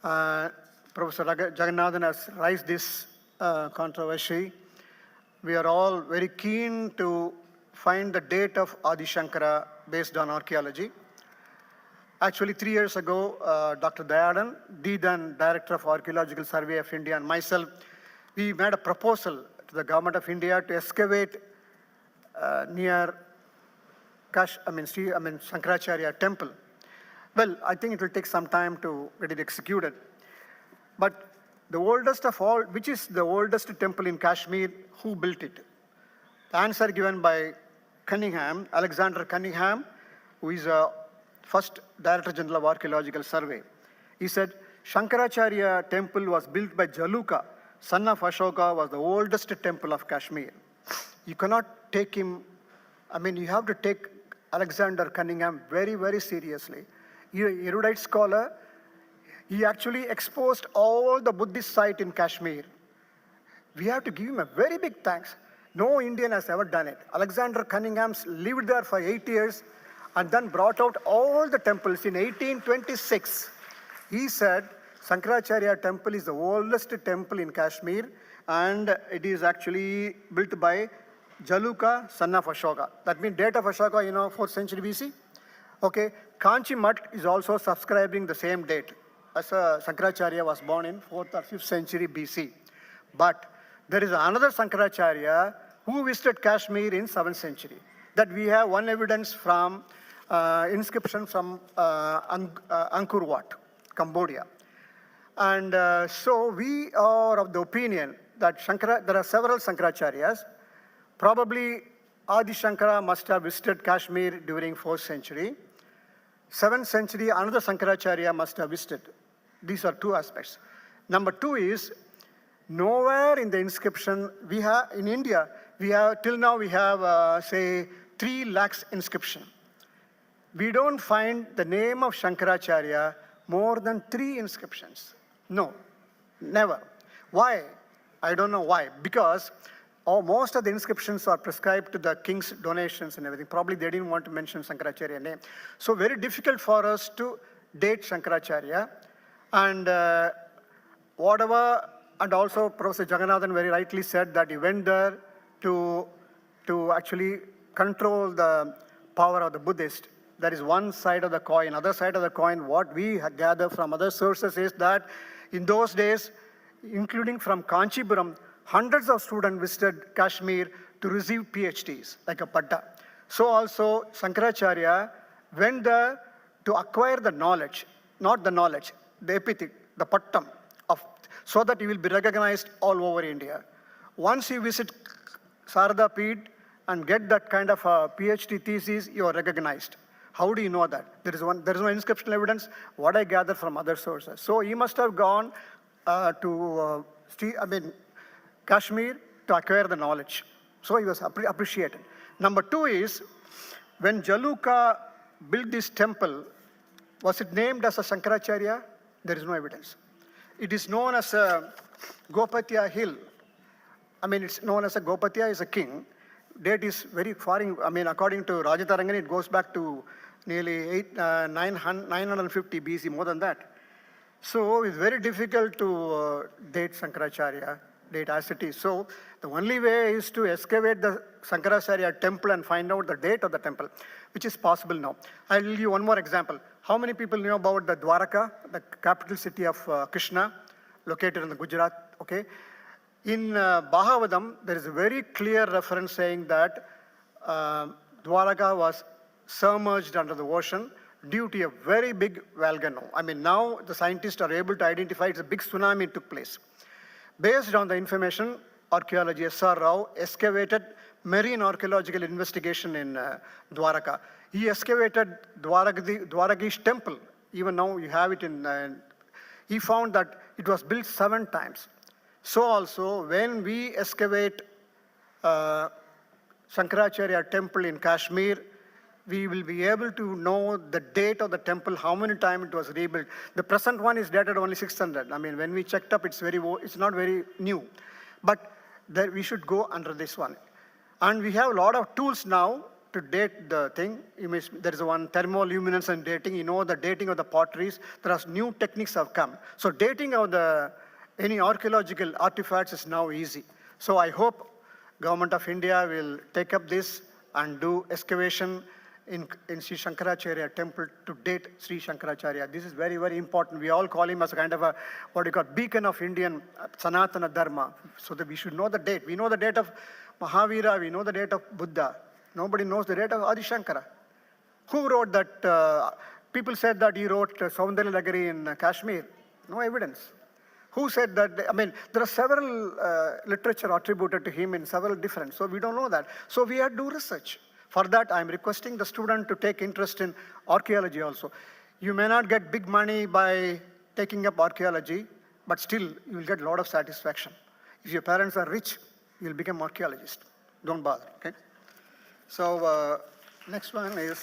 Professor Jagannathan has raised this controversy. We are all very keen to find the date of Adi Shankara based on archaeology. Actually, 3 years ago, Dr. Dayadan, the then Director of Archaeological Survey of India, and myself, we made a proposal to the government of India to excavate near Shankaracharya temple. Well, I think it will take some time to get it executed. But the oldest of all, which is the oldest temple in Kashmir, who built it? The answer given by Cunningham, Alexander Cunningham, who is a first Director General of Archaeological Survey. He said, Shankaracharya temple was built by Jaluka, son of Ashoka, was the oldest temple of Kashmir. You cannot take him, you have to take Alexander Cunningham very, very seriously. He's an erudite scholar. He actually exposed all the Buddhist sites in Kashmir. We have to give him a very big thanks. No Indian has ever done it. Alexander Cunningham lived there for 8 years and then brought out all the temples in 1826. He said, Shankaracharya temple is the oldest temple in Kashmir, and it is actually built by Jaluka, son of Ashoka. That means date of Ashoka, 4th century BC. Okay, Kanchi Mutt is also subscribing the same date as Shankaracharya was born in 4th or 5th century BC. But there is another Shankaracharya who visited Kashmir in 7th century. That we have one evidence from inscription from Angkor Wat, Cambodia. And so we are of the opinion that there are several Shankaracharyas. Probably Adi Shankara must have visited Kashmir during 4th century. 7th century, another Shankaracharya must have visited. These are two aspects. Number two is, nowhere in the inscription, we have, in India, till now we have, say, 3 lakhs inscription. We don't find the name of Shankaracharya more than 3 inscriptions. No, never. Why? I don't know why. Because most of the inscriptions are prescribed to the king's donations and everything. Probably they didn't want to mention Shankaracharya name. So very difficult for us to date Shankaracharya. And whatever, and also Professor Jagannathan very rightly said that he went there to actually control the power of the Buddhist. That is one side of the coin. Other side of the coin, what we gather from other sources is that in those days, including from Kanchipuram, hundreds of students visited Kashmir to receive PhDs, like a Padda. So also, Shankaracharya went there to acquire the knowledge, not the knowledge, the epithet, the pattam, so that he will be recognized all over India. Once you visit Sarada Peeth and get that kind of a PhD thesis, you are recognized. How do you know that? There is no inscriptional evidence, what I gather from other sources. So he must have gone to Kashmir to acquire the knowledge. So he was appreciated. Number two is, when Jaluka built this temple, was it named as a Shankaracharya? There is no evidence. It is known as a Gopatya hill. It's known as a Gopatya is a king. Date is very far, according to Rajatarangan, it goes back to nearly 950 BC, more than that. So it's very difficult to date Shankaracharya, date as it is. So the only way is to excavate the Shankaracharya temple and find out the date of the temple, which is possible now. I'll give you one more example. How many people know about the Dwaraka, the capital city of Krishna, located in the Gujarat? Okay. In Bhagavatam, there is a very clear reference saying that Dwaraka was submerged under the ocean due to a very big volcano. Now the scientists are able to identify it's a big tsunami took place. Based on the information, archaeologist S.R. Rao excavated marine archaeological investigation in Dwaraka. He excavated Dwarakish temple. Even now you have it in, he found that it was built 7 times. So also, when we excavate Shankaracharya temple in Kashmir, we will be able to know the date of the temple, how many times it was rebuilt. The present one is dated only 600. When we checked up, it's not very new. But we should go under this one. And we have a lot of tools now to date the thing. There is one thermoluminescent dating. The dating of the potteries. There are new techniques have come. So dating of any archaeological artifacts is now easy. So I hope Government of India will take up this and do excavation in Sri Shankaracharya temple to date Sri Shankaracharya. This is very, very important. We all call him as a kind of a, beacon of Indian Sanatana Dharma. So that we should know the date. We know the date of Mahavira, we know the date of Buddha. Nobody knows the date of Adi Shankara. Who wrote that people said that he wrote Saundarya Lagari in Kashmir. No evidence. Who said that? I mean, there are several literature attributed to him in several different, so we don't know that. So we have to do research. For that, I'm requesting the student to take interest in archaeology also. You may not get big money by taking up archaeology, but still you will get a lot of satisfaction. If your parents are rich, you'll become archaeologist. Don't bother, okay? So next one is,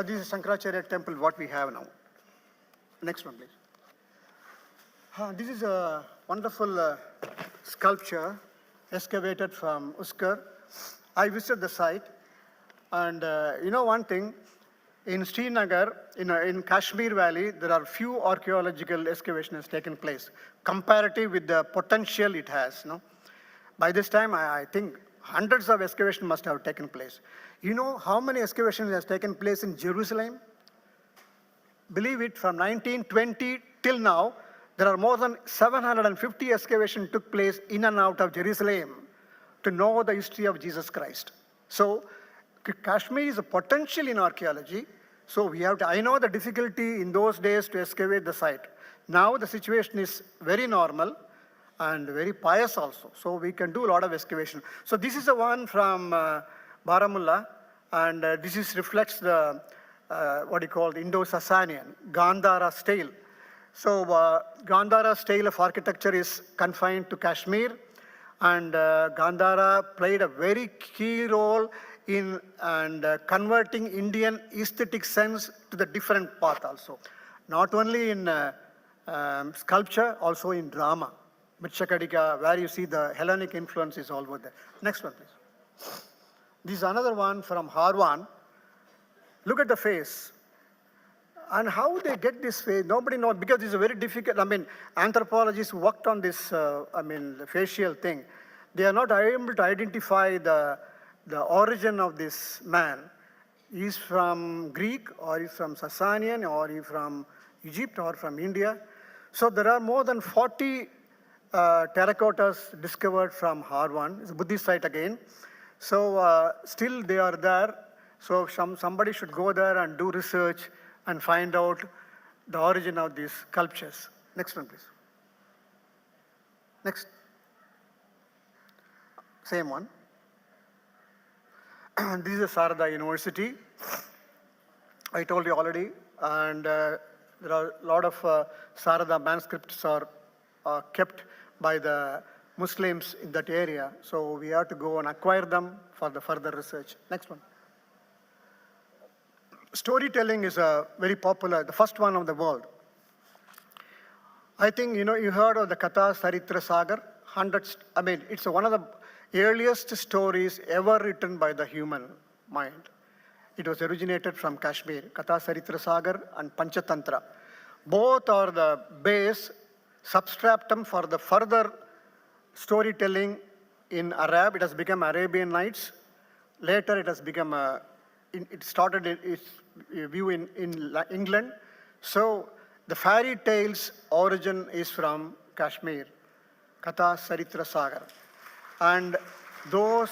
this is Shankaracharya temple, what we have now. Next one, please. This is a wonderful sculpture excavated from Uskar. I visited the site, and you know one thing, in Srinagar, in Kashmir Valley, there are few archaeological excavations taken place, comparative with the potential it has. No? By this time, I think hundreds of excavations must have taken place. You know how many excavations has taken place in Jerusalem? Believe it, from 1920 till now, there are more than 750 excavations took place in and out of Jerusalem to know the history of Jesus Christ. So Kashmir is a potential in archaeology. So we have to, I know the difficulty in those days to excavate the site. Now the situation is very normal and very pious also. So we can do a lot of excavation. So this is the one from Baramulla, and this reflects the what you call the Indo-Sasanian, Gandhara style. So Gandhara style of architecture is confined to Kashmir, and Gandhara played a very key role in converting Indian aesthetic sense to the different path also. Not only in sculpture, also in drama. Mitchakadika, where you see the Hellenic influence is all over there. Next one, please. This is another one from Harwan. Look at the face. And how they get this face, nobody knows, because it's a very difficult, I mean, anthropologists worked on this, the facial thing. They are not able to identify the origin of this man. He's from Greek, or he's from Sasanian, or he's from Egypt, or from India. So there are more than 40 terracottas discovered from Harwan. It's a Buddhist site again. So still they are there. So somebody should go there and do research and find out the origin of these sculptures. Next one, please. Next. Same one. This is Sarada University. I told you already. And there are a lot of Sarada manuscripts are kept by the Muslims in that area. So we have to go and acquire them for the further research. Next one. Storytelling is very popular, the first one of the world. I think, you heard of the Katha Saritra Sagar, it's one of the earliest stories ever written by the human mind. It was originated from Kashmir, Katha Saritra Sagar and Panchatantra. Both are the base, substratum for the further storytelling in Arab. It has become Arabian Nights. Later it has become it started its view in England. So the fairy tales origin is from Kashmir, Katha Saritra Sagar. And those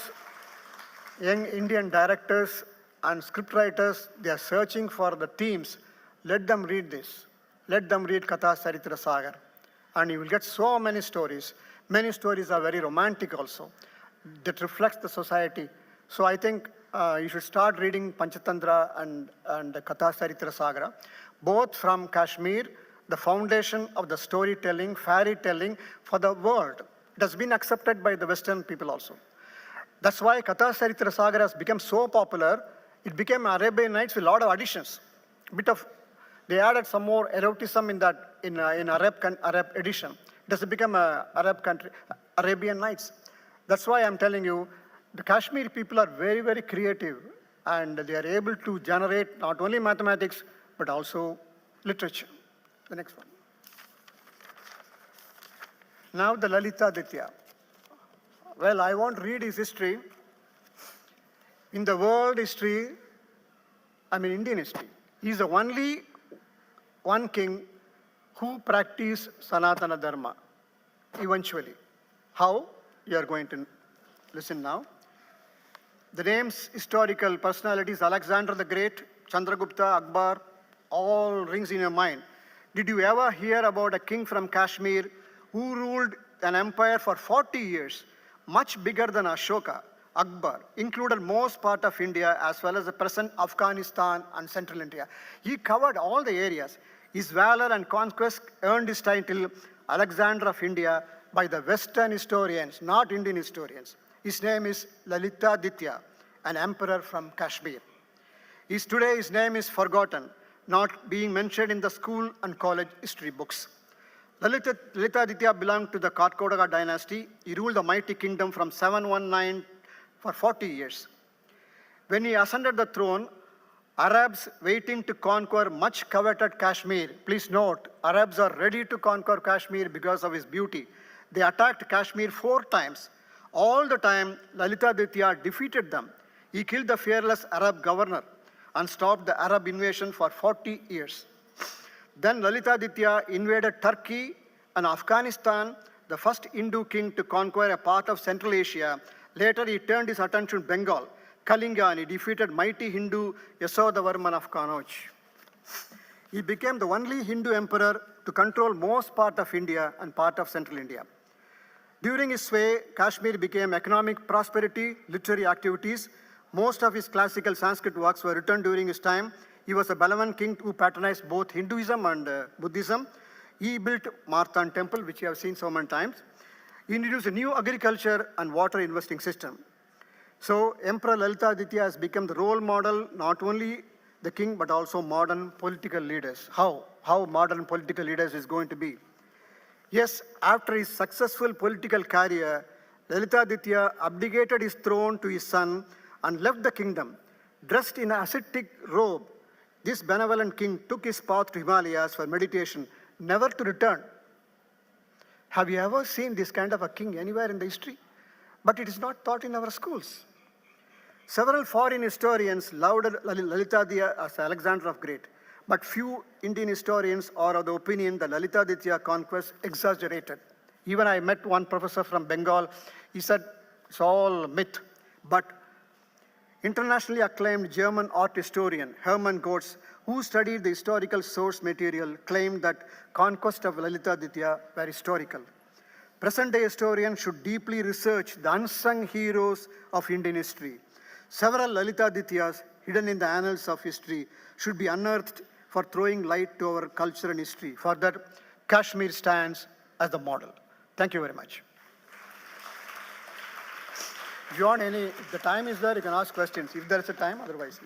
young Indian directors and scriptwriters, they are searching for the themes. Let them read this. Let them read Katha Saritra Sagar. And you will get so many stories. Many stories are very romantic also, that reflects the society. So I think you should start reading Panchatantra and Katha Saritra Sagra, both from Kashmir, the foundation of the storytelling, fairy telling for the world. It has been accepted by the Western people also. That's why Katha Saritra Sagra has become so popular. It became Arabian Nights with a lot of additions. They added some more eroticism in that in Arab edition. It has become Arabian Nights. That's why I'm telling you, the Kashmiri people are very, very creative, and they are able to generate not only mathematics, but also literature. The next one. Now the Lalita Aditya. Well, I won't read his history. In the world history, Indian history, he's the only one king who practiced Sanatana Dharma, eventually. How? You are going to listen now. The names, historical personalities, Alexander the Great, Chandragupta, Akbar, all rings in your mind. Did you ever hear about a king from Kashmir who ruled an empire for 40 years, much bigger than Ashoka? Akbar included most part of India as well as the present Afghanistan and central India. He covered all the areas. His valor and conquest earned his title Alexander of India by the Western historians, not Indian historians. His name is Lalitaditya, an emperor from Kashmir. Today his name is forgotten, not being mentioned in the school and college history books. Lalitaditya belonged to the Katkodaga dynasty. He ruled the mighty kingdom from 719 for 40 years. When he ascended the throne, Arabs waiting to conquer much coveted Kashmir. Please note, Arabs are ready to conquer Kashmir because of his beauty. They attacked Kashmir 4 times. All the time, Lalitaditya defeated them. He killed the fearless Arab governor and stopped the Arab invasion for 40 years. Then Lalitaditya invaded Turkey and Afghanistan, the first Hindu king to conquer a part of Central Asia. Later, he turned his attention to Bengal, Kalinga, and he defeated mighty Hindu Yasodavarman of Kannauj. He became the only Hindu emperor to control most part of India and part of Central India. During his sway, Kashmir became economic prosperity, literary activities. Most of his classical Sanskrit works were written during his time. He was a benevolent king who patronized both Hinduism and Buddhism. He built Marthan Temple, which you have seen so many times. He introduced a new agriculture and water investing system. So Emperor Lalitaditya has become the role model, not only the king, but also modern political leaders. How modern political leaders is going to be. Yes, after his successful political career, Lalitaditya abdicated his throne to his son and left the kingdom. Dressed in an ascetic robe, this benevolent king took his path to Himalayas for meditation, never to return. Have you ever seen this kind of a king anywhere in the history? But it is not taught in our schools. Several foreign historians lauded Lalitaditya as Alexander of Great, but few Indian historians are of the opinion that Lalitaditya conquest exaggerated. Even I met one professor from Bengal. He said it's all myth. But internationally acclaimed German art historian Hermann Gotz, who studied the historical source material, claimed that conquest of Lalitaditya were historical. Present-day historians should deeply research the unsung heroes of Indian history. Several Lalitadityas hidden in the annals of history should be unearthed for throwing light to our culture and history. For that, Kashmir stands as the model. Thank you very much. If you want any, if the time is there, you can ask questions. If there is a time, otherwise.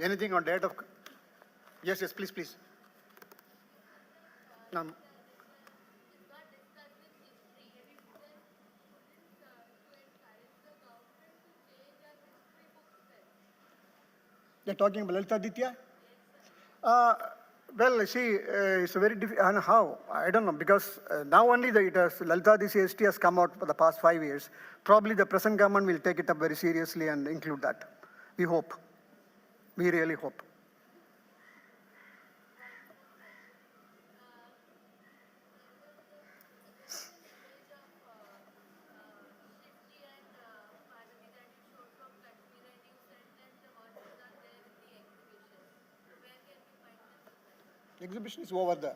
Anything on date of? Yes, please. You're talking about Lalitaditya? Well, see, it's a very difficult, and how? I don't know, because now only Lalitaditya history has come out for the past 5 years. Probably the present government will take it up very seriously and include that. We hope. We really hope. Exhibition is over there.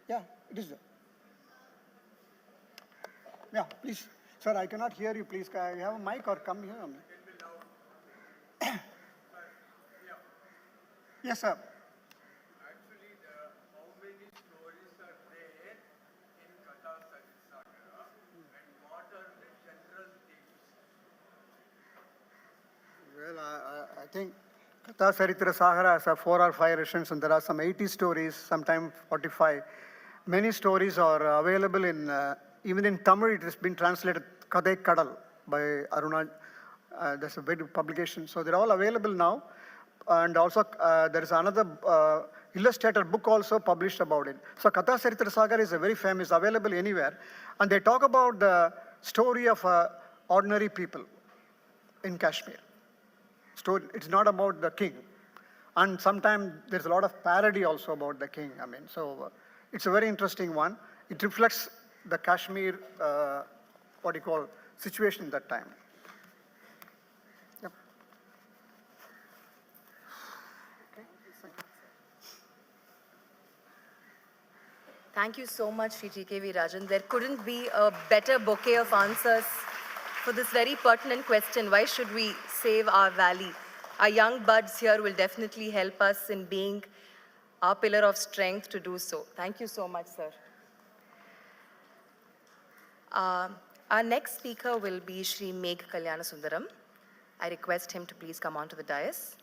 Yeah, it is there. Yeah, please. Sir, I cannot hear you. Please, can you have a mic or come here? Yes, sir. Actually, how many stories are there in Kalakshetra and what are the general themes? Well, I think Kalakshetra Sagara has 4 or 5 editions, and there are some 80 stories, sometimes 45. Many stories are available in, even in Tamil, it has been translated Kadai Kadal by Aruna. There's a big publication. So they're all available now. And also, there is another illustrated book also published about it. So Kalakshetra Sagar is a very famous, available anywhere. And they talk about the story of ordinary people in Kashmir. It's not about the king. And sometimes there's a lot of parody also about the king. I mean, so It's a very interesting one. It reflects the Kashmir, situation in that time. Yep. Thank you so much, Shri GKV Rajan. There couldn't be a better bouquet of answers for this very pertinent question. Why should we save our valley? Our young buds here will definitely help us in being our pillar of strength to do so. Thank you so much, sir. Our next speaker will be Shri Megh Kalyansundaram. I request him to please come onto the dais.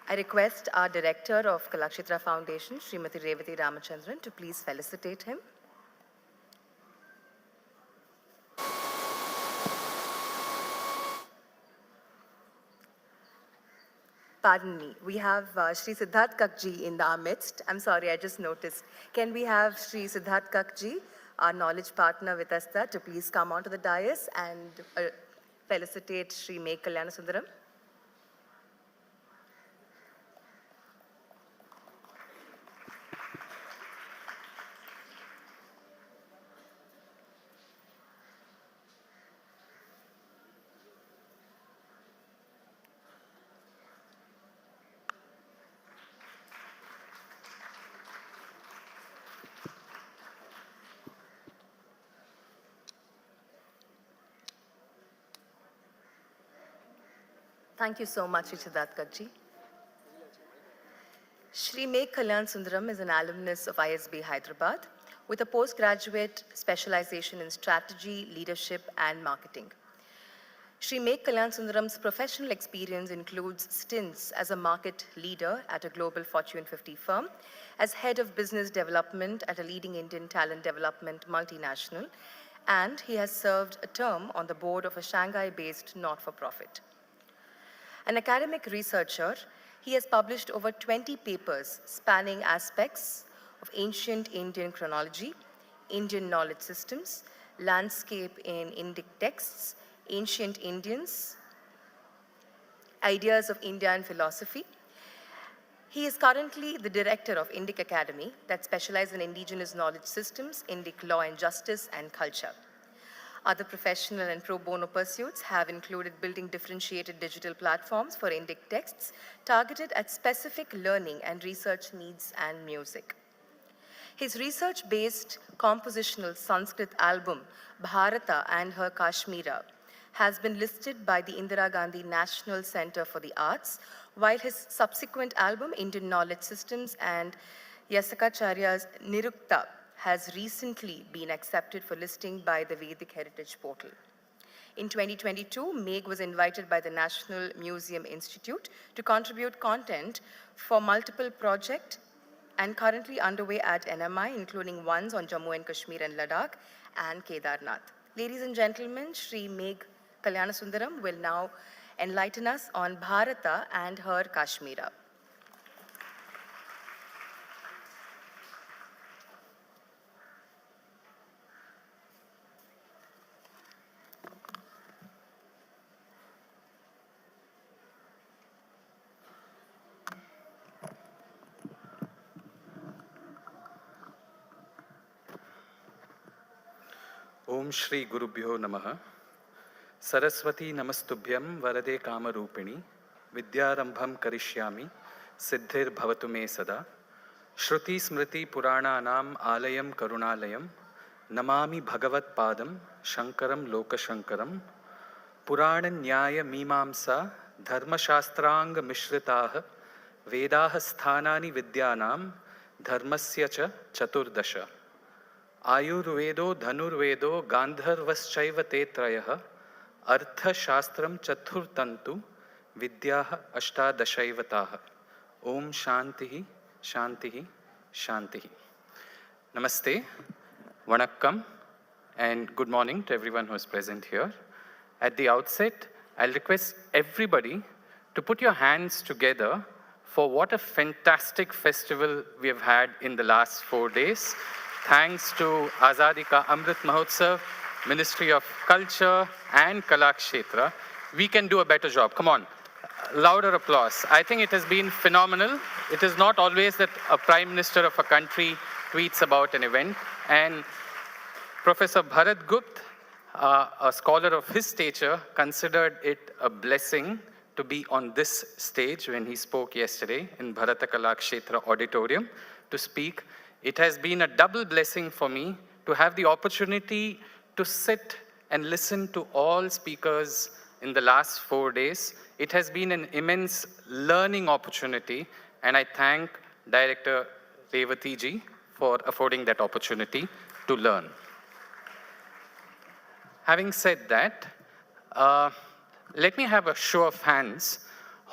I request our Director of Kalakshetra Foundation, Srimati Revati Ramachandran, to please felicitate him. Pardon me, we have Shri Siddharth Kakji in our midst. I'm sorry, I just noticed. Can we have Shri Siddharth Kakji, our knowledge partner Vitasta, to please come onto the dais and felicitate Shri Megh Kalyansundaram? Thank you so much, Siddharth Kakji. Shri Megh Kalyansundaram is an alumnus of ISB Hyderabad with a postgraduate specialization in strategy, leadership, and marketing. Shri Megh Kalyansundaram's professional experience includes stints as a market leader at a global Fortune 50 firm, as head of business development at a leading Indian talent development multinational, and he has served a term on the board of a Shanghai-based not-for-profit. An academic researcher, he has published over 20 papers spanning aspects of ancient Indian chronology, Indian knowledge systems, landscape in Indic texts, ancient Indians, ideas of Indian philosophy. He is currently the director of Indic Academy that specializes in indigenous knowledge systems, Indic law and justice, and culture. Other professional and pro bono pursuits have included building differentiated digital platforms for Indic texts targeted at specific learning and research needs and music. His research-based compositional Sanskrit album, Bharata and Her Kashmira, has been listed by the Indira Gandhi National Center for the Arts, while his subsequent album, Indian Knowledge Systems and Yasakacharya's Nirukta, has recently been accepted for listing by the Vedic Heritage Portal. In 2022, Megh was invited by the National Museum Institute to contribute content for multiple projects and currently underway at NMI, including ones on Jammu and Kashmir and Ladakh and Kedarnath. Ladies and gentlemen, Shri Megh Kalyansundaram will now enlighten us on Bharata and Her Kashmira. Om Shri Gurubhyo Namaha. Saraswati Namastubhyam Varade Kamarupini Vidyarambham Karishyami Siddhir Bhavatu Me Sada Shruti Smriti Purana Anam Alayam Karunalayam Namami Bhagavat Padam Shankaram Loka Shankaram Purana Nyaya Mimamsa Dharma Shastranga Mishritaha Vedaha Sthanani Vidyanam Dharmasya Cha Chaturdasha Ayurvedo Dhanurvedo Gandharvaschaiva Te Trayaha Artha Shastram Chaturtantu Vidyaha Ashtadashaivataha. Om Shantihi, Shantihi, Shantihi. Namaste, Vanakkam, and good morning to everyone who is present here. At the outset, I'll request everybody to put your hands together for what a fantastic festival we have had in the last 4 days. Thanks to Azadi Ka Amrit Mahotsav, Ministry of Culture and Kalakshetra, we can do a better job. Come on, louder applause. I think it has been phenomenal. It is not always that a prime minister of a country tweets about an event. And Professor Bharat Gupta, a scholar of his stature, considered it a blessing to be on this stage when he spoke yesterday in Bharata Kalakshetra auditorium to speak. It has been a double blessing for me to have the opportunity to sit and listen to all speakers in the last 4 days. It has been an immense learning opportunity, and I thank Director Revati ji for affording that opportunity to learn. Having said that, let me have a show of hands.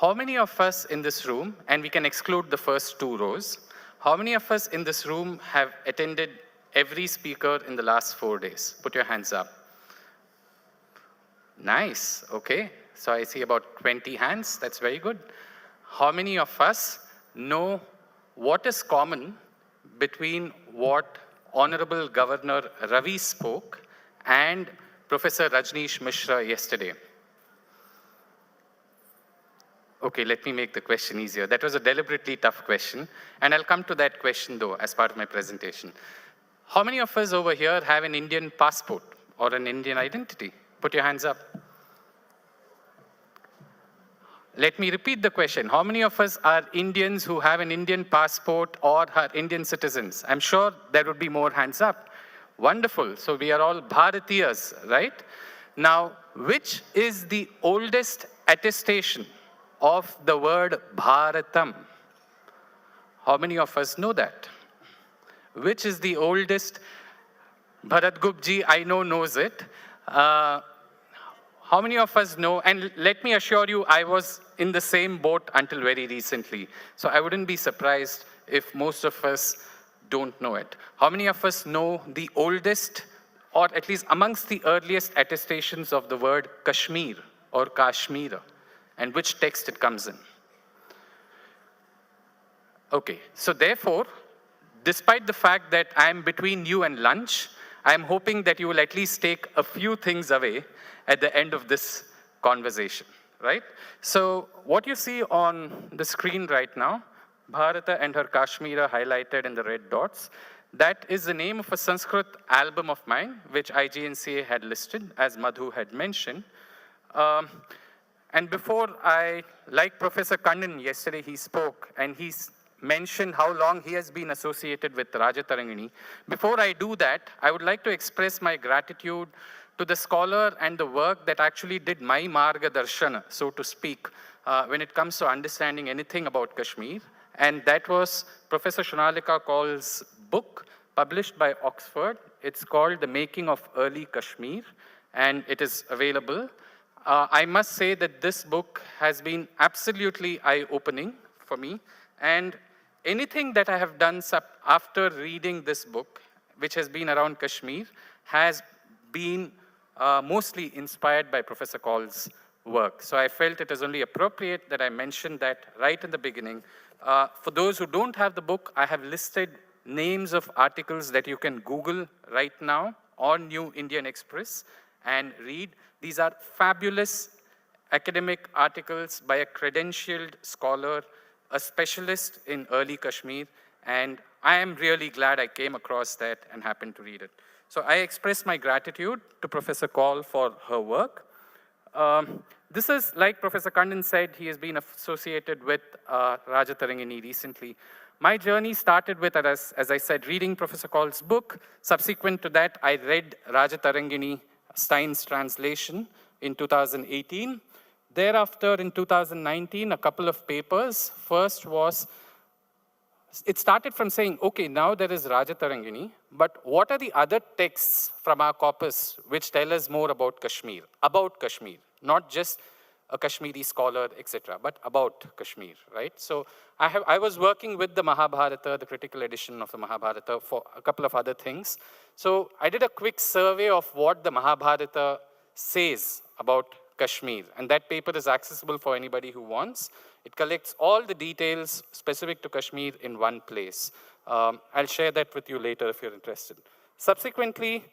How many of us in this room, and we can exclude the first 2 rows, how many of us in this room have attended every speaker in the last 4 days? Put your hands up. Nice, okay. So I see about 20 hands, that's very good. How many of us know what is common between what Honorable Governor Ravi spoke and Professor Rajneesh Mishra yesterday? Okay, let me make the question easier. That was a deliberately tough question, and I'll come to that question though as part of my presentation. How many of us over here have an Indian passport or an Indian identity? Put your hands up. Let me repeat the question. How many of us are Indians who have an Indian passport or are Indian citizens? I'm sure there would be more hands up. Wonderful. So we are all Bharatiyas, right? Now, which is the oldest attestation of the word Bharatam? How many of us know that? Which is the oldest? Bharat Gupta ji, I know, knows it. How many of us know? And let me assure you, I was in the same boat until very recently. So I wouldn't be surprised if most of us don't know it. How many of us know the oldest, or at least amongst the earliest attestations of the word Kashmir or Kashmira, and which text it comes in? Okay, so therefore, despite the fact that I'm between you and lunch, I'm hoping that you will at least take a few things away at the end of this conversation, right? So what you see on the screen right now, Bharata and her Kashmira highlighted in the red dots, that is the name of a Sanskrit album of mine, which IGNCA had listed, as Madhu had mentioned. And before like Professor Kannan, yesterday he spoke, and he mentioned how long he has been associated with Raja Tarangini. Before I do that, I would like to express my gratitude to the scholar and the work that actually did my Marga Darshana, so to speak, when it comes to understanding anything about Kashmir. And that was Professor Shonalika Kaul's book, published by Oxford. It's called The Making of Early Kashmir, and it is available. I must say that this book has been absolutely eye-opening for me, and anything that I have done after reading this book, which has been around Kashmir, has been mostly inspired by Professor Kaul's work. So I felt it is only appropriate that I mentioned that right in the beginning. For those who don't have the book, I have listed names of articles that you can Google right now on New Indian Express and read. These are fabulous academic articles by a credentialed scholar, a specialist in early Kashmir, and I am really glad I came across that and happened to read it. So I express my gratitude to Professor Kaul for her work. This is, like Professor Kannan said, he has been associated with Raja Tarangini recently. My journey started with, as I said, reading Professor Kaul's book. Subsequent to that, I read Raja Tarangini, Stein's translation in 2018. Thereafter, in 2019, a couple of papers. First was, it started from saying, okay, now there is Raja Tarangini, but what are the other texts from our corpus which tell us more about Kashmir, not just a Kashmiri scholar, etc., but about Kashmir, right? So I was working with the Mahabharata, the critical edition of the Mahabharata, for a couple of other things. So I did a quick survey of what the Mahabharata says about Kashmir, and that paper is accessible for anybody who wants. It collects all the details specific to Kashmir in one place. I'll share that with you later if you're interested. Subsequently,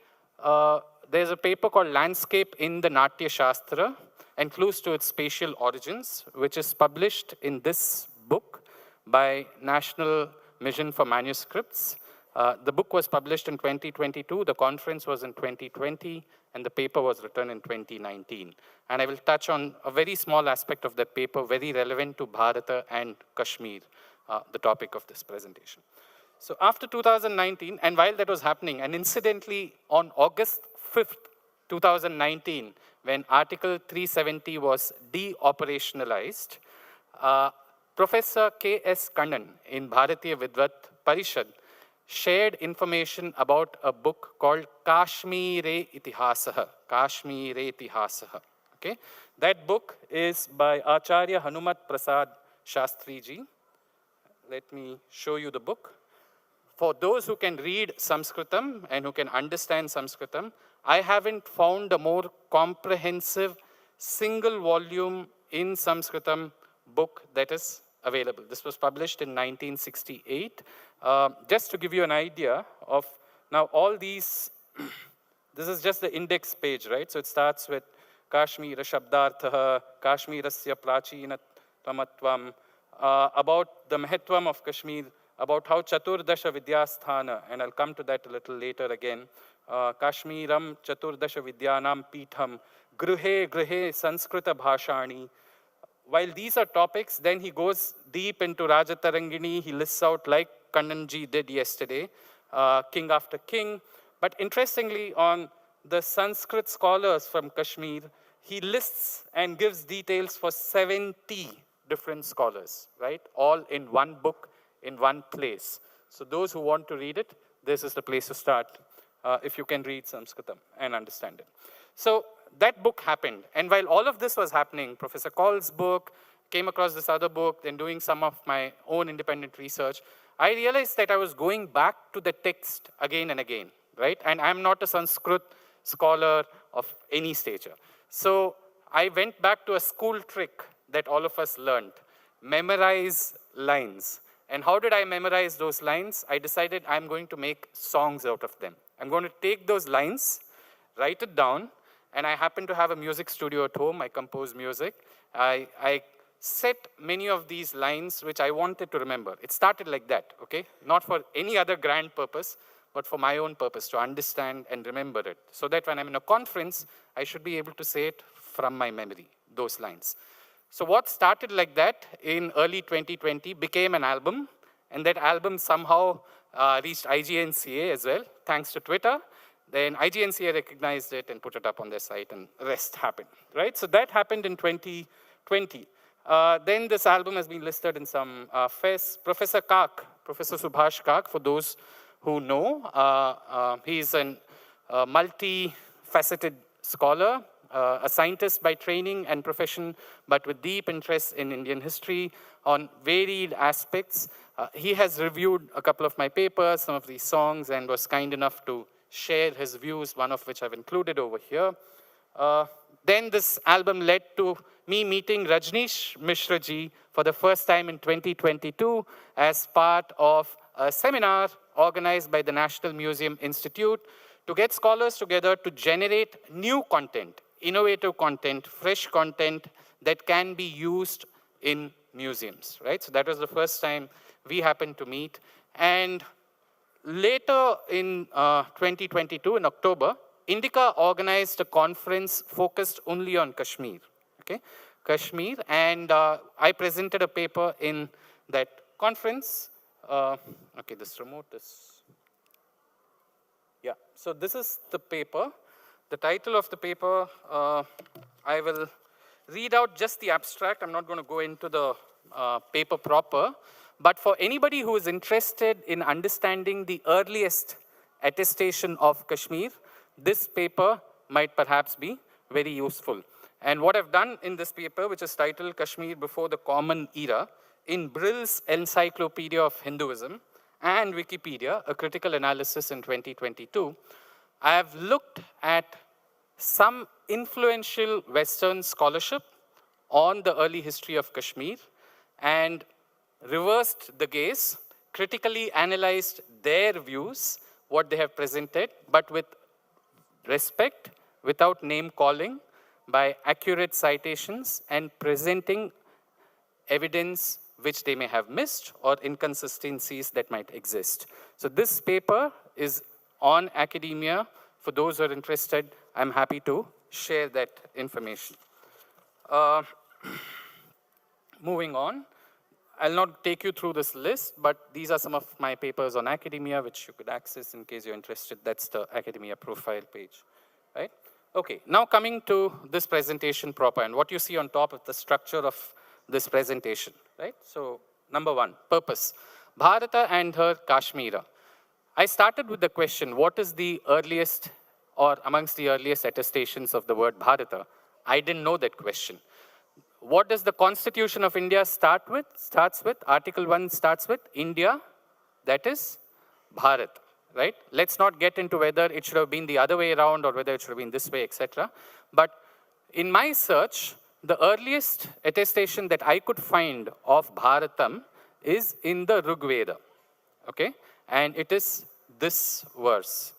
there's a paper called Landscape in the Natya Shastra and Clues to its Spatial Origins, which is published in this book by National Mission for Manuscripts. The book was published in 2022, the conference was in 2020, and the paper was written in 2019. And I will touch on a very small aspect of that paper, very relevant to Bharata and Kashmir, the topic of this presentation. So after 2019, and while that was happening, and incidentally on August 5th, 2019, when Article 370 was de-operationalized, Professor K.S. Kannan in Bharatiya Vidvat Parishad shared information about a book called Kashmire Itihasaha. Kashmire Itihasaha. Okay? That book is by Acharya Hanumat Prasad Shastri ji. Let me show you the book. For those who can read Sanskritam and who can understand Sanskritam, I haven't found a more comprehensive single volume in Sanskritam book that is available. This was published in 1968. Just to give you an idea of, now all these, this is just the index page, right? So it starts with Kashmira Shabdarthaha, Kashmirasya Prachinattamatvam, about the Mahatvam of Kashmir, about how Chaturdasha Vidyasthana, and I'll come to that a little later again, Kashmiram Chaturdasha Vidyanam Pitham, Gruhe Gruhe Sanskrita Bhashani. While these are topics, then he goes deep into Rajatarangini, he lists out like Kannanji did yesterday, king after king. But interestingly, on the Sanskrit scholars from Kashmir, he lists and gives details for 70 different scholars, right? All in one book, in one place. So those who want to read it, this is the place to start, if you can read Sanskritam and understand it. So that book happened. And while all of this was happening, Professor Kaul's book, came across this other book, then doing some of my own independent research, I realized that I was going back to the text again and again, right? And I'm not a Sanskrit scholar of any stature. So I went back to a school trick that all of us learned, memorize lines. And how did I memorize those lines? I decided I'm going to make songs out of them. I'm going to take those lines, write it down, and I happen to have a music studio at home. I compose music. I set many of these lines which I wanted to remember. It started like that, okay? Not for any other grand purpose, but for my own purpose, to understand and remember it. So that when I'm in a conference, I should be able to say it from my memory, those lines. So what started like that in early 2020 became an album, and that album somehow reached IGNCA as well, thanks to Twitter. Then IGNCA recognized it and put it up on their site, and the rest happened, right? So that happened in 2020. Then this album has been listed in some fests. Professor Subhash Kak, for those who know, he's a multi-faceted scholar, a scientist by training and profession, but with deep interest in Indian history on varied aspects. He has reviewed a couple of my papers, some of these songs, and was kind enough to share his views, one of which I've included over here. Then this album led to me meeting Rajneesh Mishra ji for the first time in 2022 as part of a seminar organized by the National Museum Institute to get scholars together to generate new content, innovative content, fresh content that can be used in museums, right? So that was the first time we happened to meet. And later in 2022, in October, Indica organized a conference focused only on Kashmir, okay? Kashmir, and I presented a paper in that conference. Okay, this remote is, yeah. So this is the paper. The title of the paper, I will read out just the abstract. I'm not going to go into the paper proper. But for anybody who is interested in understanding the earliest attestation of Kashmir, this paper might perhaps be very useful. And what I've done in this paper, which is titled Kashmir Before the Common Era, in Brill's Encyclopedia of Hinduism and Wikipedia, a critical analysis in 2022, I have looked at some influential Western scholarship on the early history of Kashmir and reversed the gaze, critically analyzed their views, what they have presented, but with respect, without name calling, by accurate citations and presenting evidence which they may have missed or inconsistencies that might exist. So this paper is on academia. For those who are interested, I'm happy to share that information. Moving on, I'll not take you through this list, but these are some of my papers on academia, which you could access in case you're interested. That's the academia profile page, right? Okay, now coming to this presentation proper, and what you see on top of the structure of this presentation, right? So, number one, purpose. Bharata and her Kashmira. I started with the question, what is the earliest or amongst the earliest attestations of the word Bharata? I didn't know that question. What does the Constitution of India starts with? Article 1 starts with India, that is Bharat, right? Let's not get into whether it should have been the other way around or whether it should have been this way, etc. But in my search, the earliest attestation that I could find of Bharatam is in the Rig Veda, okay? And it is this verse.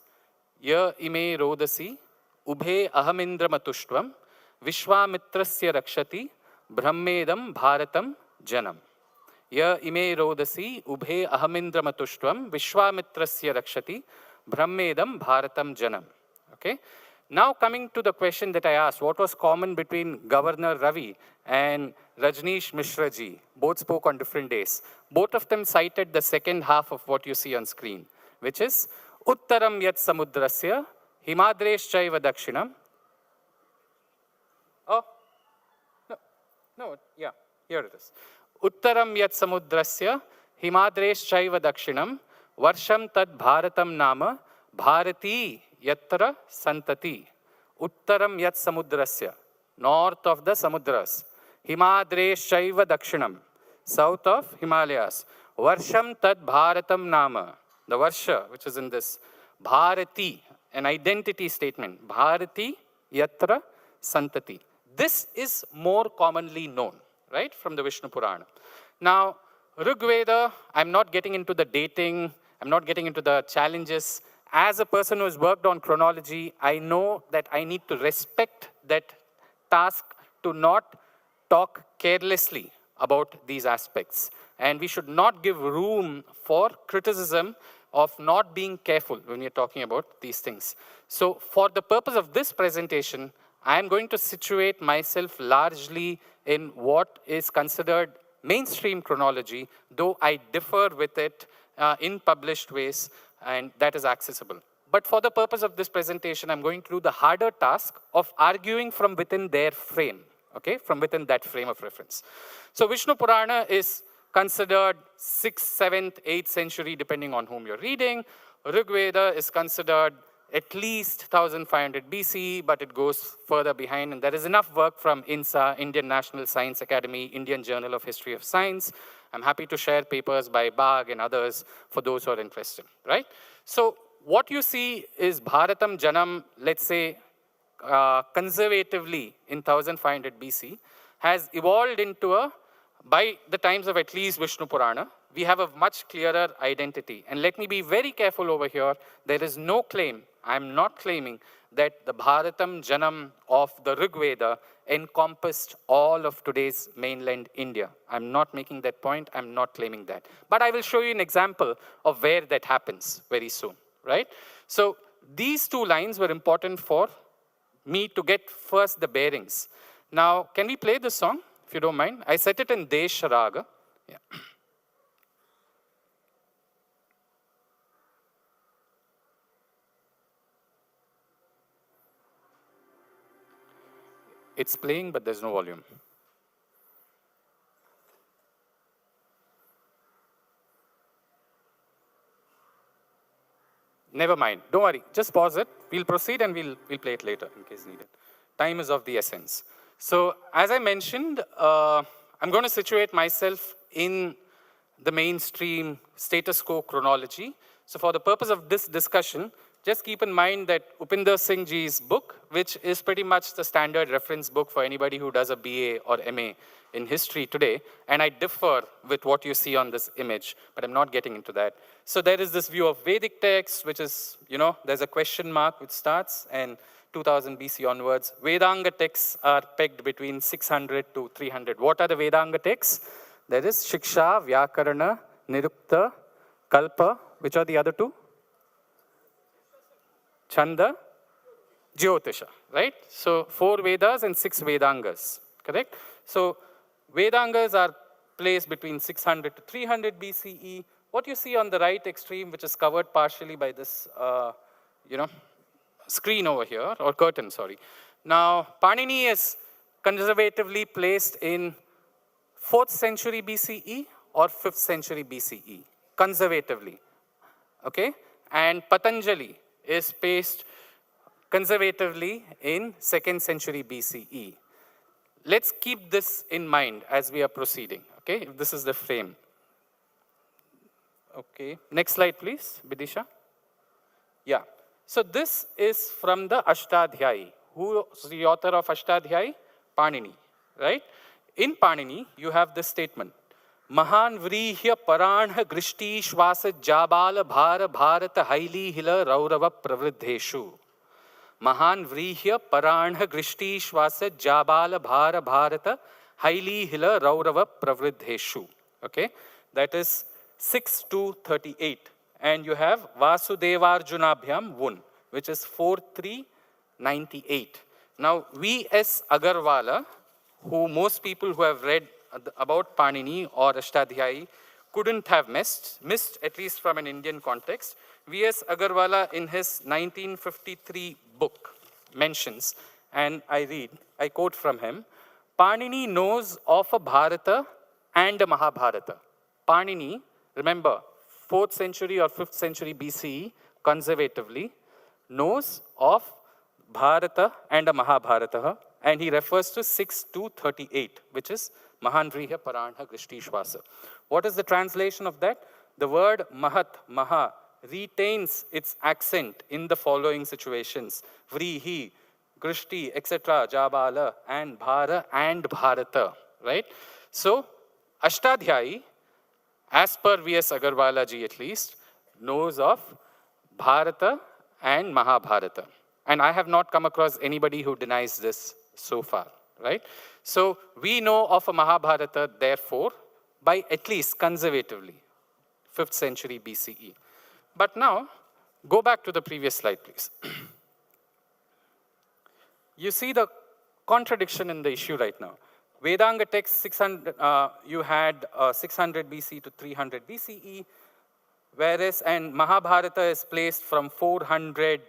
Ya ime rodasi, ubhe ahamindra matushvam, vishwamitrasya rakshati, brahmedam bharatam janam. Ya ime rodasi, ubhe ahamindra matushvam, vishwamitrasya rakshati, brahmedam bharatam janam. Okay? Now coming to the question that I asked, what was common between Governor Ravi and Rajneesh Mishra ji? Both spoke on different days. Both of them cited the second half of what you see on screen, which is Uttaram yat samudrasya, Himadresh chaiva dakshinam. Oh, no, yeah, here it is. Uttaram yat samudrasya, Himadresh chaiva dakshinam, Varsham tad bharatam nama, Bharati yatra santati. Uttaram yat samudrasya, north of the samudras. Himadresh chaiva dakshinam, south of Himalayas. Varsham tad bharatam nama, the Varsha, which is in this. Bharati, an identity statement. Bharati yatra santati. This is more commonly known, right, from the Vishnu Purana. Now, Rig Veda, I'm not getting into the dating, I'm not getting into the challenges. As a person who has worked on chronology, I know that I need to respect that task to not talk carelessly about these aspects. And we should not give room for criticism of not being careful when we're talking about these things. So for the purpose of this presentation, I am going to situate myself largely in what is considered mainstream chronology, though I differ with it in published ways, and that is accessible. But for the purpose of this presentation, I'm going to do the harder task of arguing from within their frame, okay, from within that frame of reference. So Vishnu Purana is considered 6th, 7th, 8th century, depending on whom you're reading. Rig Veda is considered at least 1500 BC, but it goes further behind. And there is enough work from INSA, Indian National Science Academy, Indian Journal of History of Science. I'm happy to share papers by Bagh and others for those who are interested, right? So what you see is Bharatam Janam, let's say, conservatively in 1500 BC, has evolved into a, by the times of at least Vishnu Purana, we have a much clearer identity. And let me be very careful over here. There is no claim, I'm not claiming that the Bharatam Janam of the Rig Veda encompassed all of today's mainland India. I'm not making that point, I'm not claiming that. But I will show you an example of where that happens very soon, right? So these two lines were important for me to get first the bearings. Now, can we play this song, if you don't mind? I set it in Desha Raga. Yeah. It's playing, but there's no volume. Never mind. Don't worry. Just pause it. We'll proceed and we'll play it later in case needed. Time is of the essence. So as I mentioned, I'm going to situate myself in the mainstream status quo chronology. So for the purpose of this discussion, just keep in mind that Upinder Singh ji's book, which is pretty much the standard reference book for anybody who does a BA or MA in history today, and I differ with what you see on this image, but I'm not getting into that. So there is this view of Vedic text, which is, there's a question mark which starts, and 2000 BC onwards, Vedanga texts are pegged between 600 to 300. What are the Vedanga texts? There is Shiksha, Vyakarana, Nirukta, Kalpa. Which are the other two? Chanda, Jyotisha, right? So 4 Vedas and 6 Vedangas, correct? So Vedangas are placed between 600 to 300 BCE. What you see on the right extreme, which is covered partially by this, screen over here, or curtain, sorry. Now, Panini is conservatively placed in 4th century BCE or 5th century BCE, conservatively, okay? And Patanjali is placed conservatively in 2nd century BCE. Let's keep this in mind as we are proceeding, okay? If this is the frame. Okay, next slide, please, Bidisha. Yeah, so this is from the Ashtadhyayi. Who is the author of Ashtadhyayi? Panini, right? In Panini, you have this statement. Mahan vrihya paranha grishti shvasa jabala bhara bharata haili hila raurava pravridheshu. Mahan vrihya paranha grishti shvasa jabala bhara bharata haili hila raurava pravridheshu. Okay, that is 6 to 38. And you have Vasudevarjunabhyam Vun, which is 4398. Now, V.S. Agarwala, who most people who have read about Panini or Ashtadhyayi couldn't have missed at least from an Indian context. V.S. Agarwala in his 1953 book mentions, and I quote from him, Panini knows of a Bharata and a Mahabharata. Panini, remember, 4th century or 5th century BCE, conservatively, knows of Bharata and a Mahabharata, and he refers to 6 to 38, which is Mahan Vriha Paranha Grishti Shvasa. What is the translation of that? The word Mahat, Maha, retains its accent in the following situations. Vrihi, Grishti, etc., Jabala, and Bhara, and Bharata, right? So, Ashtadhyayi, as per V.S. Agarwala ji at least, knows of Bharata and Mahabharata. And I have not come across anybody who denies this so far, right? So we know of a Mahabharata, therefore, by at least conservatively, 5th century BCE. But now, go back to the previous slide, please. You see the contradiction in the issue right now. Vedanga text 600, you had 600 BC to 300 BCE, whereas, and Mahabharata is placed from 400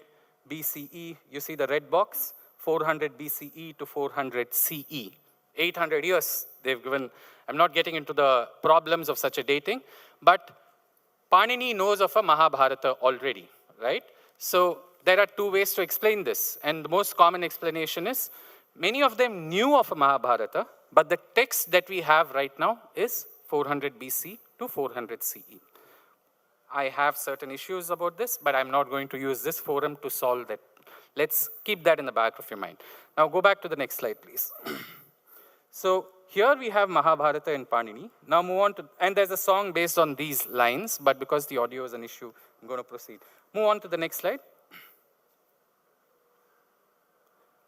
BCE, you see the red box, 400 BCE to 400 CE. 800 years they've given. I'm not getting into the problems of such a dating, but Panini knows of a Mahabharata already, right? So there are 2 ways to explain this, and the most common explanation is many of them knew of a Mahabharata, but the text that we have right now is 400 BC to 400 CE. I have certain issues about this, but I'm not going to use this forum to solve that. Let's keep that in the back of your mind. Now go back to the next slide, please. So here we have Mahabharata and Panini. Now move on to, and there's a song based on these lines, but because the audio is an issue, I'm going to proceed. Move on to the next slide.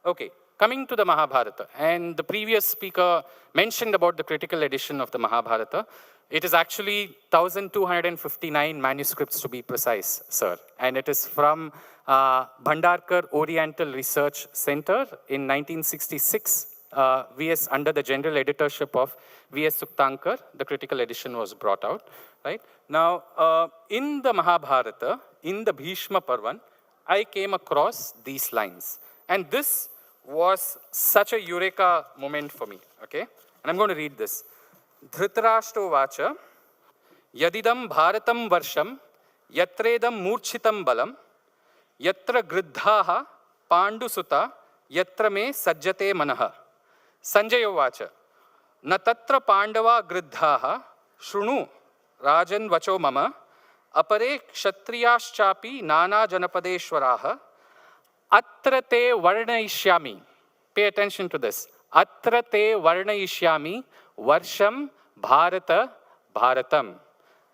Okay, coming to the Mahabharata, and the previous speaker mentioned about the critical edition of the Mahabharata. It is actually 1,259 manuscripts to be precise, sir. And it is from Bhandarkar Oriental Research Center in 1966. Under the general editorship of V.S. Suktankar, the critical edition was brought out, right? Now, in the Mahabharata, in the Bhishma Parvan, I came across these lines. And this was such a eureka moment for me, okay? And I'm going to read this. Dhritarashto vacha, yadidam bharatam varsham, yatredam murchitam balam, yatra griddhaha pandusuta, yatra me sajjate manaha. Sanjaya vacha, na tatra pandava griddhaha, shrunu rajan vacho mama, apare kshatriyaschapi nana janapadeshwaraha, atra te varnayishyami. Pay attention to this. Atra te varnayishyami varsham bharata bharatam.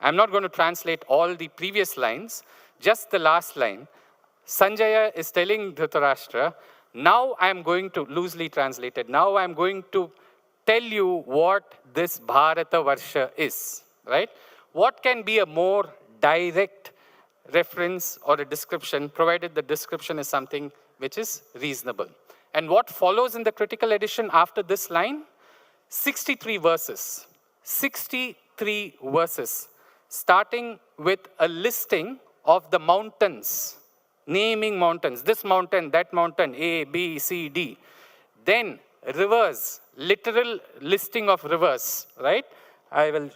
I'm not going to translate all the previous lines, just the last line. Sanjaya is telling Dhritarashtra, now I'm going to, loosely translated, now I'm going to tell you what this Bharata Varsha is, right? What can be a more direct reference or a description, provided the description is something which is reasonable. And what follows in the critical edition after this line? 63 verses. 63 verses, starting with a listing of the mountains, naming mountains, this mountain, that mountain, A, B, C, D. Then rivers, literal listing of rivers, right? I will,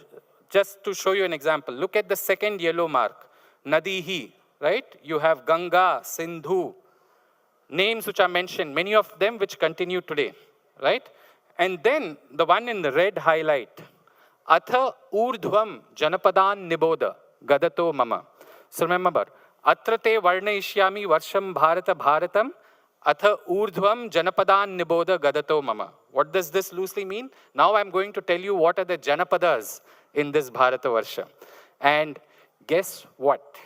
just to show you an example, look at the second yellow mark, Nadihi, right? You have Ganga, Sindhu, names which are mentioned, many of them which continue today, right? And then the one in the red highlight, Atha Urdhvam Janapadan Niboda Gadato Mama. So remember, Atrate Varnaishyami Varsham Bharata Bharatam Atha Urdhvam Janapadan Niboda Gadato Mama. What does this loosely mean? Now I'm going to tell you what are the Janapadas in this Bharata Varsha. And guess what?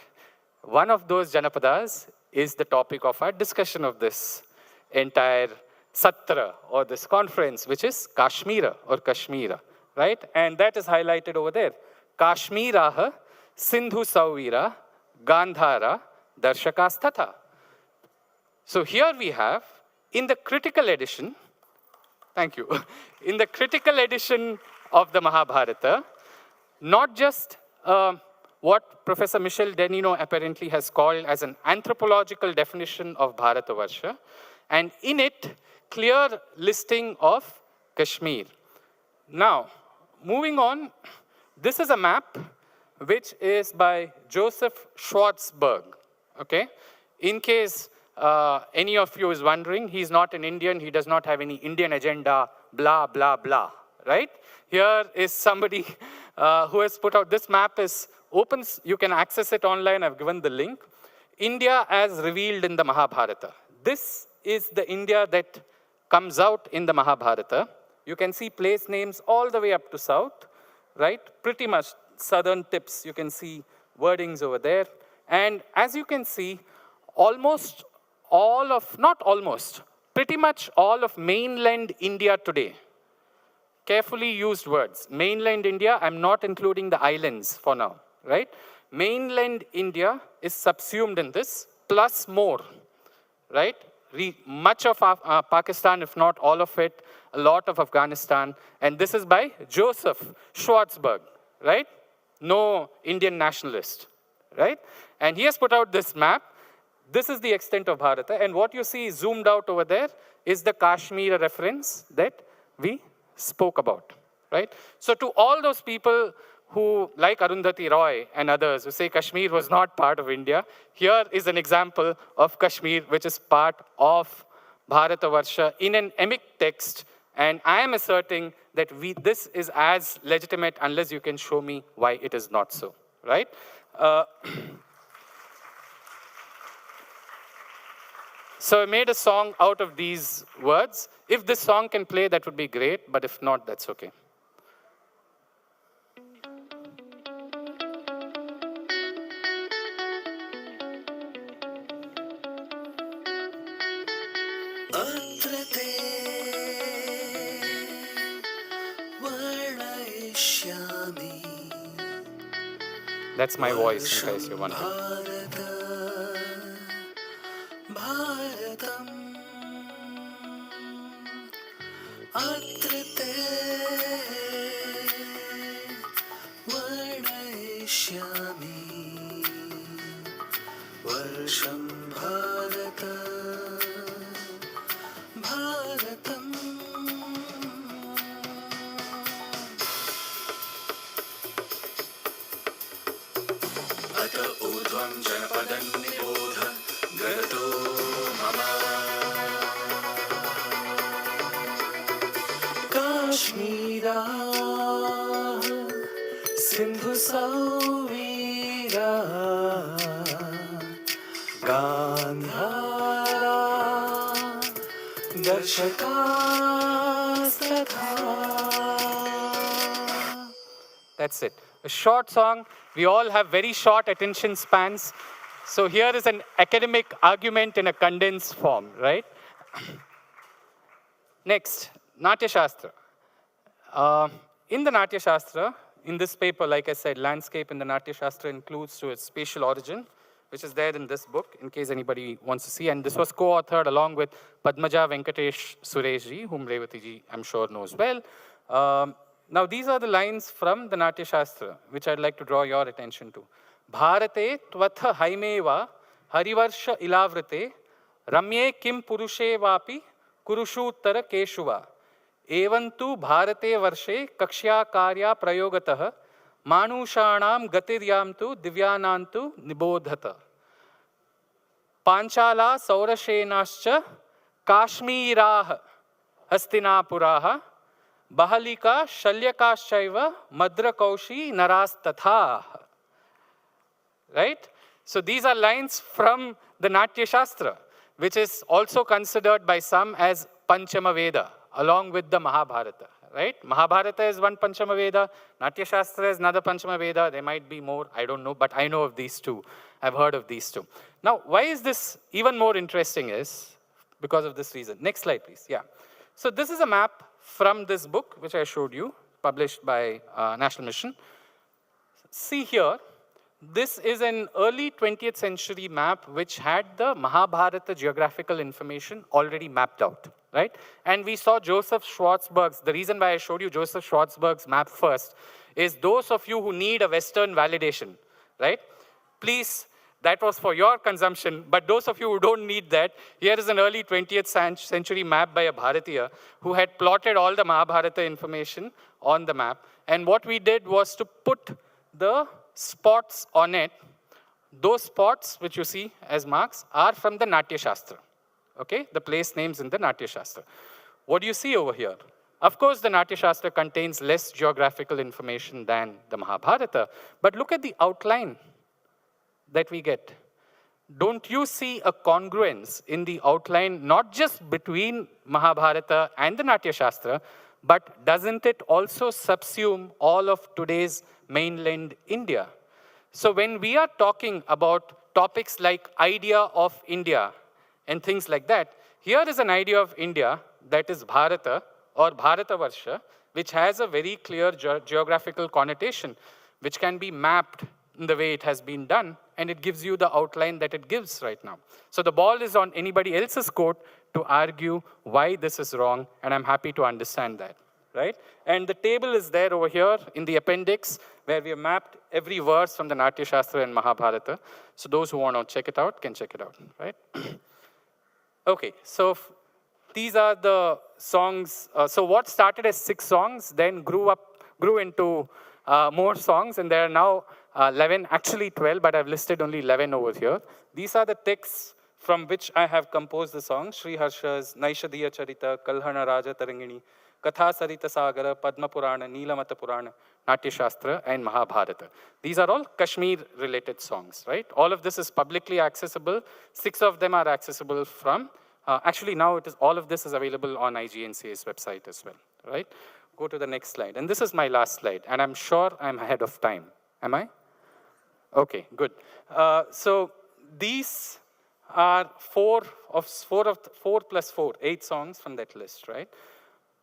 One of those Janapadas is the topic of our discussion of this entire Satra or this conference, which is Kashmira or Kashmira, right? And that is highlighted over there. Kashmiraha, Sindhu Sauvira, Gandhara, Darshakastatha. So here we have, in the critical edition, thank you, in the critical edition of the Mahabharata, not just what Professor Michel Denino apparently has called as an anthropological definition of Bharatavarsha, and in it, clear listing of Kashmir. Now, moving on, this is a map which is by Joseph Schwartzberg, okay? In case any of you is wondering, he's not an Indian, he does not have any Indian agenda, blah, blah, blah, right? Here is somebody who has put out, this map is open, you can access it online, I've given the link. India as revealed in the Mahabharata. This is the India that comes out in the Mahabharata. You can see place names all the way up to south, right? Pretty much southern tips, you can see wordings over there. And as you can see, almost all of, not almost, pretty much all of mainland India today, carefully used words. Mainland India, I'm not including the islands for now, right? Mainland India is subsumed in this, plus more, right? Much of Pakistan, if not all of it, a lot of Afghanistan, and this is by Joseph Schwartzberg, right? No Indian nationalist, right? And he has put out this map. This is the extent of Bharata, and what you see zoomed out over there is the Kashmir reference that we spoke about, right? So to all those people who, like Arundhati Roy and others, who say Kashmir was not part of India, here is an example of Kashmir, which is part of Bharatavarsha in an emic text, and I am asserting that this is as legitimate unless you can show me why it is not so, right? So I made a song out of these words. If this song can play, that would be great, but if not, that's okay. That's my voice, in case you're wondering. Kashmira, Sindhu Sauvira, Gandhara, Darshakastatha. That's it. A short song. We all have very short attention spans. So here is an academic argument in a condensed form, right? Next, Natya Shastra. In the Natya Shastra, in this paper, like I said, landscape in the Natya Shastra includes to its spatial origin, which is there in this book, in case anybody wants to see. And this was co-authored along with Padmaja Venkatesh Sureshji, whom Revati ji, I'm sure, knows well. Now, these are the lines from the Natya Shastra, which I'd like to draw your attention to. Bharate tvatha haimeva harivarsha ilavrite ramye kim purushe vapi kurushuttara keshuva. एवंतु भारते वर्षे कक्ष्या कार्या प्रयोगतः मानुषाणाम गतिर्यान्तु दिव्यानान्तु निबोधत पांचाला सौरसेनाश्च काश्मीराः हस्तिनापुराः बहलिका शल्यकाश्चैव मद्रकौशी नरास्तथा. Right? So these are lines from the Natya Shastra, which is also considered by some as Panchama Veda, along with the Mahabharata, right? Mahabharata is one Panchama Veda, Natya Shastra is another Panchama Veda. There might be more, I don't know, but I know of these two. I've heard of these two. Now, why is this even more interesting is because of this reason. Next slide, please. Yeah. So this is a map from this book, which I showed you, published by National Mission. See here, this is an early 20th century map which had the Mahabharata geographical information already mapped out, right? And we saw Joseph Schwarzberg's, the reason why I showed you Joseph Schwarzberg's map first is those of you who need a Western validation, right? Please, that was for your consumption, but those of you who don't need that, here is an early 20th century map by a Bharatiya who had plotted all the Mahabharata information on the map. And what we did was to put the spots on it. Those spots, which you see as marks, are from the Natya Shastra. Okay, the place names in the Natya Shastra. What do you see over here? Of course, the Natya Shastra contains less geographical information than the Mahabharata, but look at the outline that we get. Don't you see a congruence in the outline, not just between Mahabharata and the Natya Shastra, but doesn't it also subsume all of today's mainland India? So when we are talking about topics like idea of India and things like that, here is an idea of India that is Bharata or Bharatavarsha, which has a very clear geographical connotation, which can be mapped in the way it has been done, and it gives you the outline that it gives right now. So the ball is on anybody else's court to argue why this is wrong, and I'm happy to understand that, right? And the table is there over here in the appendix, where we have mapped every verse from the Natya Shastra and Mahabharata. So those who want to check it out can check it out, right? Okay, so these are the songs. So what started as 6 songs then grew into more songs, and there are now 11, actually 12, but I've listed only 11 over here. These are the texts from which I have composed the songs: Sri Harsha's Naishadhiya Charita, Kalhana Raja Tarangini, Katha Sarita Sagara, Padma Purana, Neelamata Purana, Natya Shastra, and Mahabharata. These are all Kashmir-related songs, right? All of this is publicly accessible. 6 of them are accessible from, actually now all of this is available on IGNCA's website as well, right? Go to the next slide. And this is my last slide, and I'm sure I'm ahead of time. Am I? Okay, good. So these are 4 plus 4, 8 songs from that list, right?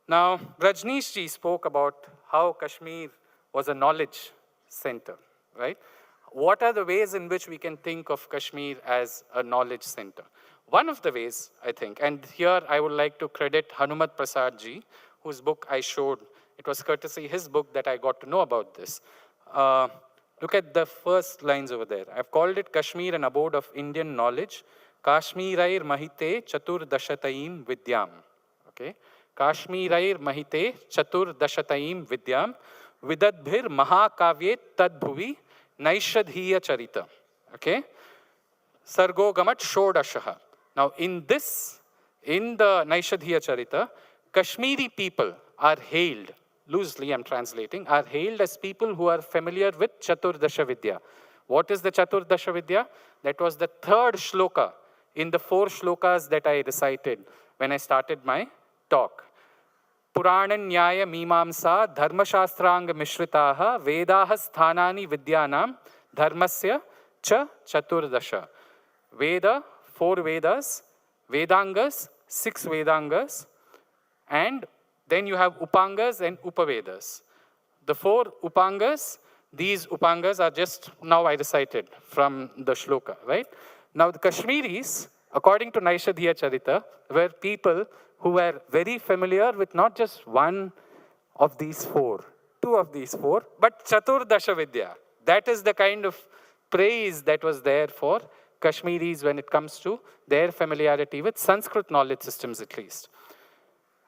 Now, Rajneesh ji spoke about how Kashmir was a knowledge center, right? What are the ways in which we can think of Kashmir as a knowledge center? One of the ways, I think, and here I would like to credit Hanumat Prasad ji, whose book I showed. It was courtesy his book that I got to know about this. Look at the first lines over there. I've called it Kashmir, an abode of Indian knowledge. Kashmirair mahite chatur dashataim vidyam. Okay. Kashmirair mahite chatur dashataim vidyam. Vidadbhir mahakavye tadbhuvi naishadhiya charita. Okay. Sargo gamat shodashaha. Now in the Naishadhiya Charita, Kashmiri people are hailed, loosely I'm translating, are hailed as people who are familiar with Chaturdasha Vidya. What is the Chaturdasha Vidya? That was the 3rd shloka in the 4 shlokas that I recited when I started my talk. Purana Nyaya Mimamsa Dharmashastranga Mishritaha Vedaha Sthanani Vidyanam Dharmasya Cha Chaturdasha. Veda, 4 Vedas, Vedangas, 6 Vedangas, and Then you have Upangas and Upavedas. The 4 Upangas, these Upangas are just now I recited from the shloka, right? Now the Kashmiris, according to Naishadhiya Charita, were people who were very familiar with not just one of these 4, 2 of these 4, but Chaturdasha Vidya. That is the kind of praise that was there for Kashmiris when it comes to their familiarity with Sanskrit knowledge systems at least.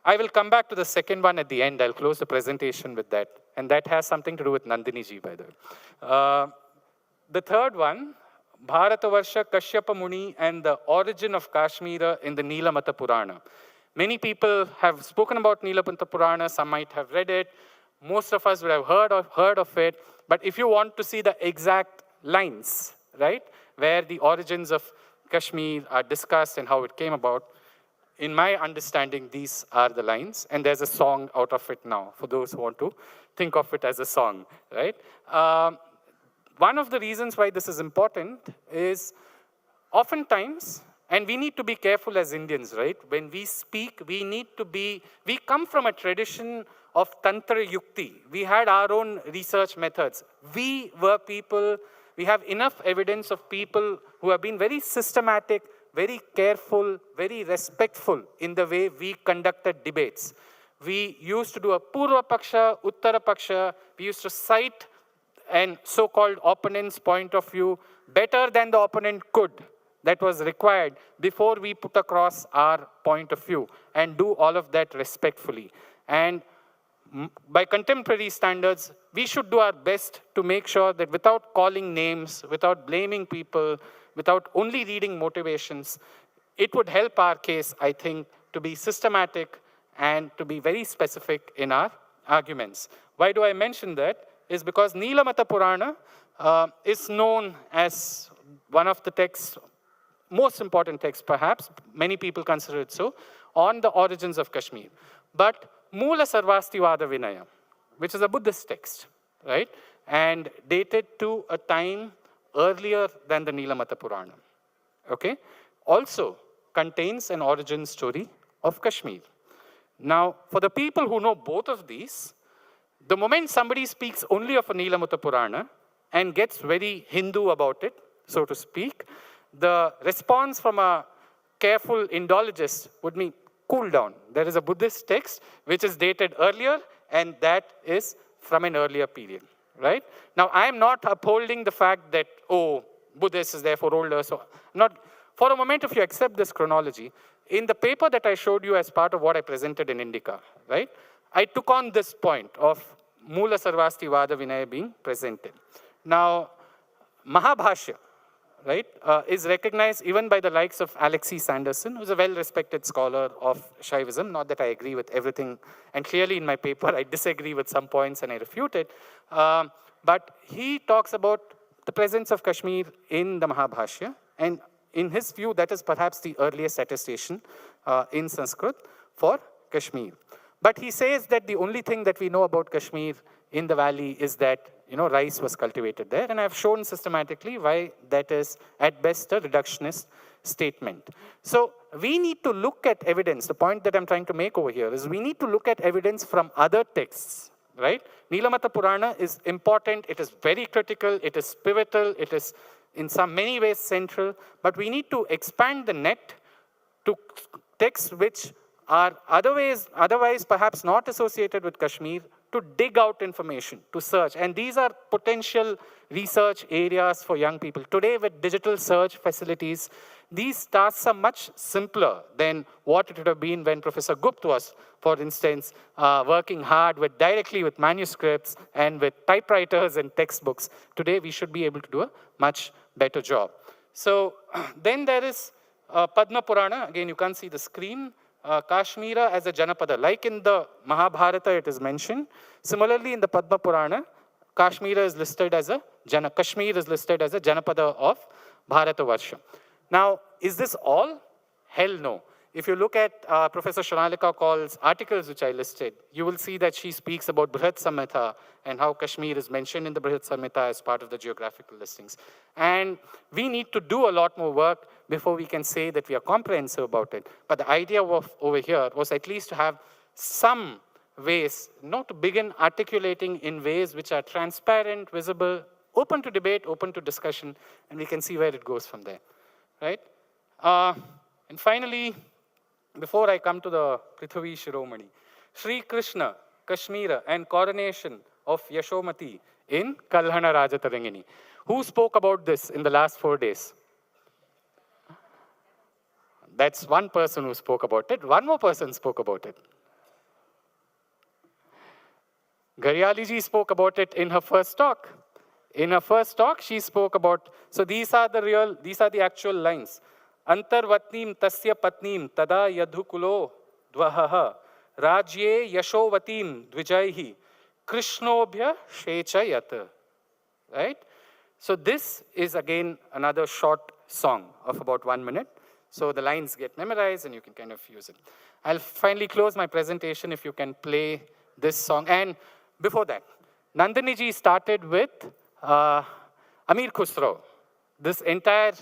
I will come back to the second one at the end. I'll close the presentation with that. And that has something to do with Nandini ji, by the way. The third one, Bharata Varsha, Kashyapa Muni, and the origin of Kashmir in the Nilamata Purana. Many people have spoken about Nilamata Purana. Some might have read it. Most of us would have heard of it. But if you want to see the exact lines, right, where the origins of Kashmir are discussed and how it came about, in my understanding, these are the lines, and there's a song out of it now, for those who want to think of it as a song, right? One of the reasons why this is important is oftentimes, and we need to be careful as Indians, right? When we speak, we come from a tradition of Tantra Yukti. We had our own research methods. We have enough evidence of people who have been very systematic, very careful, very respectful in the way we conducted debates. We used to do a Purva Paksha, Uttara Paksha. We used to cite an so-called opponent's point of view better than the opponent could. That was required before we put across our point of view, and do all of that respectfully. And by contemporary standards, we should do our best to make sure that without calling names, without blaming people, without only reading motivations, it would help our case, I think, to be systematic and to be very specific in our arguments. Why do I mention that? Is because Nilamata Purana is known as one of the texts, most important text perhaps, many people consider it so, on the origins of Kashmir. But Mula Sarvastivada Vinaya, which is a Buddhist text, right? And dated to a time earlier than the Nilamata Purana, okay? Also contains an origin story of Kashmir. Now, for the people who know both of these, the moment somebody speaks only of a Nilamata Purana and gets very Hindu about it, so to speak, the response from a careful Indologist would be, cool down. There is a Buddhist text which is dated earlier, and that is from an earlier period, right? Now, I am not upholding the fact that, oh, Buddhist is therefore older. So, not for a moment, if you accept this chronology, in the paper that I showed you as part of what I presented in Indica, right, I took on this point of Mula Sarvastivada Vinaya being presented. Now, Mahabhashya, right, is recognized even by the likes of Alexis Sanderson, who's a well-respected scholar of Shaivism. Not that I agree with everything, and clearly in my paper I disagree with some points and I refute it. But he talks about the presence of Kashmir in the Mahabhashya, and in his view, that is perhaps the earliest attestation in Sanskrit for Kashmir. But he says that the only thing that we know about Kashmir in the valley is that, you know, rice was cultivated there. And I've shown systematically why that is at best a reductionist statement. So we need to look at evidence. The point that I'm trying to make over here is we need to look at evidence from other texts, right? Nilamata Purana is important. It is very critical. It is pivotal. It is in many ways central. But we need to expand the net to texts which are otherwise perhaps not associated with Kashmir, to dig out information, to search. And these are potential research areas for young people. Today, with digital search facilities, these tasks are much simpler than what it would have been when Professor Gupta was, for instance, working hard directly with manuscripts and with typewriters and textbooks. Today, we should be able to do a much better job. So then there is Padma Purana. Again, you can't see the screen. Kashmira as a Janapada. Like in the Mahabharata, it is mentioned. Similarly, in the Padma Purana, Kashmir is listed as a Janapada of Bharata Varsha. Now, is this all? Hell no. If you look at Professor Shonalika Kaul's articles which I listed, you will see that she speaks about Brihat Samhita and how Kashmir is mentioned in the Brihat Samhita as part of the geographical listings. And we need to do a lot more work before we can say that we are comprehensive about it. But the idea of over here was at least to have some ways, to begin articulating in ways which are transparent, visible, open to debate, open to discussion, and we can see where it goes from there, right? And finally, before I come to the Prithvi Shiromani, Sri Krishna, Kashmira, and coronation of Yashomati in Kalhana Rajatarangini. Who spoke about this in the last 4 days? That's one person who spoke about it. One more person spoke about it. Garyali ji spoke about it in her first talk. In her first talk, she spoke about, so these are the actual lines. Antarvatnim tasya patnim tada yadhukulo dvahaha rajye yashovatim dvijaihi krishnobhya shechayat. Right? So this is again another short song of about 1 minute. So the lines get memorized and you can kind of use it. I'll finally close my presentation if you can play this song. And before that, Nandini ji started with Amir Khusro. This entire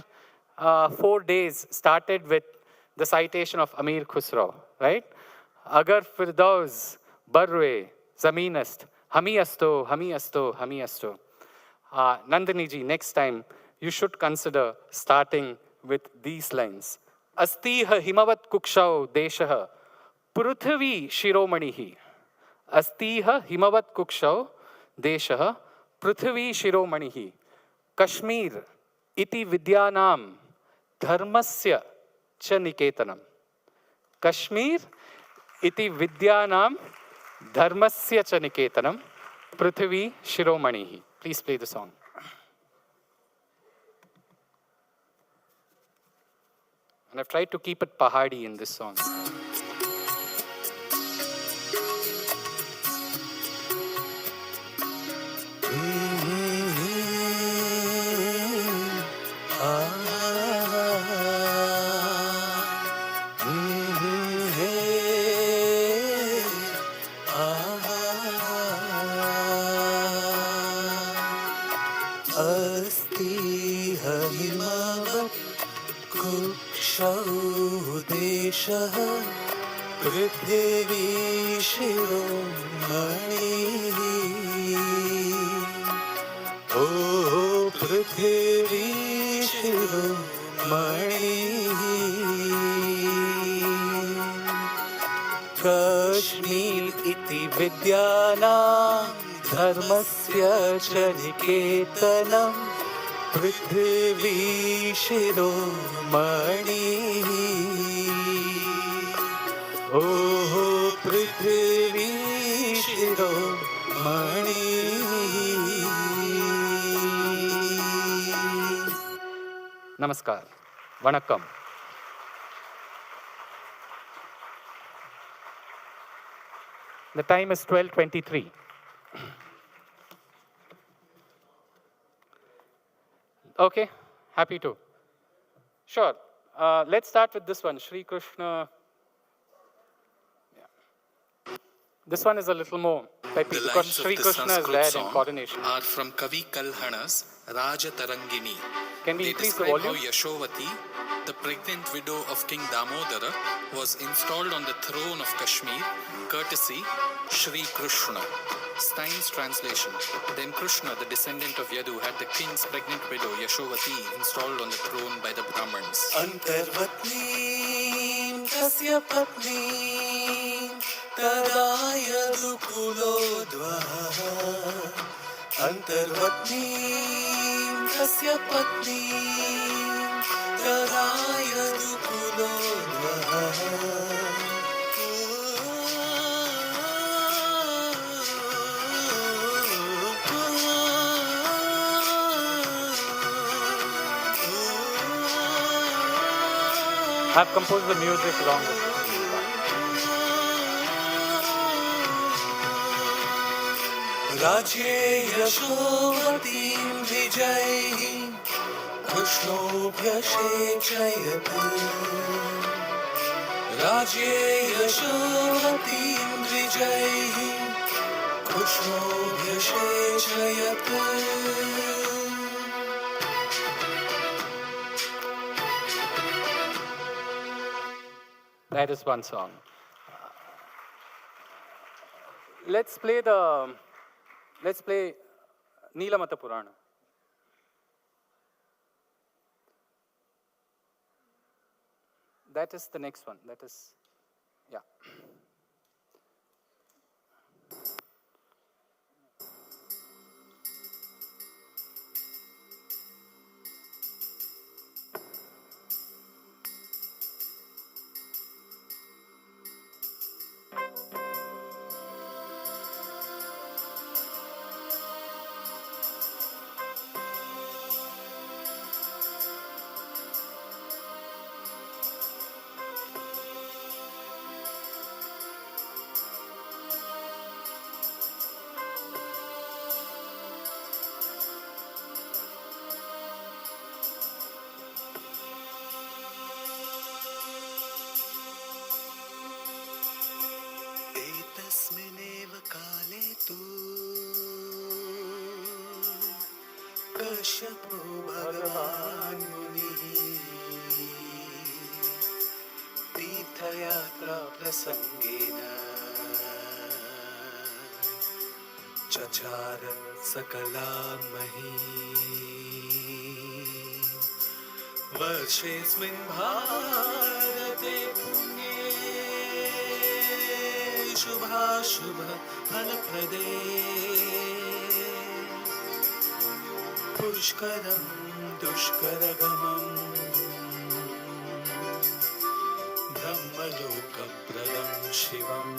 4 days started with the citation of Amir Khusro, right? Agar firdaus barwe zaminast hami asto, hami asto, hami asto. Nandini ji, next time you should consider starting with these lines. Astiha himavat kukshau deshaha prithvi shiromanihi. Astiha himavat kukshau deshaha prithvi shiromanihi. Kashmir iti vidyanam dharmasya cha niketanam. Kashmir iti vidyanam dharmasya cha niketanam prithvi shiromanihi. Please play the song. And I've tried to keep it Pahadi in this song. पृथ्वी शिरोमणि ओ पृथ्वी शिरोमणि कश्मीर इति विद्यानां धर्मस्य च निकेतनं पृथ्वी शिरोमणि ओह पृथ्वी शिरोमणि Namaskar. Vanakkam. The time is 12:23. Okay, happy to. Sure. Let's start with this one, Sri Krishna. This one is a little more peppy because Sri Krishna is there in coronation. Are from Kavi Kalhana's Raja Tarangini. Can we increase the volume? How Yashovati, the pregnant widow of King Damodara, was installed on the throne of Kashmir, courtesy Sri Krishna. Stein's translation. Then Krishna, the descendant of Yadu, had the king's pregnant widow Yashovati installed on the throne by the Brahmins. Antarvatnim tasya patnim tada yadukulo dvaha. Antarvatnim tasya patnim tada yadukulo dvaha. I've composed the music along with this. Rajye Yashovatim Vijayhi Krishnobhya Shechayat. Rajye Yashovatim Vijayhi Krishnobhya Shechayat. That is one song. let's play Neelamata Purana. That is the next one. That is, yeah. एतस्मिन्नेव काले तु कश्यपो भगवान् मुनिः तीर्थयात्रा प्रसङ्गेन चचार सकलां महीम् वर्षेऽस्मिन् भारते पुण्ये शुभाशुभ फलप्रदे पुष्करं दुष्करगमम् ब्रह्मलोकप्रदं शिवम्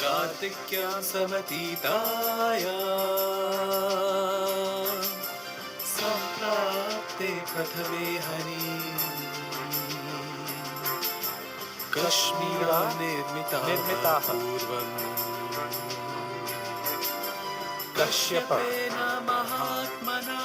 कार्तिक्यां समतीतायां सम्प्राप्ते प्रथमे हनि कश्मीरा निर्मिता पूर्वम् कश्यपेन महात्मना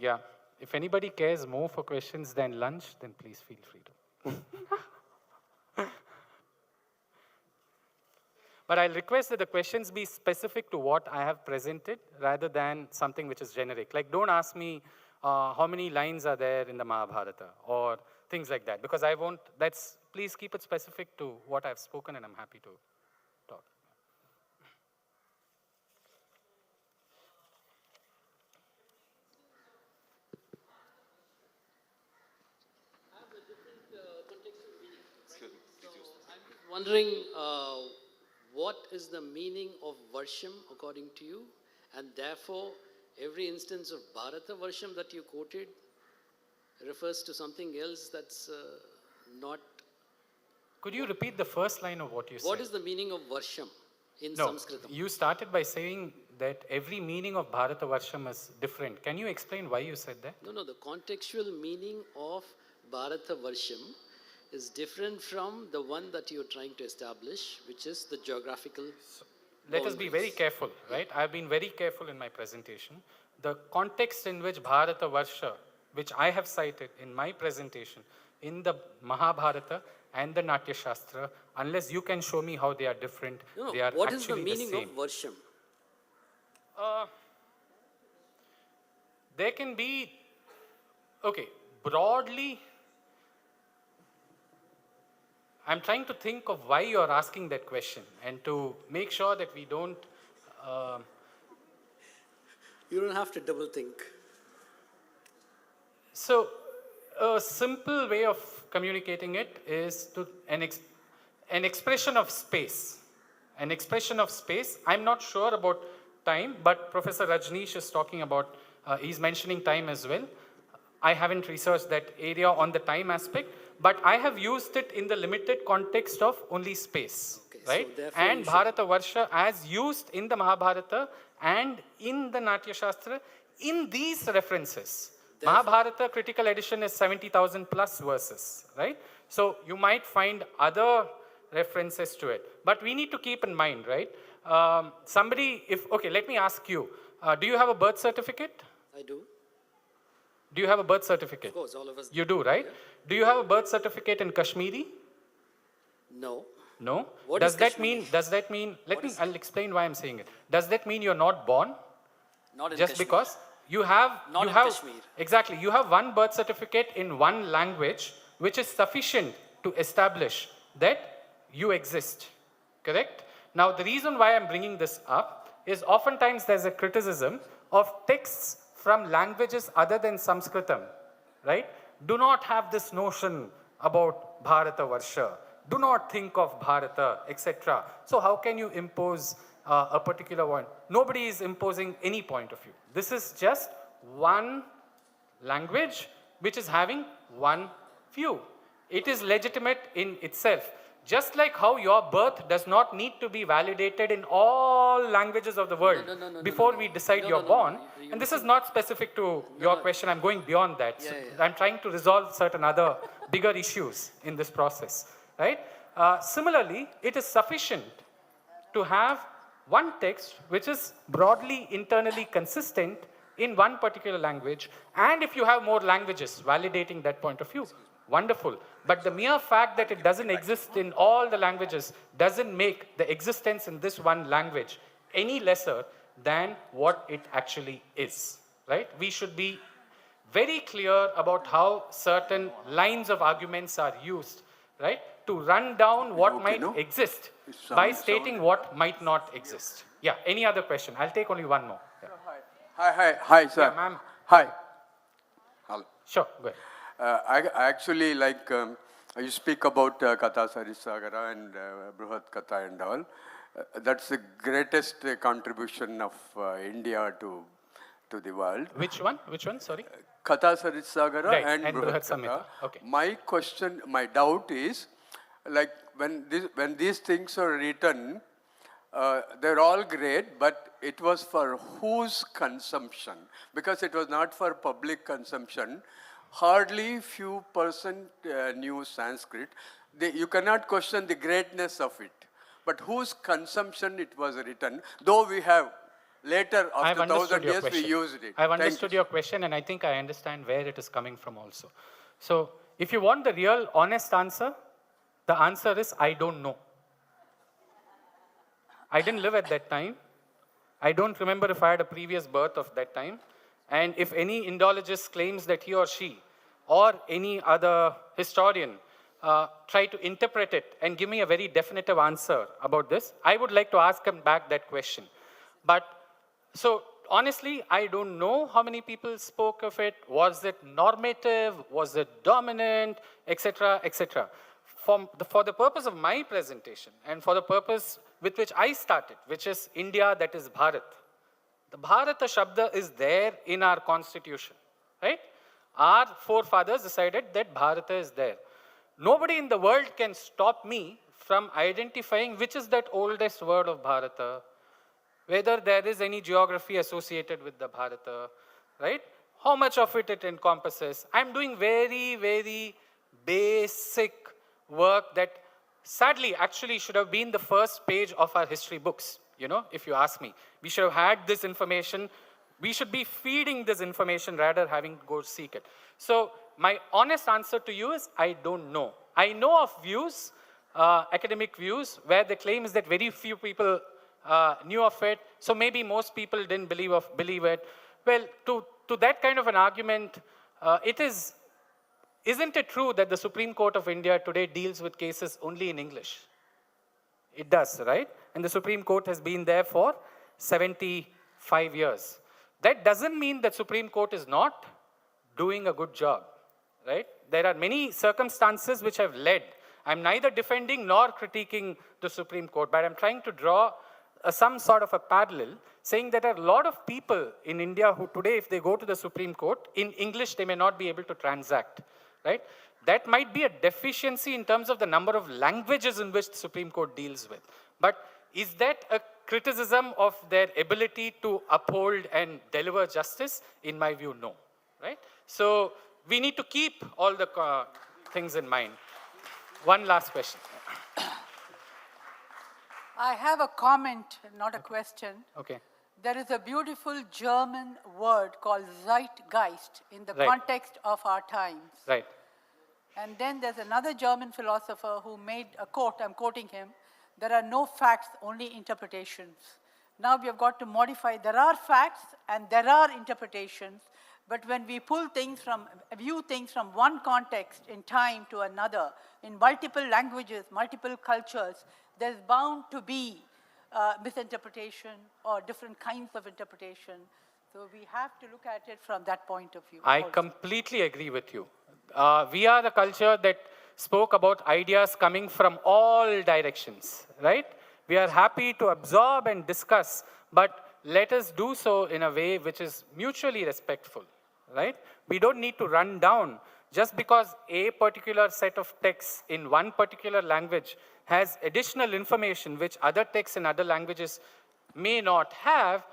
Yeah. If anybody cares more for questions than lunch, then please feel free to. But I'll request that the questions be specific to what I have presented rather than something which is generic. Like, don't ask me how many lines are there in the Mahabharata or things like that, because I won't, please keep it specific to what I've spoken and I'm happy to talk. Wondering what is the meaning of Varsham according to you, and therefore every instance of Bharata Varsham that you quoted refers to something else that's not. Could you repeat the first line of what you said? What is the meaning of Varsham in No, Sanskritam? you started by saying that every meaning of Bharata Varsham is different. Can you explain why you said that? No, the contextual meaning of Bharata Varsham is different from the one that you're trying to establish, which is the geographical. Let us be very careful, right? I've been very careful in my presentation. The context in which Bharata Varsha, which I have cited in my presentation, in the Mahabharata and the Natya Shastra, unless you can show me how they are different, they are what is the actually meaning the same. of Varsham? There can be, okay, broadly, I'm trying to think of why you're asking that question and to make sure that we don't. You don't have to double think. So, a simple way of communicating it is to an expression of space. An expression of space. I'm not sure about time, but Professor Rajneesh is talking about, he's mentioning time as well. I haven't researched that area on the time aspect, but I have used it in the limited context of only space, right? So and Bharata Varsha as used in the Mahabharata and in the Natya Shastra, in these references, Mahabharata critical edition is 70,000 plus verses, right? So you might find other references to it. But we need to keep in mind, right? Okay, let me ask you, do you have a birth certificate? I do. Do you have a birth certificate? Of course, all of us. You do, right? Yeah. Do you have a birth certificate in Kashmiri? No. No? What does is that Kashmiri? mean, I'll explain why I'm saying it. Does that mean you're not born? Not in Just Kashmir. because you have, Not you in have, Kashmir. exactly, you have one birth certificate in one language, which is sufficient to establish that you exist, correct? Now, the reason why I'm bringing this up is oftentimes there's a criticism of texts from languages other than Sanskritam, right? Do not have this notion about Bharata Varsha. Do not think of Bharata, etc. So how can you impose a particular one? Nobody is imposing any point of view. This is just one language which is having one view. It is legitimate in itself. Just like how your birth does not need to be validated in all languages of the world before we decide you're born. And this is not specific to your question. I'm going beyond that. So I'm trying to resolve certain other bigger issues in this process, right? Similarly, it is sufficient to have one text which is broadly internally consistent in one particular language, and if you have more languages validating that point of view, wonderful. But the mere fact that it doesn't exist in all the languages doesn't make the existence in this one language any lesser than what it actually is, right? We should be very clear about how certain lines of arguments are used, right? To run down what might exist by stating what might not exist. Yeah, any other question? I'll take only one more. Yeah. Hi, sir. Yeah, ma'am. Hi. Hello. Sure, go ahead. I actually like, you speak about Katha Sarisagara and Bruhat Katha and all. That's the greatest contribution of India to the world. Which one? Which one? Sorry. Katha Sarisagara Right, and Bruhat Samhita. Katha. Okay. My question, my doubt is, like when these things are written, they're all great, but it was for whose consumption? Because it was not for public consumption. Hardly few percent knew Sanskrit. You cannot question the greatness of it. But whose consumption it was written, though we have later, after 1,000 years, we used it. I've understood your question, and I think I understand where it is coming from also. So, if you want the real honest answer, the answer is, I don't know. I didn't live at that time. I don't remember if I had a previous birth of that time. And if any Indologist claims that he or she, or any other historian, try to interpret it and give me a very definitive answer about this, I would like to ask him back that question. But, so honestly, I don't know how many people spoke of it. Was it normative? Was it dominant? Etc., etc. For the purpose of my presentation and for the purpose with which I started, which is India, that is Bharat. The Bharata Shabda is there in our constitution, right? Our forefathers decided that Bharata is there. Nobody in the world can stop me from identifying which is that oldest word of Bharata, whether there is any geography associated with the Bharata, right? How much of it encompasses. I'm doing very, very basic work that sadly actually should have been the first page of our history books, you know, if you ask me. We should have had this information. We should be feeding this information rather having to go seek it. So my honest answer to you is I don't know. I know of views, academic views, where the claim is that very few people knew of it, so maybe most people didn't believe it. Well, to that kind of an argument, isn't it true that the Supreme Court of India today deals with cases only in English? It does, right? And the Supreme Court has been there for 75 years. That doesn't mean that Supreme Court is not doing a good job, right? There are many circumstances which have led. I'm neither defending nor critiquing the Supreme Court, but I'm trying to draw some sort of a parallel, saying that there are a lot of people in India who today, if they go to the Supreme Court, in English, they may not be able to transact, right? That might be a deficiency in terms of the number of languages in which the Supreme Court deals with. But is that a criticism of their ability to uphold and deliver justice? In my view, no. right? So we need to keep all the things in mind. One last question. I have a comment, not a question. Okay. There is a beautiful German word called Zeitgeist in the context of our times. Right. And then there's another German philosopher who made a quote, I'm quoting him, there are no facts, only interpretations. Now we have got to modify, there are facts and there are interpretations, but when we view things from one context in time to another, in multiple languages, multiple cultures, there's bound to be misinterpretation or different kinds of interpretation. So we have to look at it from that point of view. I completely agree with you. We are the culture that spoke about ideas coming from all directions, right? We are happy to absorb and discuss, but let us do so in a way which is mutually respectful, right? We don't need to run down just because a particular set of texts in one particular language has additional information which other texts in other languages may not have,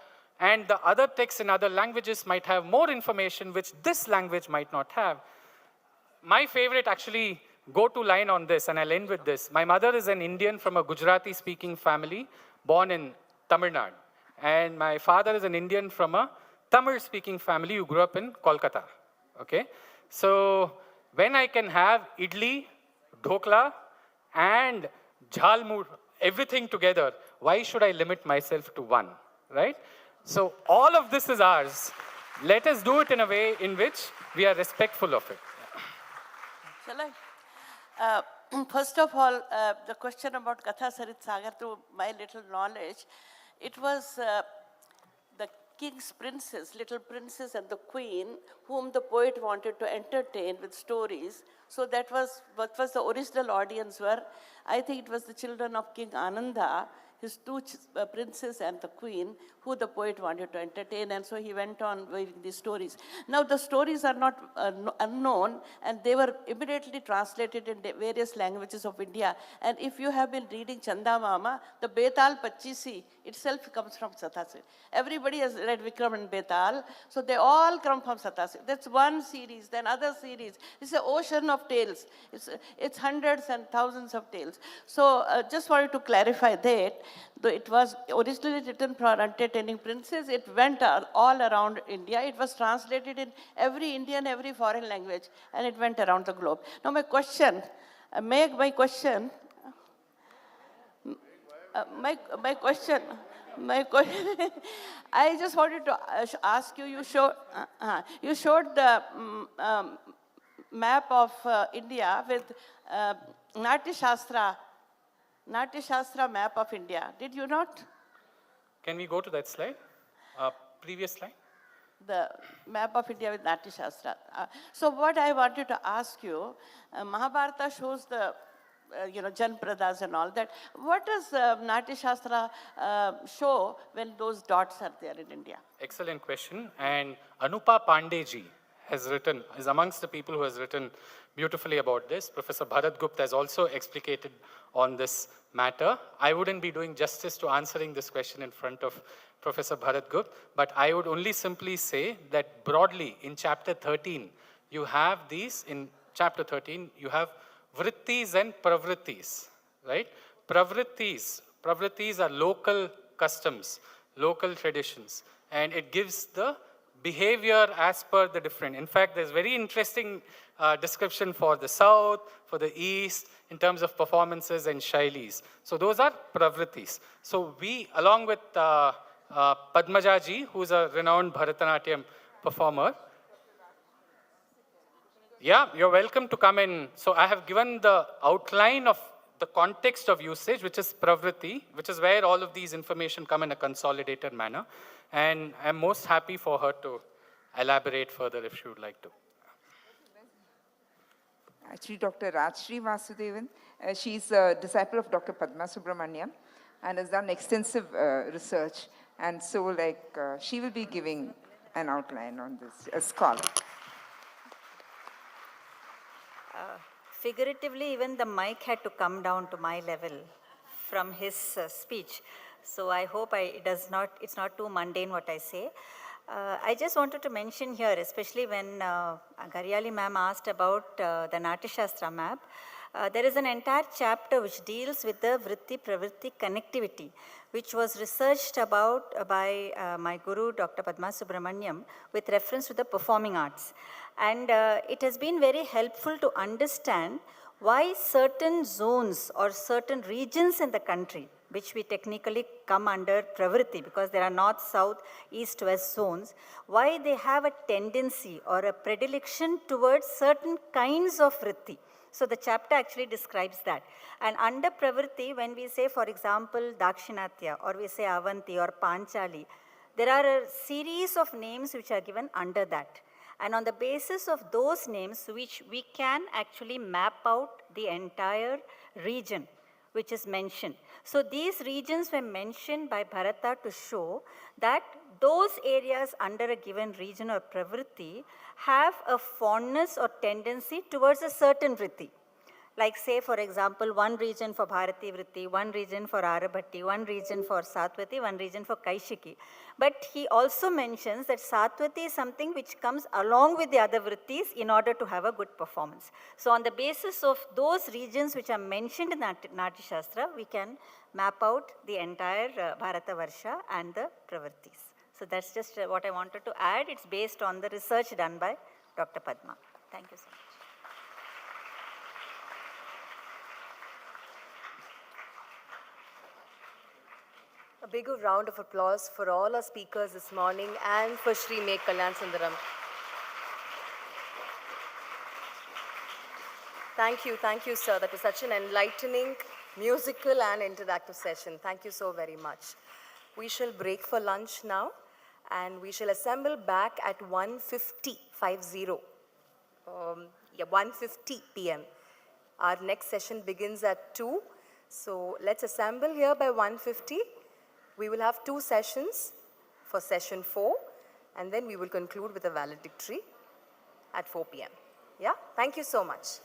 and the other texts in other languages might have more information which this language might not have. My favorite actually go-to line on this, and I'll end with this. My mother is an Indian from a Gujarati-speaking family born in Tamil Nadu. And my father is an Indian from a Tamil-speaking family who grew up in Kolkata. Okay? So when I can have idli, dhokla, and jhalmur, everything together, why should I limit myself to one, right? So all of this is ours. Let us do it in a way in which we are respectful of it. Shall I? First of all, the question about Katha Sarit Sagar, to my little knowledge, it was the king's princess, little princess and the queen, whom the poet wanted to entertain with stories. So that was what was the original audience were. I think it was the children of King Ananda, his two princes and the queen, who the poet wanted to entertain, and so he went on weaving these stories. Now the stories are not unknown, and they were immediately translated in various languages of India. And if you have been reading Chanda Mama, the Betal Pachisi itself comes from Satasri. Everybody has read Vikram and Betal, so they all come from Satasri. That's one series, then other series. It's an ocean of tales. It's hundreds and thousands of tales. So just wanted to clarify that. Though it was originally written for entertaining princes, it went all around India. It was translated in every Indian, every foreign language, and it went around the globe. Now my question, my question, I just wanted to ask you, you showed the map of India with Natya Shastra map of India. Did you not? Can we go to that slide? Previous slide? The map of India with Natya Shastra. So what I wanted to ask you, Mahabharata shows the Janpradas and all that. What does Natya Shastra show when those dots are there in India? Excellent question. And Anupa Pandey is amongst the people who has written beautifully about this. Professor Bharat Gupta has also explicated on this matter. I wouldn't be doing justice to answering this question in front of Professor Bharat Gupta, but I would only simply say that broadly in chapter 13, you have these, in chapter 13, you have vrittis and pravrittis, right? Pravrittis are local customs, local traditions, and it gives the behavior as per the different. In fact, there's very interesting description for the south, for the east, in terms of performances and shailis. So those are pravrittis. So we, along with Padmaja ji, who's a renowned Bharatanatyam performer. Yeah, you're welcome to come in. So I have given the outline of the context of usage, which is pravritti, which is where all of these information come in a consolidated manner. And I'm most happy for her to elaborate further if she would like to. Actually, Dr. Rajshri Vasudevan, she's a disciple of Dr. Padma Subramaniam and has done extensive research. And so, she will be giving an outline on this, a scholar. Figuratively, even the mic had to come down to my level from his speech. So I hope it's not too mundane what I say. I just wanted to mention here, especially when Garyali ma'am asked about the Natya Shastra map, there is an entire chapter which deals with the Vritti Pravritti connectivity, which was researched about by my guru, Dr. Padma Subramaniam, with reference to the performing arts. And it has been very helpful to understand why certain zones or certain regions in the country, which we technically come under pravritti because there are north, south, east, west zones, why they have a tendency or a predilection towards certain kinds of vritti. So the chapter actually describes that. And under pravritti, when we say, for example, Dakshinatya, or we say Avanti or Panchali, there are a series of names which are given under that. And on the basis of those names, which we can actually map out the entire region which is mentioned. So these regions were mentioned by Bharata to show that those areas under a given region or pravritti have a fondness or tendency towards a certain vritti. Like say, for example, one region for Bharati Vritti, one region for Arabhatti, one region for Satvati, one region for Kaishiki. But he also mentions that Satvati is something which comes along with the other Vrittis in order to have a good performance. So on the basis of those regions which are mentioned in Natya Shastra, we can map out the entire Bharata Varsha and the Pravrittis. So that's just what I wanted to add. It's based on the research done by Dr. Padma. Thank you so much. A big round of applause for all our speakers this morning and for Shri Meg Kalyan Sundaram. Thank you, sir. That was such an enlightening, musical and interactive session. Thank you so very much. We shall break for lunch now and we shall assemble back at 1:50 p.m. Our next session begins at 2. So let's assemble here by 1:50. We will have 2 sessions for session 4 and then we will conclude with a valedictory at 4 p.m. Yeah? Thank you so much.